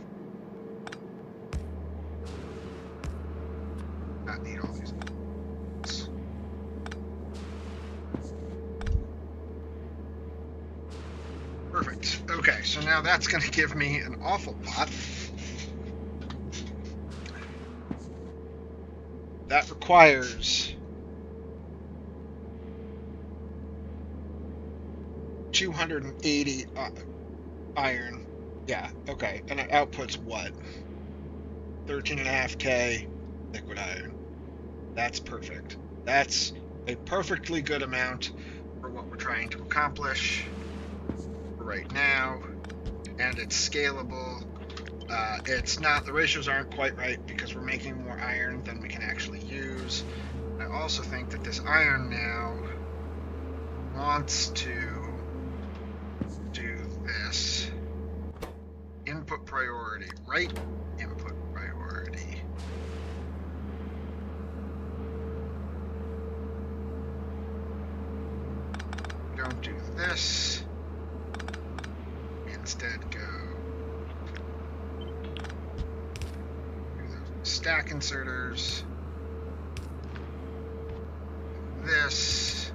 not need all these. Perfect. Okay, so now that's going to give me an awful lot. That requires 280 iron. Yeah, okay. And it outputs what? 13.5K liquid iron. That's perfect. That's a perfectly good amount for what we're trying to accomplish right now. And it's scalable. It's not, the ratios aren't quite right because we're making more iron than we can actually use. I also think that this iron now wants to do this. Input priority, right? Input priority. Don't do this. Instead go do the stack inserters. This.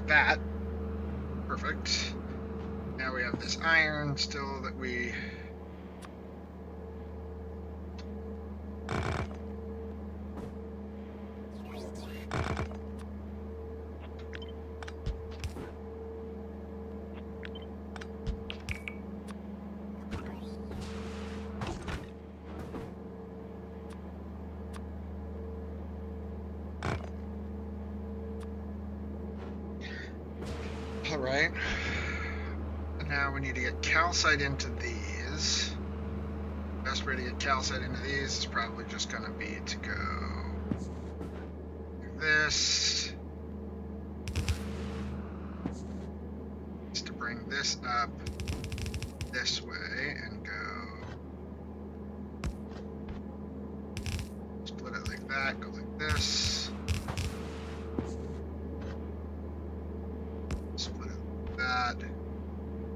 That. Perfect. Now we have this iron still that we... Alright. And now we need to get calcite into these. Best way to get calcite into these is probably just going to be to go do this. Is to bring this up this way and go split it like that, go like this.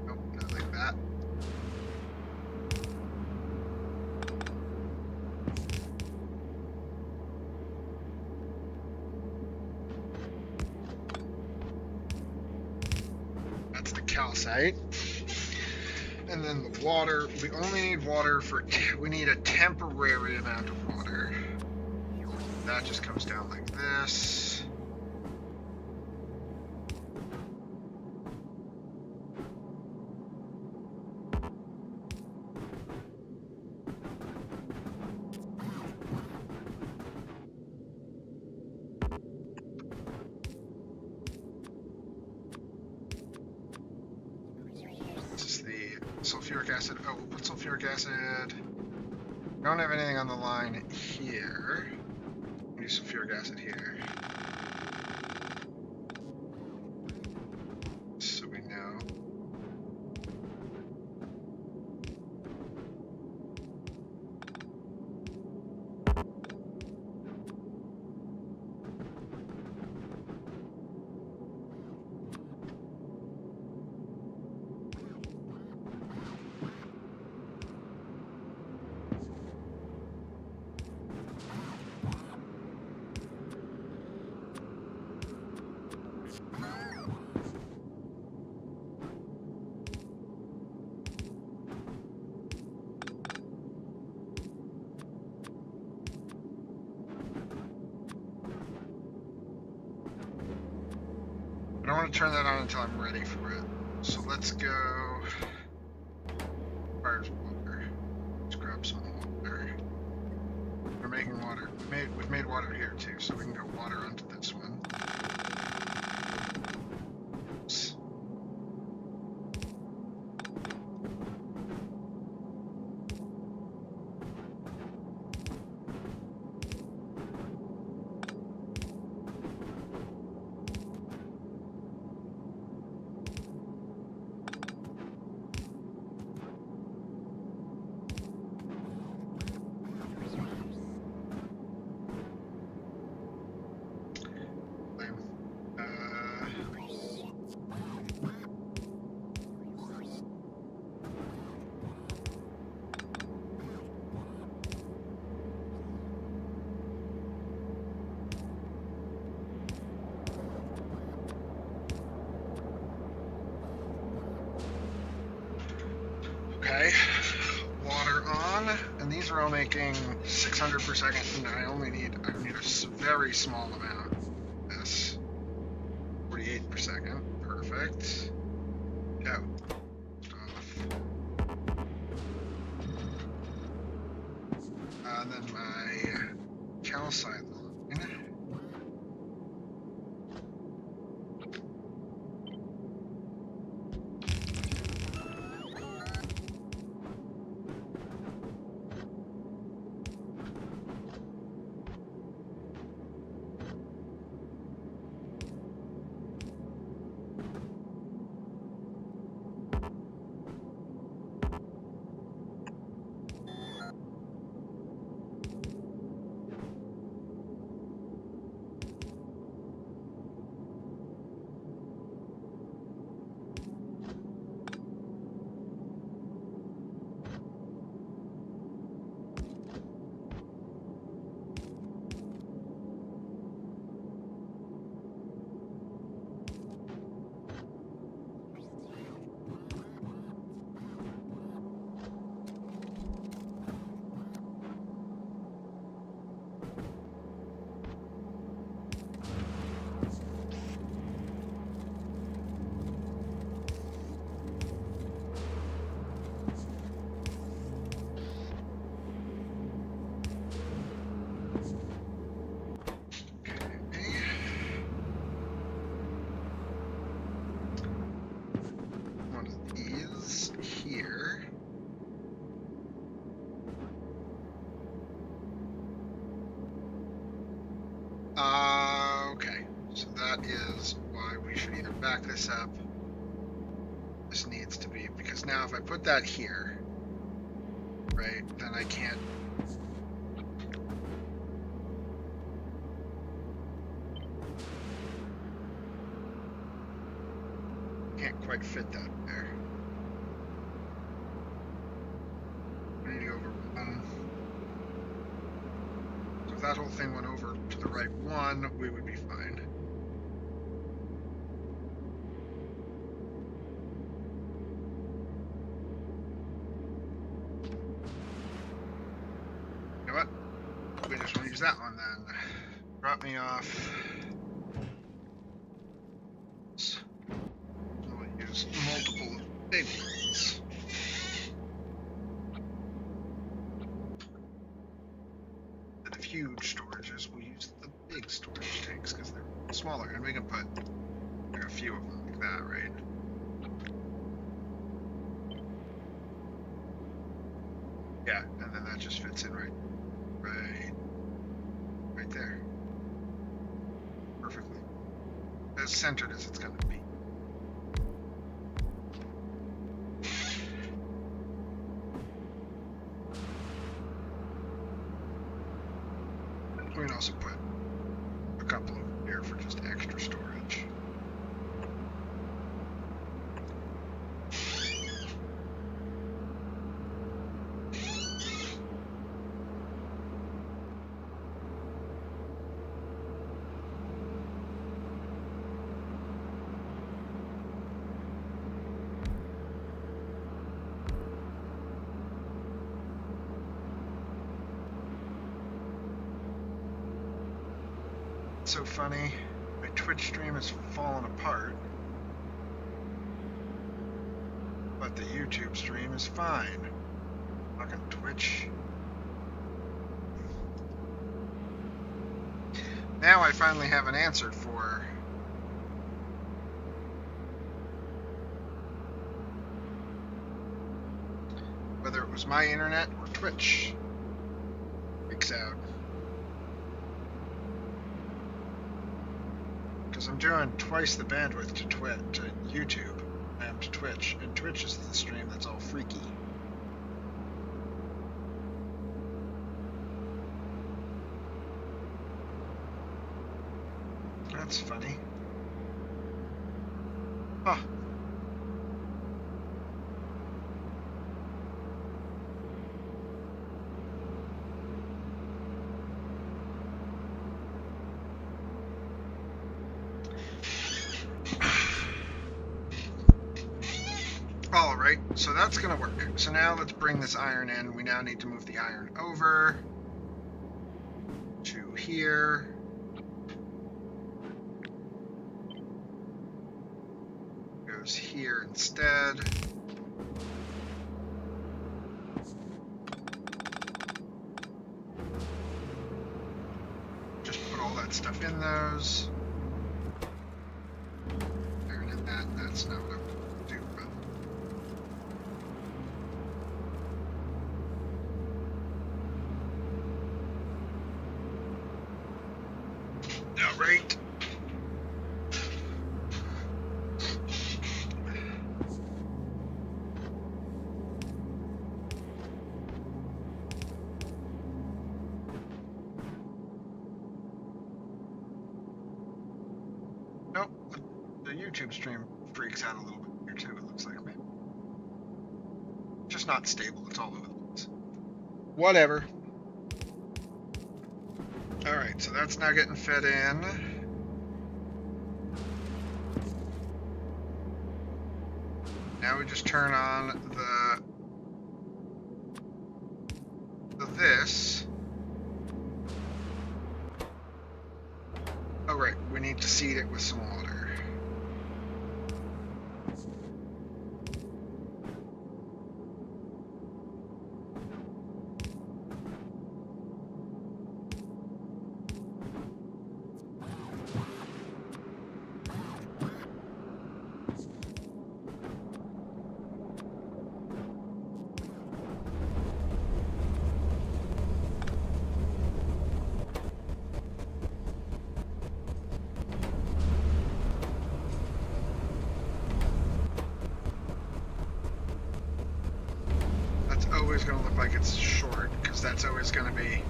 Nope, not like that. That's the calcite. And then the water, we only need water for, we need a temporary amount of water. That just comes down like this. Sulfuric acid. Oh, we'll put sulfuric acid Don't have anything on the line here. Use sulfuric acid here. So we know. I don't want to turn that on until I'm ready for it. So let's go. Fires water. Let's grab some water. We're making water. We've made water here too, so we can go water onto this one. Oops. Okay, water on, and these are all making 600 per second, and I need a very small amount. This 48 per second, perfect. Yeah. And then my calcite line. Okay, so that is why we should either back this up. This needs to be, because now if I put that here, right, then I can't quite fit that there. We need to go over one. So if that whole thing went over to the right one, we would be fine. You know what? We just want to use that one then. Drop me off. Use multiple big ones. Instead of huge storages, we'll use the big storage tanks because they're smaller, and we can put like a few of them like that, right? Yeah, and then that just fits in right there. Perfectly. As centered as it's going to be. We can also put a couple over here for just extra storage. So funny, my Twitch stream is falling apart, but the YouTube stream is fine. Fucking Twitch. Now I finally have an answer for whether it was my internet or Twitch. Freaks out. Because I'm doing twice the bandwidth to YouTube I am to Twitch, and Twitch is the stream that's all freaky. That's funny. Huh. Alright, so that's gonna work. So now let's bring this iron in. We now need to move the iron over to here. Goes here instead. Just put all that stuff in those. Iron in that, that's not what I'm gonna do, but right. Nope. The YouTube stream freaks out a little bit here too, it looks like, man. Just not stable, it's all over the place. Whatever. Alright, so that's now getting fed in. Now we just turn on the this. Oh right, we need to seed it with some water. Always going to look like it's short, because that's always going to be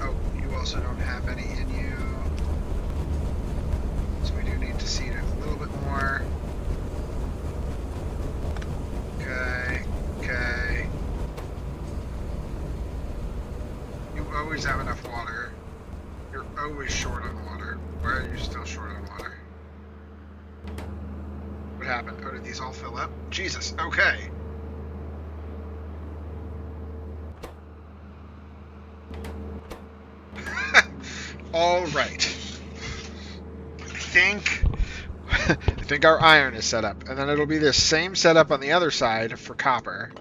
oh, you also don't have any in you, so we do need to seed it a little bit more. Okay. You always have enough water. You're always short on water. Why are you still short on water? What happened? Oh, did these all fill up? Jesus, okay. All right. I think our iron is set up. And then it'll be this same setup on the other side for copper.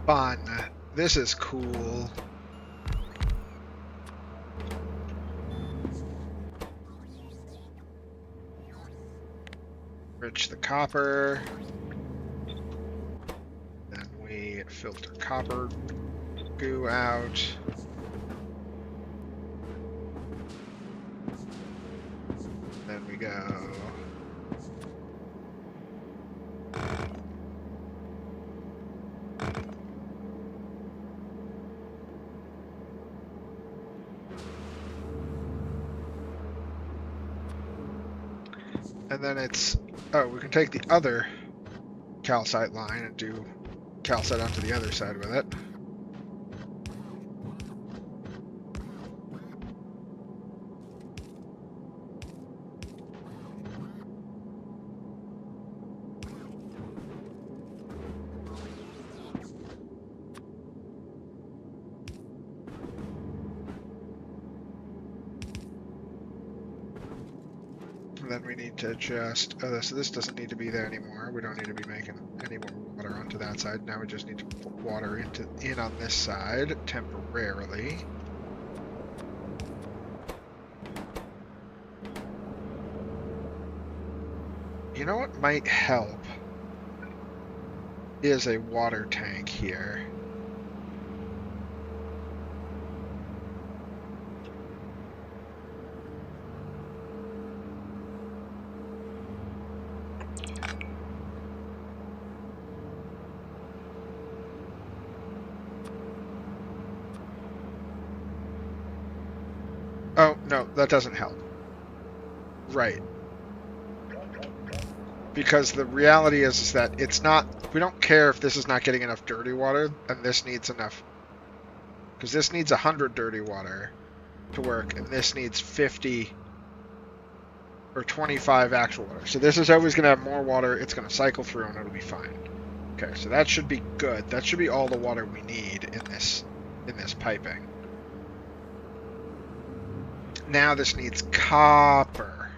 Fun. This is cool. Enrich the copper. Then we filter copper goo out. Then we go. And then it's, oh, we can take the other calcite line and do calcite onto the other side with it. And then we need to just, oh, so this doesn't need to be there anymore. We don't need to be making any more water onto that side. Now we just need to put water in on this side temporarily. You know what might help is a water tank here. Oh, no, that doesn't help. Right. Because the reality is that it's not, we don't care if this is not getting enough dirty water, and this needs enough. Because this needs 100 dirty water to work, and this needs 50 or 25 actual water. So this is always going to have more water, it's going to cycle through, and it'll be fine. Okay, so that should be good. That should be all the water we need in this piping. Now this needs copper.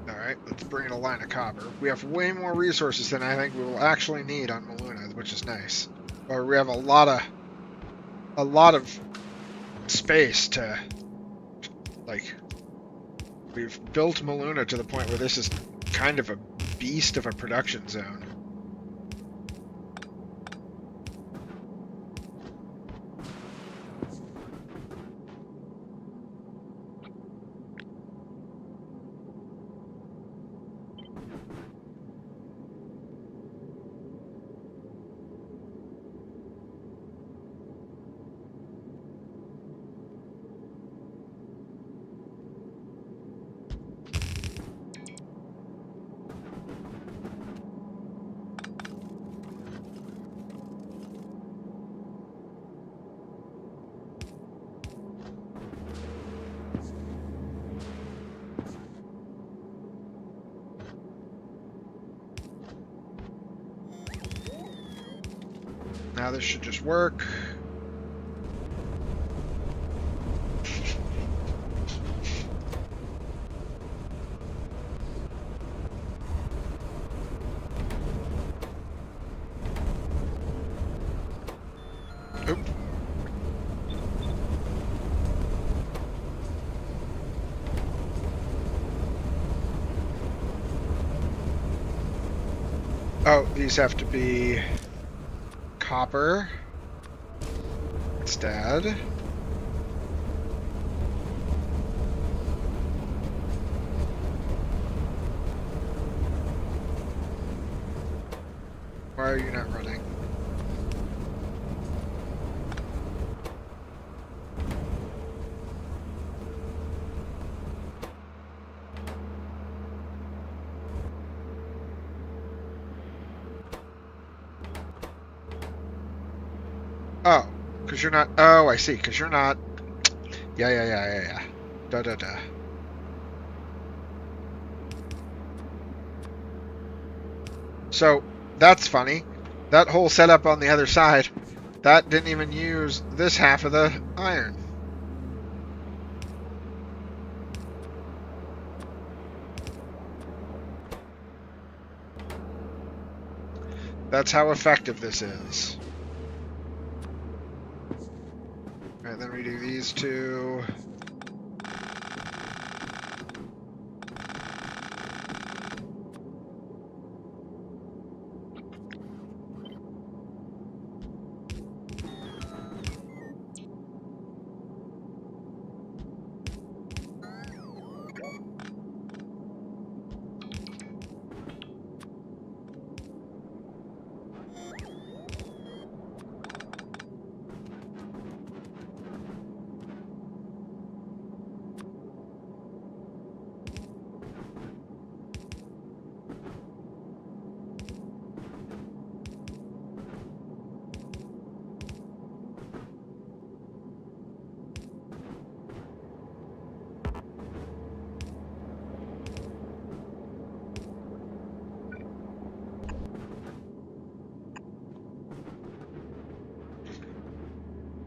Alright, let's bring in a line of copper. We have way more resources than I think we will actually need on Muluna, which is nice. Or we have a lot of space to, like, we've built Muluna to the point where this is kind of a beast of a production zone. Now this should just work. Oop. Oh, these have to be copper instead. Why are you not running? Oh, because you're not... Oh, I see, because you're not... Yeah. Da. So, that's funny. That whole setup on the other side That didn't even use this half of the iron. That's how effective this is. Alright, then we do these two.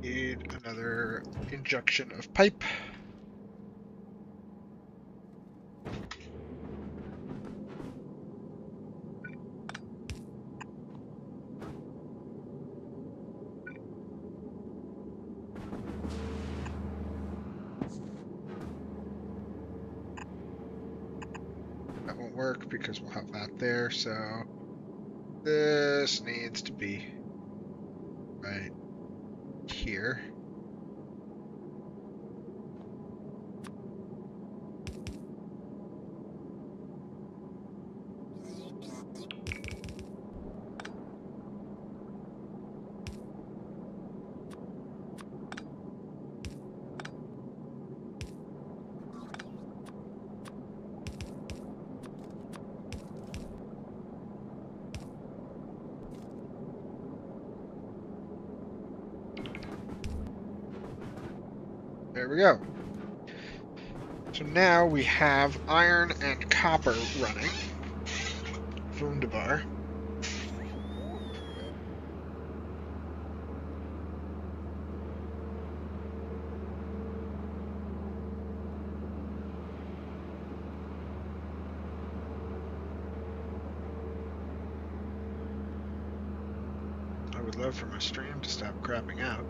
Need another injection of pipe. That won't work because we'll have that there, so this needs to be right here. There we go. So now we have iron and copper running. Wunderbar. I would love for my stream to stop crapping out.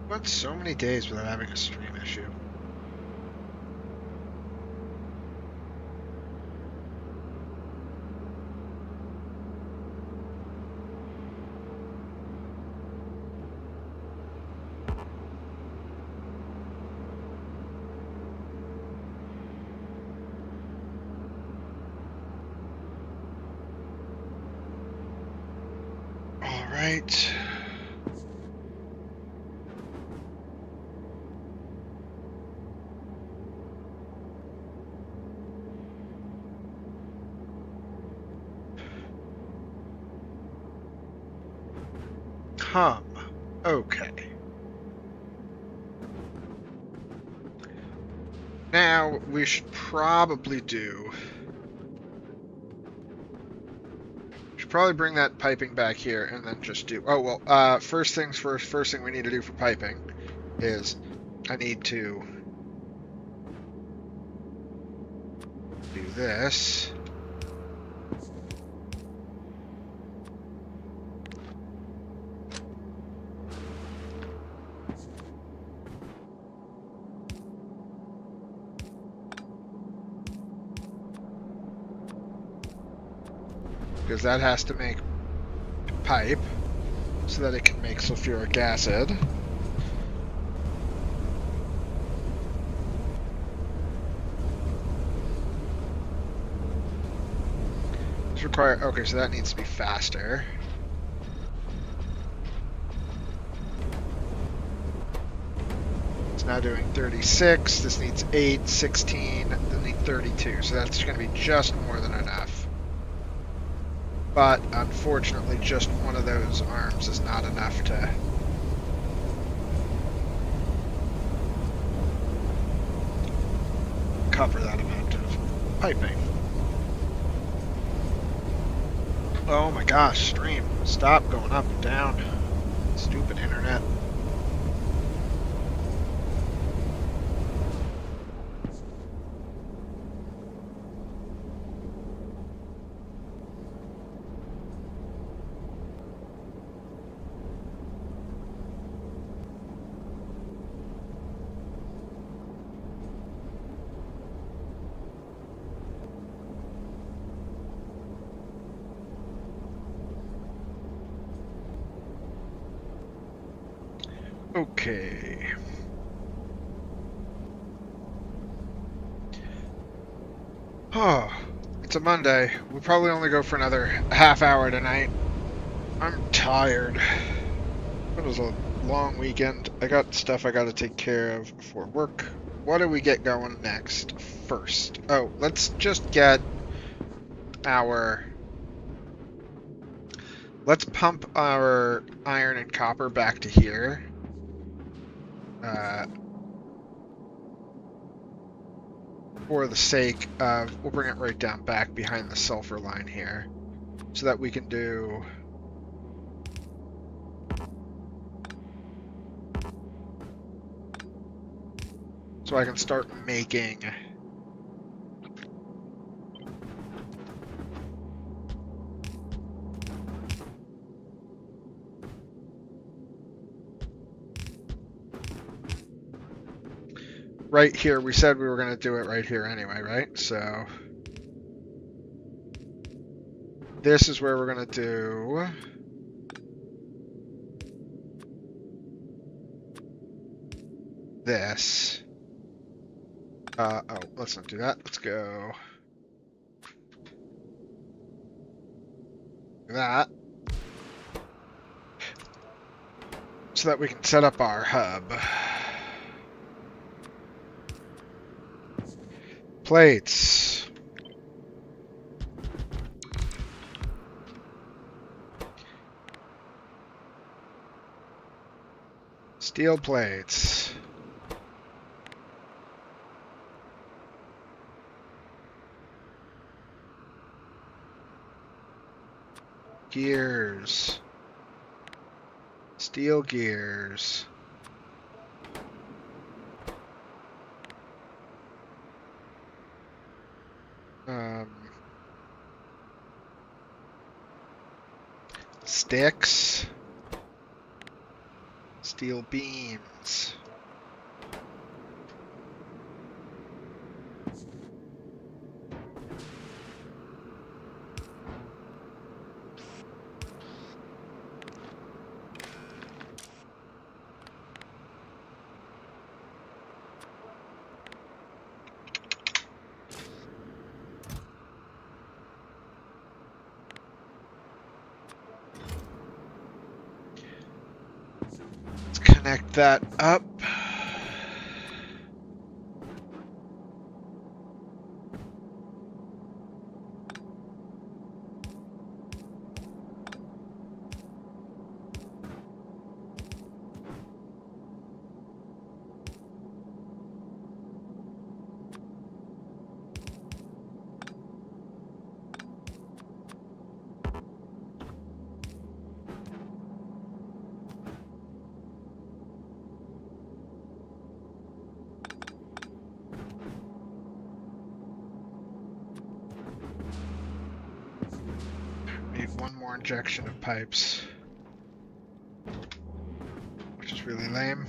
Went so many days without having a stream issue. All right. Okay. Now we should probably bring that piping back here and then just do. Oh well. First things first. First thing we need to do for piping is I need to do this. Because that has to make pipe so that it can make sulfuric acid. It's required. Okay, so that needs to be faster. It's now doing 36. This needs 8, 16. Then need 32. So that's going to be just more than enough. But unfortunately, just one of those arms is not enough to cover that amount of piping. Oh my gosh, stream. Stop going up and down. Stupid internet. Okay. Oh, it's a Monday. We'll probably only go for another half hour tonight. I'm tired. It was a long weekend. I got stuff I gotta take care of for work. What do we get going next first? Oh, let's just get our... Let's pump our iron and copper back to here. For the sake of... We'll bring it right down back behind the sulfur line here. So that we can do... So I can start making... Right here, we said we were going to do it right here anyway, right? So... This is where we're going to do... This. Oh, let's not do that. Let's go... That. So that we can set up our hub. Plates. Steel plates. Gears. Steel gears. Sticks. Steel beams. Connect that up. One more injection of pipes, which is really lame.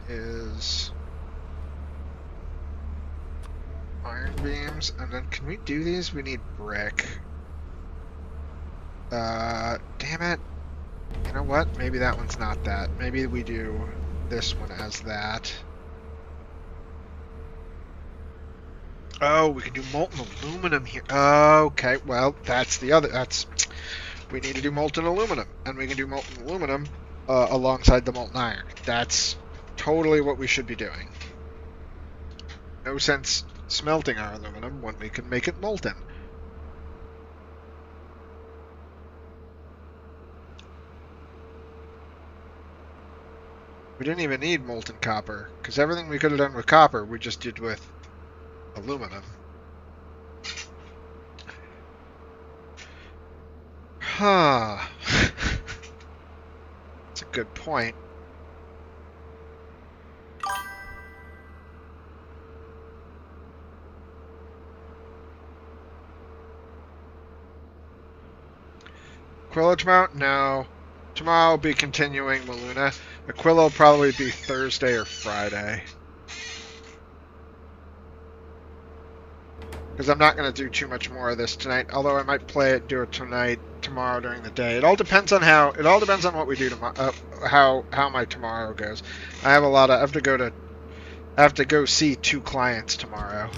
is iron beams, and then can we do these? We need brick. Damn it. You know what? Maybe that one's not that. Maybe we do this one as that. Oh, we can do molten aluminum here. Okay, well, that's the other. We need to do molten aluminum, and we can do molten aluminum alongside the molten iron. That's totally what we should be doing. No sense smelting our aluminum when we can make it molten. We didn't even need molten copper, because everything we could have done with copper, we just did with aluminum. Huh. That's a good point. Aquila tomorrow? No. Tomorrow will be continuing Muluna. Aquila will probably be Thursday or Friday. Because I'm not going to do too much more of this tonight. Although I might play it, do it tomorrow during the day. It all depends on what we do tomorrow. How my tomorrow goes. I have to go see 2 clients tomorrow.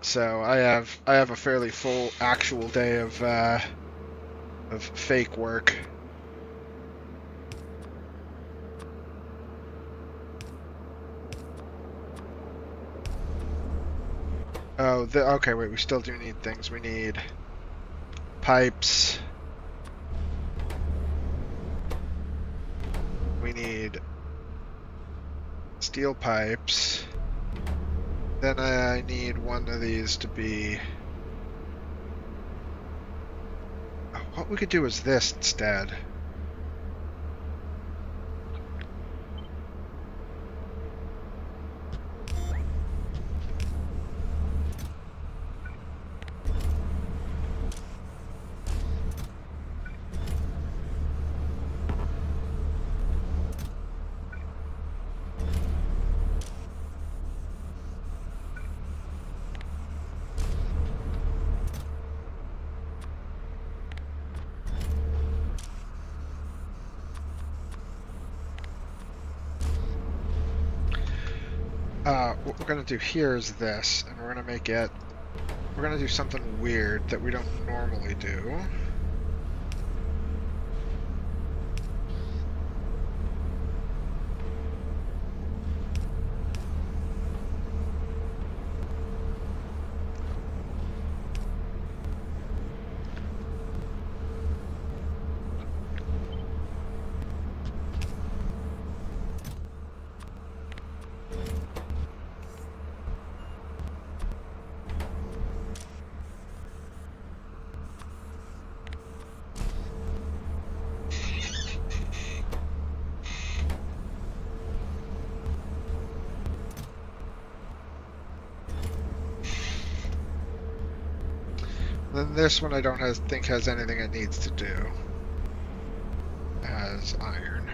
So I have a fairly full actual day of fake work. Oh, okay, wait, we still do need things. We need pipes. We need steel pipes. Then I need one of these to be... Oh, what we could do is this instead. What we're going to do here is this, and we're going to do something weird that we don't normally do. Then this one I don't think has anything it needs to do. As iron.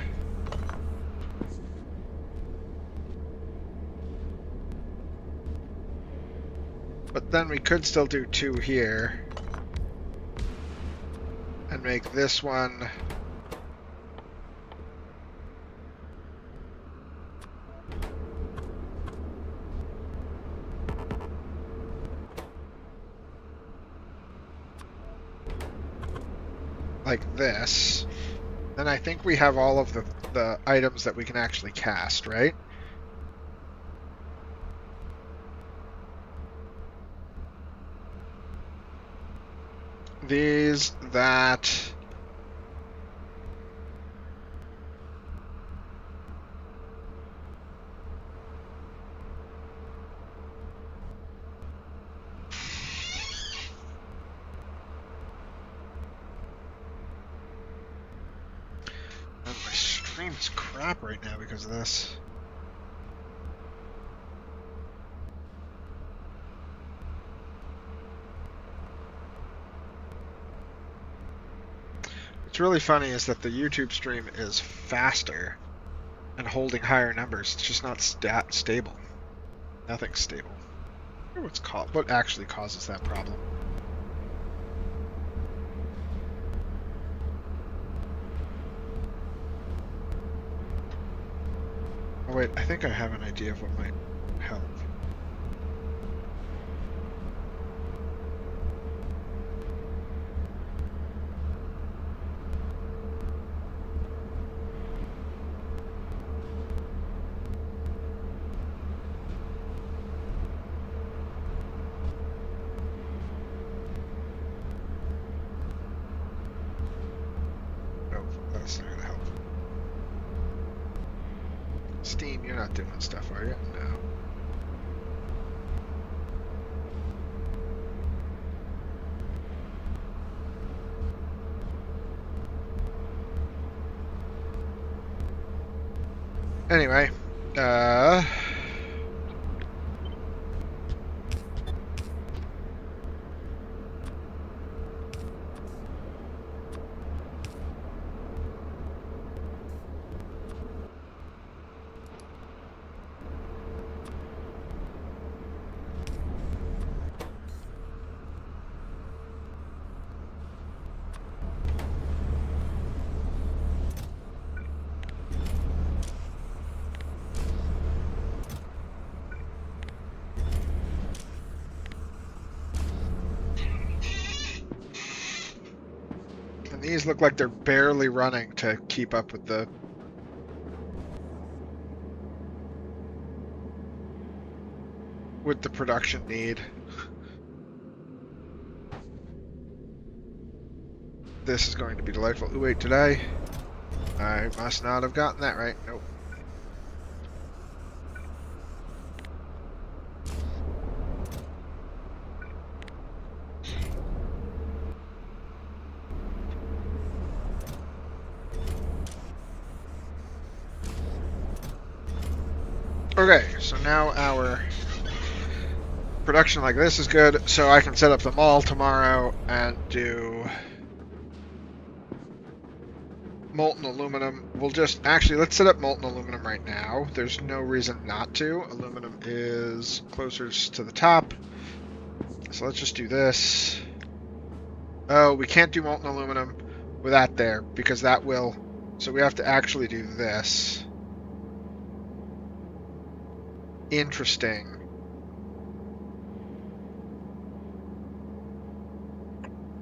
But then we could still do 2 here. And make this one... like this. Then I think we have all of the items that we can actually cast, right? These, that... It's crap right now because of this. What's really funny is that the YouTube stream is faster and holding higher numbers. It's just not stable. Nothing's stable. I wonder what actually causes that problem. Oh wait, I think I have an idea of what might help. No, that's not gonna help. Steam, you're not doing stuff, are you? No. Anyway, and these look like they're barely running to keep up with the production need. This is going to be delightful. Ooh, wait, did I must not have gotten that right. Nope. Okay, so now our production like this is good, so I can set up the mall tomorrow and do molten aluminum. We'll just, actually, let's set up molten aluminum right now. There's no reason not to. Aluminum is closer to the top. So let's just do this. Oh, we can't do molten aluminum with that there, because that will, so we have to actually do this. Interesting.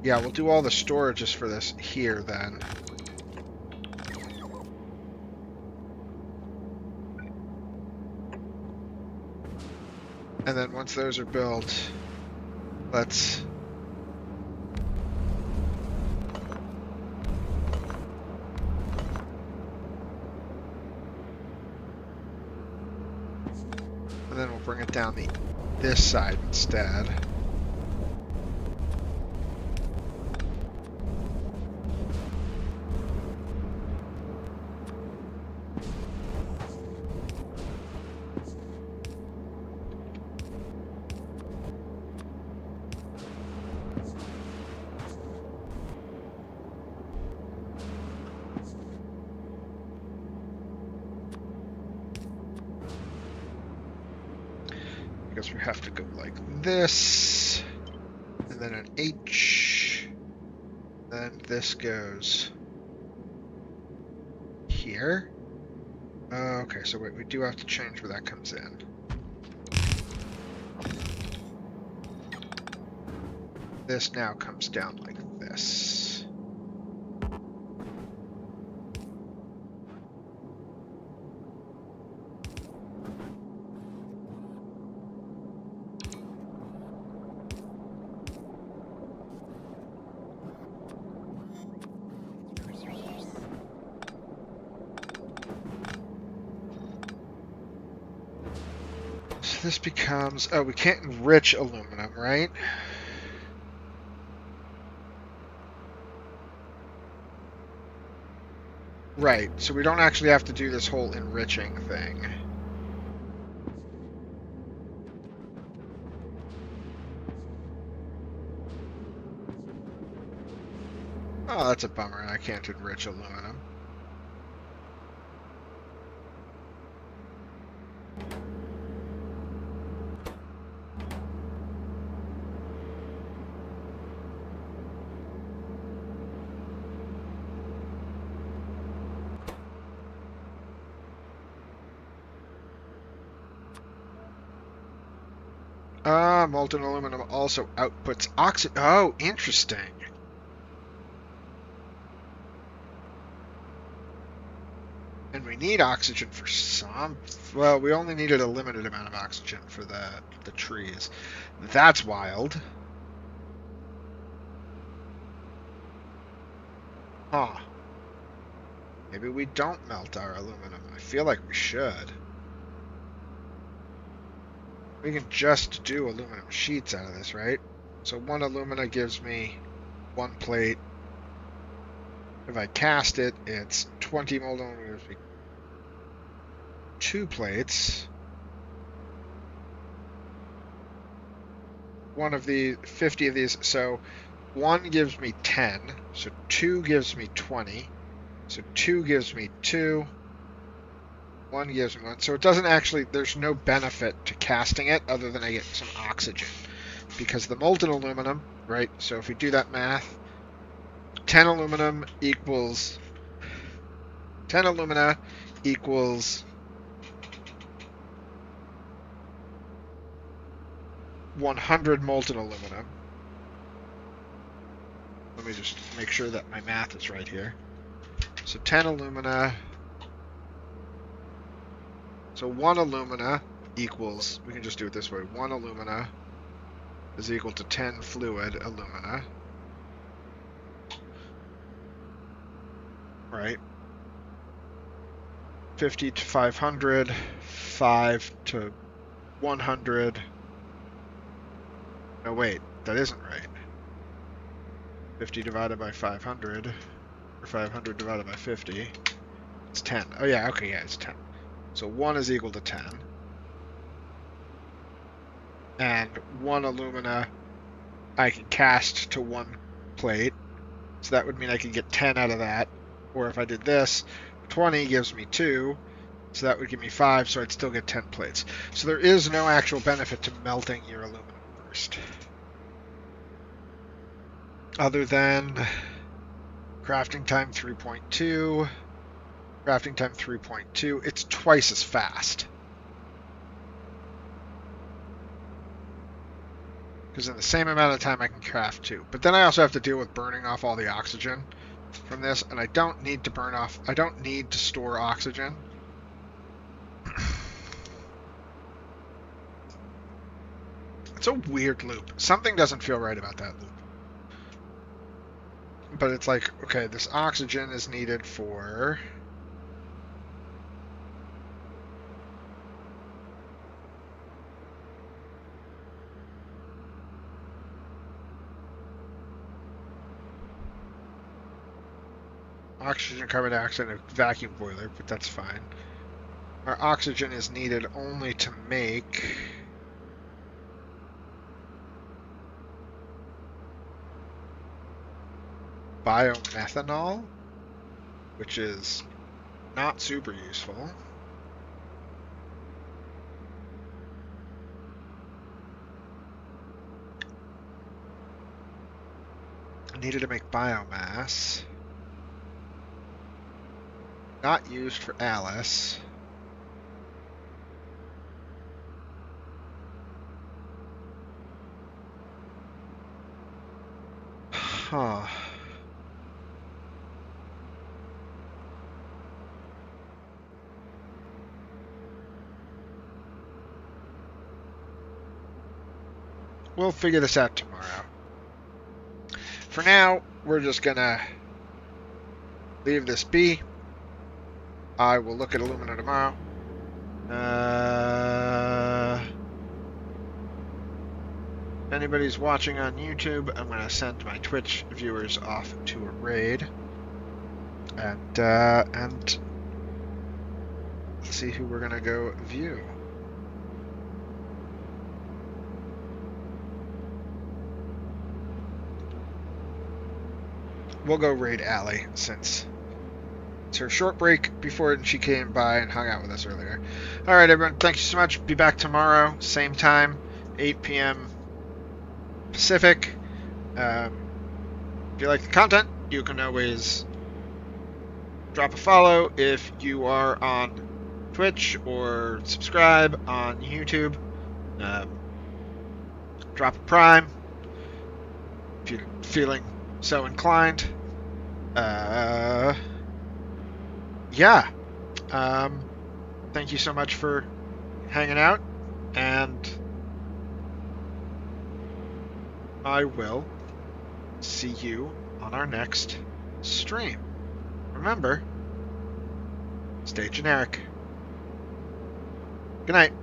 Yeah, we'll do all the storages for this here then. And then once those are built, let's... And then we'll bring it down this side instead. I guess we have to go like this, and then an H, then this goes here. Okay, so wait, we do have to change where that comes in. This now comes down like this. This becomes, oh, we can't enrich aluminum, right? Right, so we don't actually have to do this whole enriching thing. Oh, that's a bummer. I can't enrich aluminum. Molten aluminum also outputs oxygen. Oh, interesting. And we need oxygen for some. Well, we only needed a limited amount of oxygen for the trees. That's wild. Huh. Maybe we don't melt our aluminum. I feel like we should. We can just do aluminum sheets out of this, right? So 1 alumina gives me 1 plate. If I cast it, it's 20 molten aluminum gives me 2 plates. One of the 50 of these, so 1 gives me 10, so 2 gives me 20, so 2 gives me 2, 1 gives me 1. So it doesn't actually, there's no benefit to casting it other than I get some oxygen. Because the molten aluminum, right, so if we do that math, 10 aluminum equals, 10 alumina equals 100 molten aluminum. Let me just make sure that my math is right here. So 10 alumina. So 1 alumina equals, we can just do it this way, 1 alumina is equal to 10 fluid alumina. Right? 50 to 500, 5 to 100. No, wait, that isn't right. 50 divided by 500, or 500 divided by 50, it's 10. Oh yeah, okay, yeah, it's 10. So 1 is equal to 10. And 1 alumina I can cast to 1 plate. So that would mean I could get 10 out of that. Or if I did this, 20 gives me 2. So that would give me 5, so I'd still get 10 plates. So there is no actual benefit to melting your aluminum first. Other than crafting time 3.2. Crafting time 3.2. It's twice as fast. Because in the same amount of time I can craft 2. But then I also have to deal with burning off all the oxygen from this. And I don't need to burn off, I don't need to store oxygen. It's a weird loop. Something doesn't feel right about that loop. But it's like, okay, this oxygen is needed for... oxygen, carbon dioxide, and a vacuum boiler, but that's fine. Our oxygen is needed only to make... biomethanol, which is not super useful. I needed to make biomass. Not used for Alice. Huh. We'll figure this out tomorrow. For now, we're just gonna leave this be. I will look at alumina tomorrow. If anybody's watching on YouTube, I'm gonna send my Twitch viewers off to a raid. And see who we're gonna go view. We'll go raid Allie since it's her short break before she came by and hung out with us earlier. Alright everyone, thank you so much. Be back tomorrow, same time, 8 p.m. Pacific. If you like the content, you can always drop a follow if you are on Twitch, or subscribe on YouTube. drop a prime if you're feeling so inclined. Yeah. Thank you so much for hanging out, and I will see you on our next stream. Remember, stay generic. Good night.